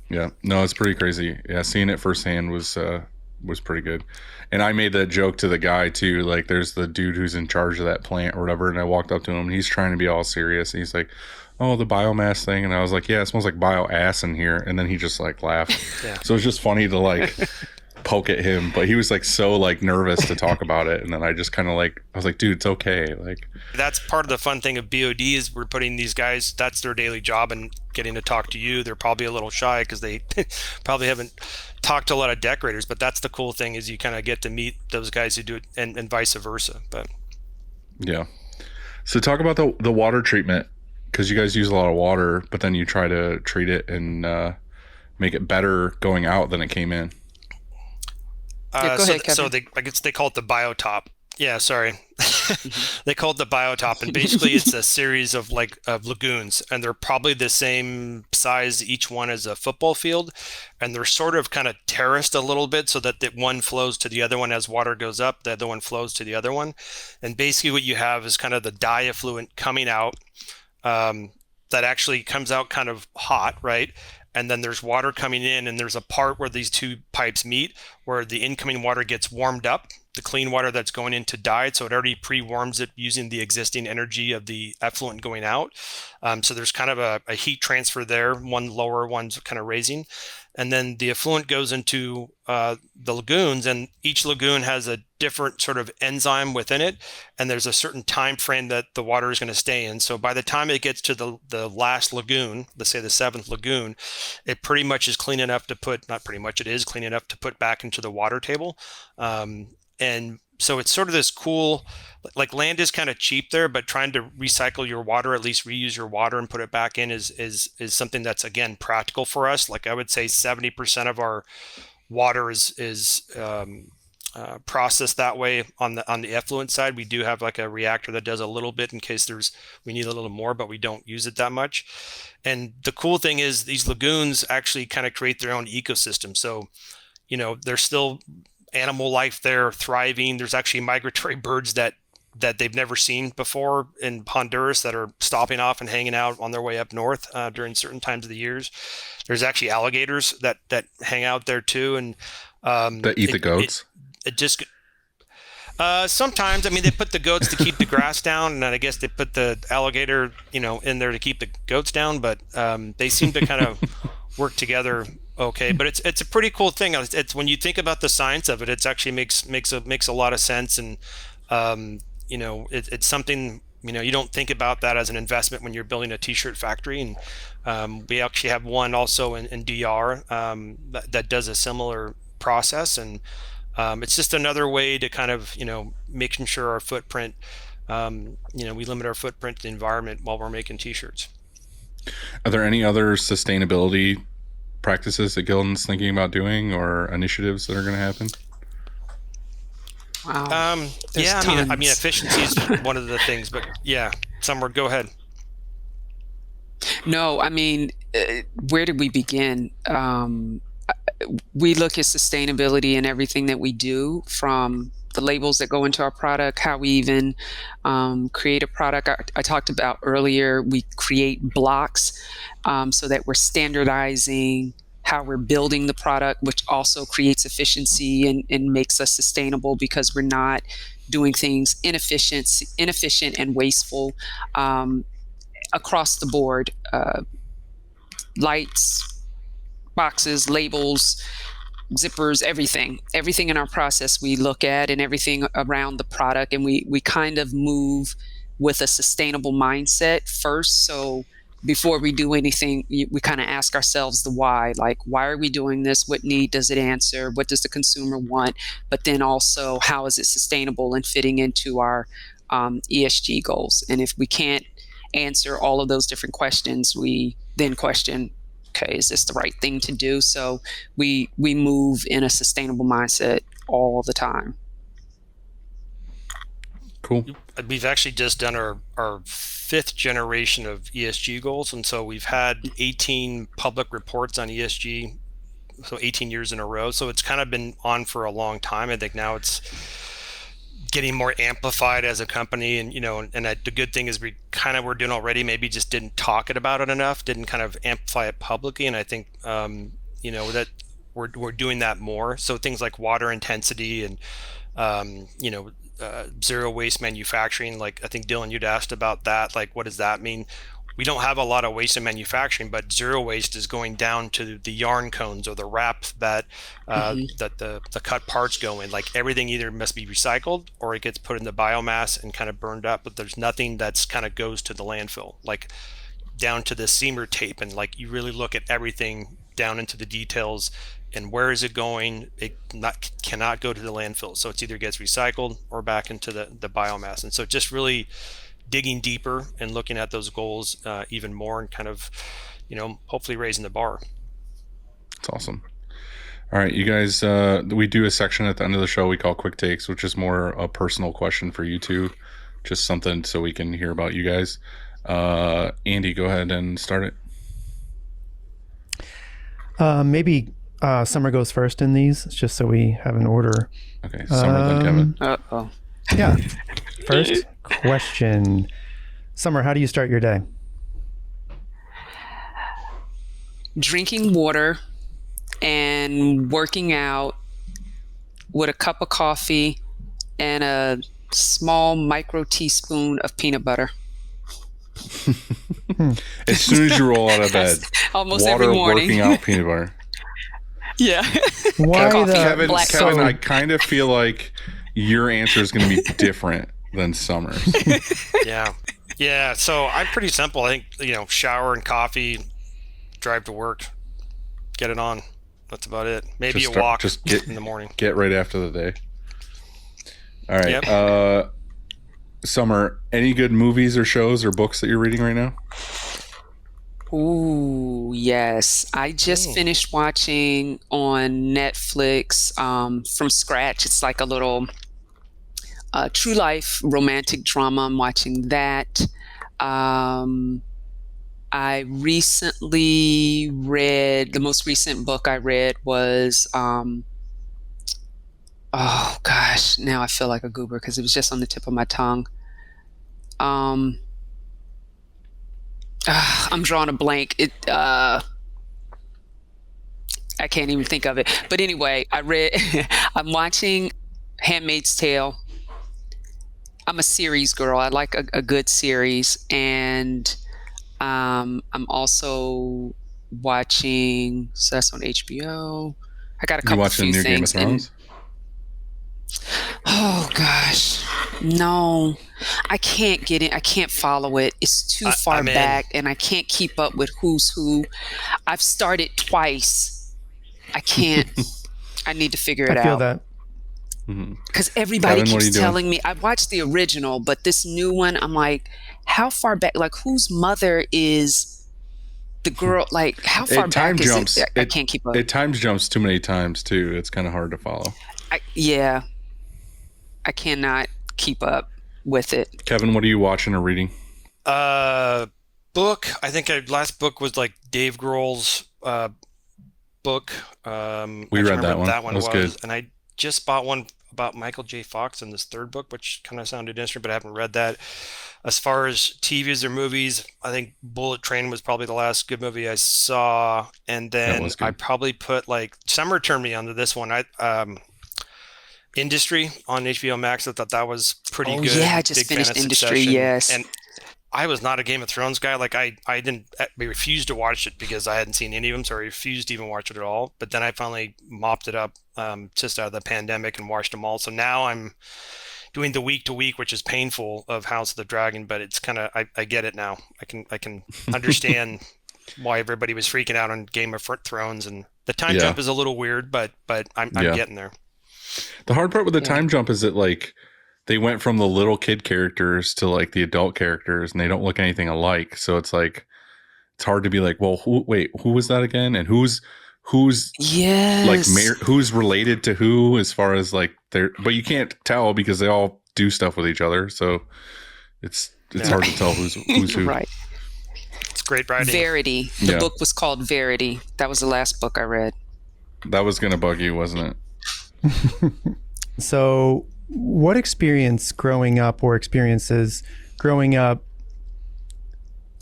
Yeah, no, it's pretty crazy. Yeah, seeing it firsthand was pretty good. And I made that joke to the guy too. Like, there's the dude who's in charge of that plant or whatever, and I walked up to him, and he's trying to be all serious. And he's like, "Oh, the biomass thing," and I was like, "Yeah, it smells like bio ass in here." And then he just like laughed. Yeah. So it's just funny to like poke at him, but he was like so like nervous to talk about it, and then I just kind of like I was like, "Dude, it's okay." Like, That's part of the fun thing of BOD is we're putting these guys, that's their daily job, and getting to talk to you. They're probably a little shy because they probably haven't talked to a lot of decorators, but that's the cool thing is you kind of get to meet those guys who do it and vice versa. But yeah. So talk about the water treatment, because you guys use a lot of water, but then you try to treat it and make it better going out than it came in. Yeah, go ahead, so Kevin. I guess they call it the biotop. Yeah, sorry. They call it the biotop, and basically it's a series of lagoons, and they're probably the same size each one as a football field, and they're sort of kind of terraced a little bit so that the one flows to the other one as water goes up, the other one flows to the other one, and basically what you have is kind of the dye effluent coming out that actually comes out kind of hot, right? And then there's water coming in, and there's a part where these two pipes meet where the incoming water gets warmed up, the clean water that's going into dye, so it already pre-warms it using the existing energy of the effluent going out. So there's kind of a heat transfer there, one lower, one's kind of raising. And then the effluent goes into the lagoons, and each lagoon has a different sort of enzyme within it, and there's a certain time frame that the water is going to stay in. So by the time it gets to the last lagoon, let's say the seventh lagoon, it pretty much is clean enough to put, not pretty much, it is clean enough to put back into the water table. And so it's sort of this cool, like land is kind of cheap there, but trying to recycle your water, at least reuse your water and put it back in is something that's, again, practical for us. Like I would say 70% of our water is processed that way on the effluent side. We do have like a reactor that does a little bit in case we need a little more, but we don't use it that much. And the cool thing is these lagoons actually kind of create their own ecosystem. So, there's still animal life there thriving. There's actually migratory birds that they've never seen before in Honduras that are stopping off and hanging out on their way up north during certain times of the years. There's actually alligators that hang out there too, and That eat the goats. it just sometimes, I mean, they put the goats to keep the grass down, and I guess they put the alligator, in there to keep the goats down. But they seem to kind of work together okay. But it's a pretty cool thing. It's when you think about the science of it, it's actually makes a lot of sense, and it's something. You don't think about that as an investment when you're building a t-shirt factory, and we actually have one also in DR that does a similar process, and it's just another way to kind of making sure our footprint we limit our footprint to the environment while we're making t-shirts. Are there any other sustainability practices that Gildan's thinking about doing, or initiatives that are going to happen? Wow. There's Yeah, I mean, tons. efficiency is one of the things, but yeah, Summer, go ahead. No, I mean, where did we begin? We look at sustainability in everything that we do, from the labels that go into our product, how we even create a product. I talked about earlier, we create blocks so that we're standardizing how we're building the product, which also creates efficiency and makes us sustainable, because we're not doing things inefficient and wasteful across the board. Lights, boxes, labels, zippers, everything in our process we look at, and everything around the product, and we kind of move with a sustainable mindset first. So before we do anything, we kind of ask ourselves the why, like, why are we doing this? What need does it answer? What does the consumer want? But then also, how is it sustainable and fitting into our ESG goals? And if we can't answer all of those different questions, we then question, okay, is this the right thing to do? So we move in a sustainable mindset all the time. Cool. We've actually just done our fifth generation of ESG goals, and so we've had 18 public reports on ESG, so 18 years in a row. So it's kind of been on for a long time. I think now it's getting more amplified as a company, and the good thing is we're doing already, maybe just didn't talk about it enough, didn't kind of amplify it publicly, and I think that we're doing that more. So things like water intensity and zero waste manufacturing, like I think Dylan, you'd asked about that, like what does that mean? We don't have a lot of waste in manufacturing, but zero waste is going down to the yarn cones or the wrap that that the cut parts go in. Like everything either must be recycled or it gets put in the biomass and kind of burned up. But there's nothing that's kind of goes to the landfill, like down to the seamer tape. And like you really look at everything down into the details and where is it going? It cannot go to the landfill. So it either gets recycled or back into the biomass. And so just really digging deeper and looking at those goals even more, and kind of, hopefully raising the bar. That's awesome. All right, you guys, we do a section at the end of the show we call Quick Takes, which is more a personal question for you two, just something so we can hear about you guys. Andy, go ahead and start it. Maybe Summer goes first in these, just so we have an order. Okay, Summer, then Kevin. Uh-oh. Yeah. First question. Summer, how do you start your day? Drinking water and working out with a cup of coffee and a small micro teaspoon of peanut butter. As soon as you roll out of bed, Almost water, every morning. working out, peanut butter. Yeah. Why Coffee, the Kevin, I kind of feel like your answer is going to be different than Summer's. Yeah. So I'm pretty simple. I think, shower and coffee, drive to work, get it on. That's about it. Maybe a walk in the morning. Get right after the day. All right. Yep. Summer, any good movies or shows or books that you're reading right now? Ooh, yes. I just finished watching on Netflix from scratch. It's like a little true life romantic drama. I'm watching that. I recently read, the most recent book I read was, oh gosh, now I feel like a goober because it was just on the tip of my tongue. I'm drawing a blank. I can't even think of it. But anyway, I'm watching Handmaid's Tale. I'm a series girl. I like a good series. And I'm also watching, so that's on HBO. I got a couple of few things. You watching New Game of Thrones? Oh gosh, no, I can't get it. I can't follow it. It's too far back, and I can't keep up with who's who. I've started twice. I can't. I need to figure it out. I feel that. Because everybody Kevin, what are you keeps doing? telling me, I watched the original, but this new one, I'm like, how far back, like whose mother is the girl? Like how far It time back is it? jumps. I can't keep up. It time jumps too many times too. It's kind of hard to follow. Yeah, I cannot keep up with it. Kevin, what are you watching or reading? Book. I think last book was like Dave Grohl's book. We I read can't remember that what one. that one That was was, good. and I just bought one about Michael J. Fox in this third book, which kind of sounded interesting, but I haven't read that. As far as TVs or movies, I think Bullet Train was probably the last good movie I saw, and That then was I good. probably put like Summer turned me onto this one. I Industry on HBO Max. I thought that was pretty Oh yeah, I good. just Big fan finished of Industry. Succession, Yes. and I was not a Game of Thrones guy. Like I didn't, I refused to watch it because I hadn't seen any of them, so I refused to even watch it at all. But then I finally mopped it up just out of the pandemic and watched them all. So now I'm doing the week to week, which is painful, of House of the Dragon. But it's kind of I get it now. I can understand why everybody was freaking out on Game of Thrones, and the time Yeah. jump is a little weird, but I'm Yeah. getting there. The hard part with the Yeah. time jump is that like they went from the little kid characters to like the adult characters, and they don't look anything alike. So it's like it's hard to be like, well, who was that again, and who's like Yes. who's related to who as far as like their, but you can't tell because they all do stuff with each other. So it's Yeah. hard to tell who's who. Right. It's great writing. Verity. The Yeah. book was called Verity. That was the last book I read. That was gonna bug you, wasn't it? So, what experience growing up or experiences growing up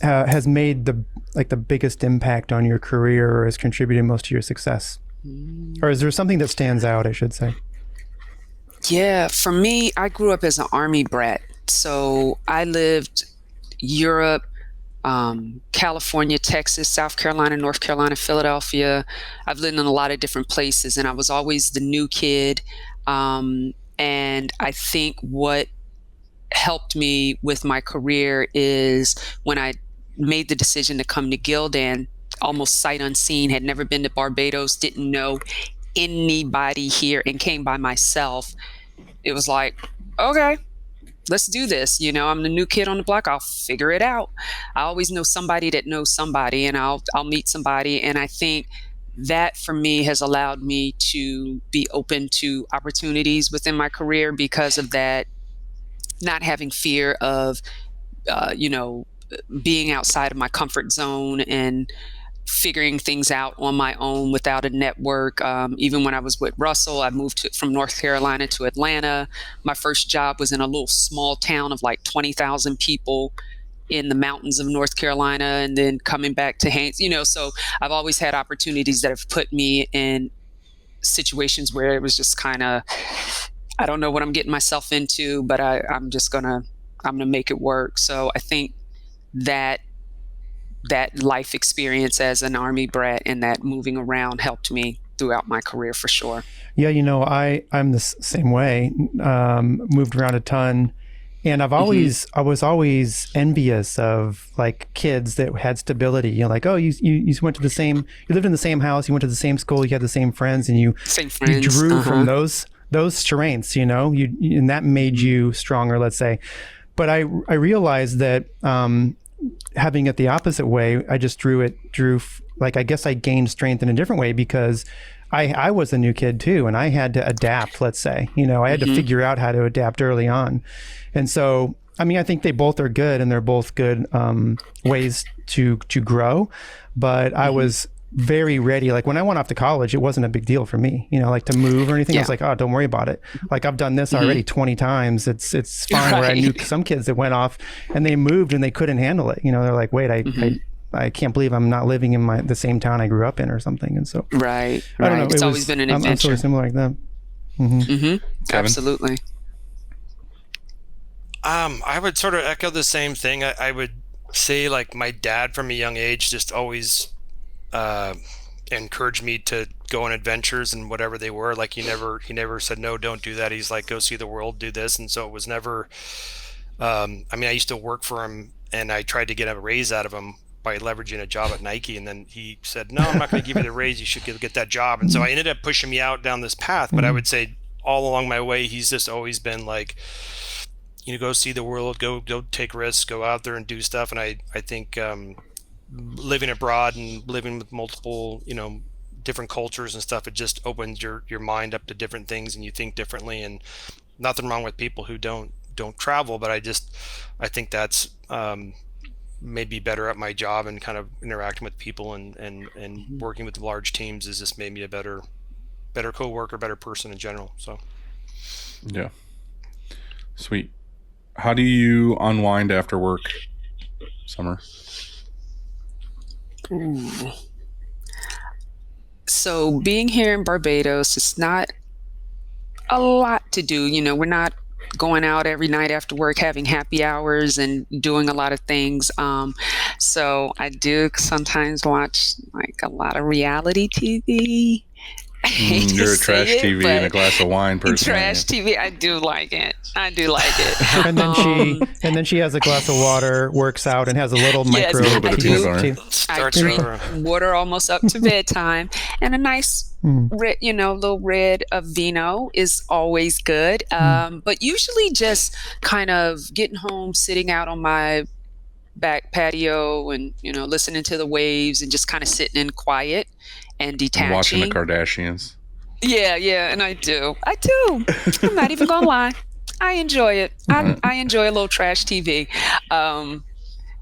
has made the biggest impact on your career or has contributed most to your success? Or is there something that stands out, I should say? Yeah, for me, I grew up as an army brat. So I lived Europe, California, Texas, South Carolina, North Carolina, Philadelphia. I've lived in a lot of different places, and I was always the new kid. And I think what helped me with my career is when I made the decision to come to Gildan, almost sight unseen, had never been to Barbados, didn't know anybody here, and came by myself. It was like, okay, let's do this. You know, I'm the new kid on the block. I'll figure it out. I always know somebody that knows somebody, and I'll meet somebody. And I think that for me has allowed me to be open to opportunities within my career because of that, not having fear of, you know, being outside of my comfort zone and figuring things out on my own without a network. Even when I was with Russell, I moved from North Carolina to Atlanta. My first job was in a little small town of like 20,000 people in the mountains of North Carolina, and then coming back to Haynes, you know, so I've always had opportunities that have put me in situations where it was just kind of, I don't know what I'm getting myself into, but I'm gonna make it work. So I think that life experience as an army brat and that moving around helped me throughout my career for sure. Yeah, you know, I'm the same way. Moved around a ton, and I was always envious of like kids that had stability. You know, like, oh, you went to you lived in the same house, you went to the same school, you had the same friends, and you Same friends. you drew from those strengths. You know, and that made you stronger, let's say. But I realized that having it the opposite way, I just like, I guess I gained strength in a different way because I was a new kid too, and I had to adapt, let's say. You know, I had to figure out how to adapt early on. And so, I mean, I think they both are good, and they're both good ways to grow. But I was very ready. Like when I went off to college, it wasn't a big deal for me, you know, like to move or anything. I was like, oh, don't worry about it. Like I've done this already 20 times. It's fine. Where I knew some kids that went off and they moved and they couldn't handle it. You know, they're like, wait, I can't believe I'm not living in the same town I grew up in or something. And so, Right. I don't know. It's always been an I'm sort adventure. of similar like that. Kevin? Absolutely. I would sort of echo the same thing. I would say like my dad from a young age just always encouraged me to go on adventures and whatever they were. Like he never said, no, don't do that. He's like, go see the world, do this. And so it was never, I mean, I used to work for him and I tried to get a raise out of him by leveraging a job at Nike. And then he said, no, I'm not going to give you the raise. You should get that job. And so I ended up pushing me out down this path. But I would say all along my way, he's just always been like, go see the world, go take risks, go out there and do stuff. And I think living abroad and living with multiple, different cultures and stuff, it just opens your mind up to different things, and you think differently. And nothing wrong with people who don't travel, but I think that's maybe better at my job, and kind of interacting with people and working with large teams has just made me a better co-worker, better person in general. So Yeah. Sweet. How do you unwind after work, Summer? So being here in Barbados, it's not a lot to do. We're not going out every night after work, having happy hours and doing a lot of things. So I do sometimes watch like a lot of reality TV. I hate to You're a say trash it, TV and a glass of wine person. Trash TV. I do like it. And then she has a glass of water, works out, and has a little Yes, micro. A little bit of peanut butter. I starts drink over. water almost up to bedtime, and a nice little red of vino is always good. But usually just kind of getting home, sitting out on my back patio and, listening to the waves and just kind of sitting in quiet and detaching. Watching the Kardashians. Yeah, and I do. I'm not even gonna lie. I enjoy it. I enjoy a little trash TV.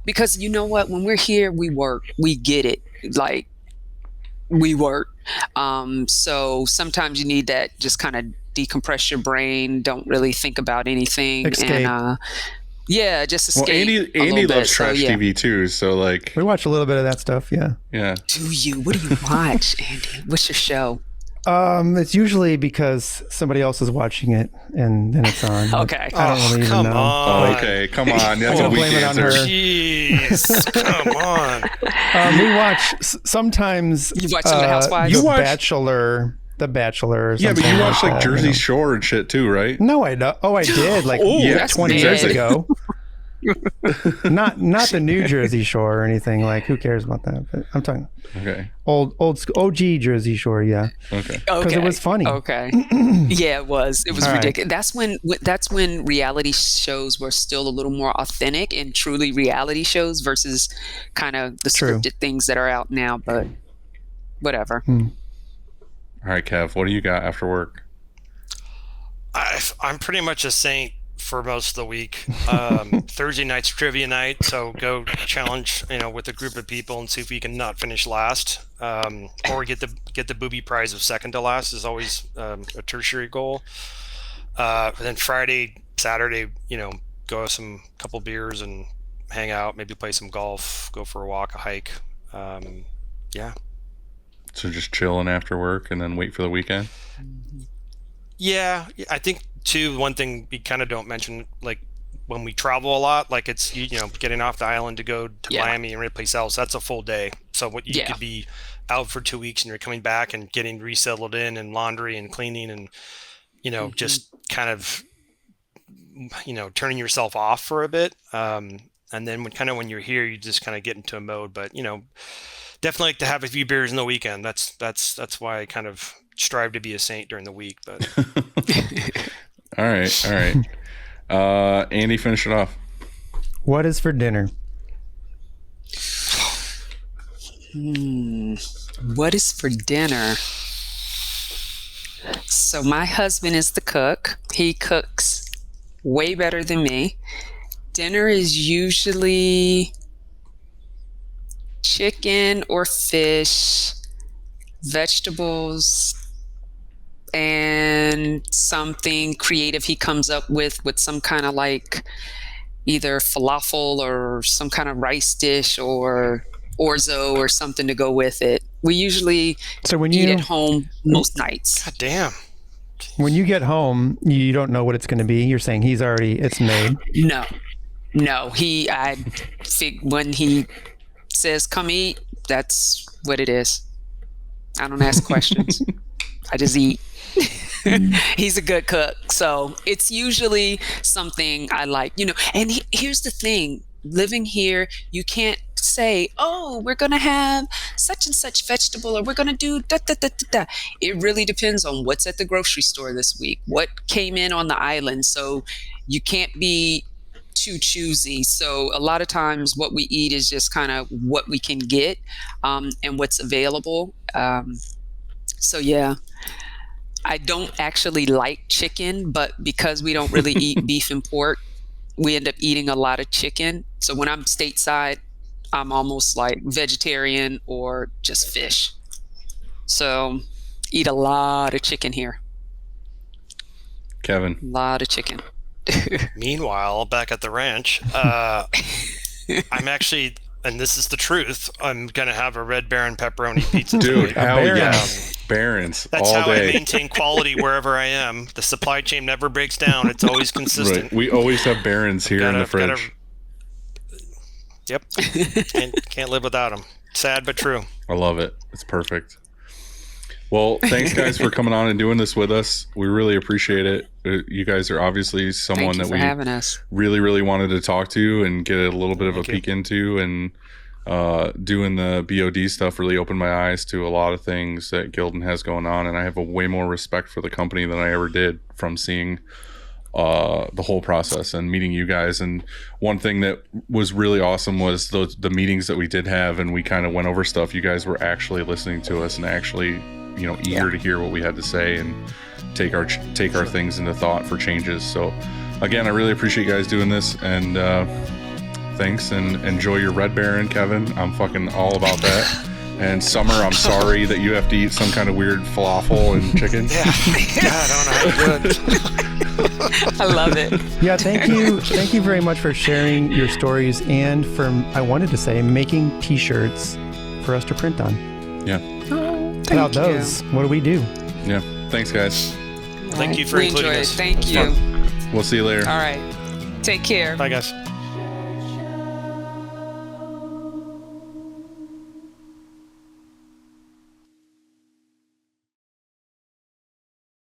Because you know what? When we're here, we work. We get it. Like, we work. So sometimes you need that, just kind of decompress your brain, don't really think about anything. Escape. And just escape. Well, Andy loves trash TV too, so like We watch a little bit of that stuff, yeah. Do you? What do you watch, Andy? What's your show? It's usually because somebody else is watching it, and then it's on. Okay. I don't really even come know. on. okay, come on. That's a Don't weak blame it on answer. her. Jeez, come on. We watch sometimes. You watch some of the Housewives? The You watch- Bachelor. The Bachelor. Or Yeah, but something you watch like that, Jersey Shore and shit too, right? No, I don't. Oh, I did. Like yeah, 20 bad. years ago. not the New Jersey Shore or anything. Like, who cares about that? But I'm talking Okay. old school, OG Jersey Shore. Yeah, Okay. because it was funny. Okay. Yeah, it was. It was All right. ridiculous. That's when reality shows were still a little more authentic and truly reality shows versus kind of the True. scripted things that are out now. But whatever. All right, Kev, what do you got after work? I'm pretty much a saint for most of the week. Thursday night's trivia night, so go challenge, with a group of people and see if we can not finish last, or get the booby prize of second to last is always a tertiary goal. Then Friday, Saturday, go have some couple beers and hang out, maybe play some golf, go for a walk, a hike. Yeah. So just chilling after work and then wait for the weekend? Yeah, I think too, one thing we kind of don't mention, like when we travel a lot, like it's getting off the island to go to Miami and replace else, that's a full day. So what you could be out for 2 weeks and you're coming back and getting resettled in and laundry and cleaning and just kind of turning yourself off for a bit. And then when you're here, you just kind of get into a mode. But definitely like to have a few beers in the weekend. That's why I kind of strive to be a saint during the week. But All right. Andy, finish it off. What is for dinner? What is for dinner? So my husband is the cook. He cooks way better than me. Dinner is usually chicken or fish, vegetables, and something creative he comes up with some kind of like either falafel or some kind of rice dish or orzo or something to go with it. We usually eat at home most nights. God damn. When you get home, you don't know what it's going to be. You're saying it's made. No. When he says come eat, that's what it is. I don't ask questions. I just eat. He's a good cook, so it's usually something I like, and here's the thing: living here, you can't say, oh, we're going to have such and such vegetable, or we're going to do da, da, da, da, da. It really depends on what's at the grocery store this week, what came in on the island. So you can't be too choosy. So a lot of times what we eat is just kind of what we can get, and what's available. So yeah, I don't actually like chicken, but because we don't really eat beef and pork, we end up eating a lot of chicken. So when I'm stateside, I'm almost like vegetarian or just fish. So eat a lot of chicken here. Kevin. A lot of chicken. Meanwhile, back at the ranch, I'm actually, and this is the truth, I'm going to have a Red Baron pepperoni pizza Dude, tonight. hell Baron. yeah. Barons That's all how I day. maintain quality wherever I am. The supply chain never breaks down. It's always consistent. Right. We always have Barons here in the fridge. Yep. Can't live without them. Sad but true. I love it. It's perfect. Well, thanks guys for coming on and doing this with us. We really appreciate it. You guys are obviously someone Thank you that for we having us. really, really wanted to talk to and get a little bit of Thank a you. peek into. And doing the BOD stuff really opened my eyes to a lot of things that Gildan has going on. And I have a way more respect for the company than I ever did from seeing the whole process and meeting you guys. And one thing that was really awesome was the meetings that we did have, and we kind of went over stuff. You guys were actually listening to us and actually, you know, eager to hear what we had to say and take our things into thought for changes. So again, I really appreciate you guys doing this, and thanks, and enjoy your Red Baron, Kevin. I'm fucking all about that. And Summer, I'm sorry that you have to eat some kind of weird falafel and chicken. Yeah. God, I don't know how to do it. I love it. Yeah, thank you. Thank you very much for sharing your stories and for, I wanted to say, making t-shirts for us to print on. Yeah. Oh, Without thank you. those, what do we do? Yeah. Thanks, guys. Thank you for We including enjoyed it. us. Thank It was you. fun. We'll see you later. All right. Take care. Bye, guys.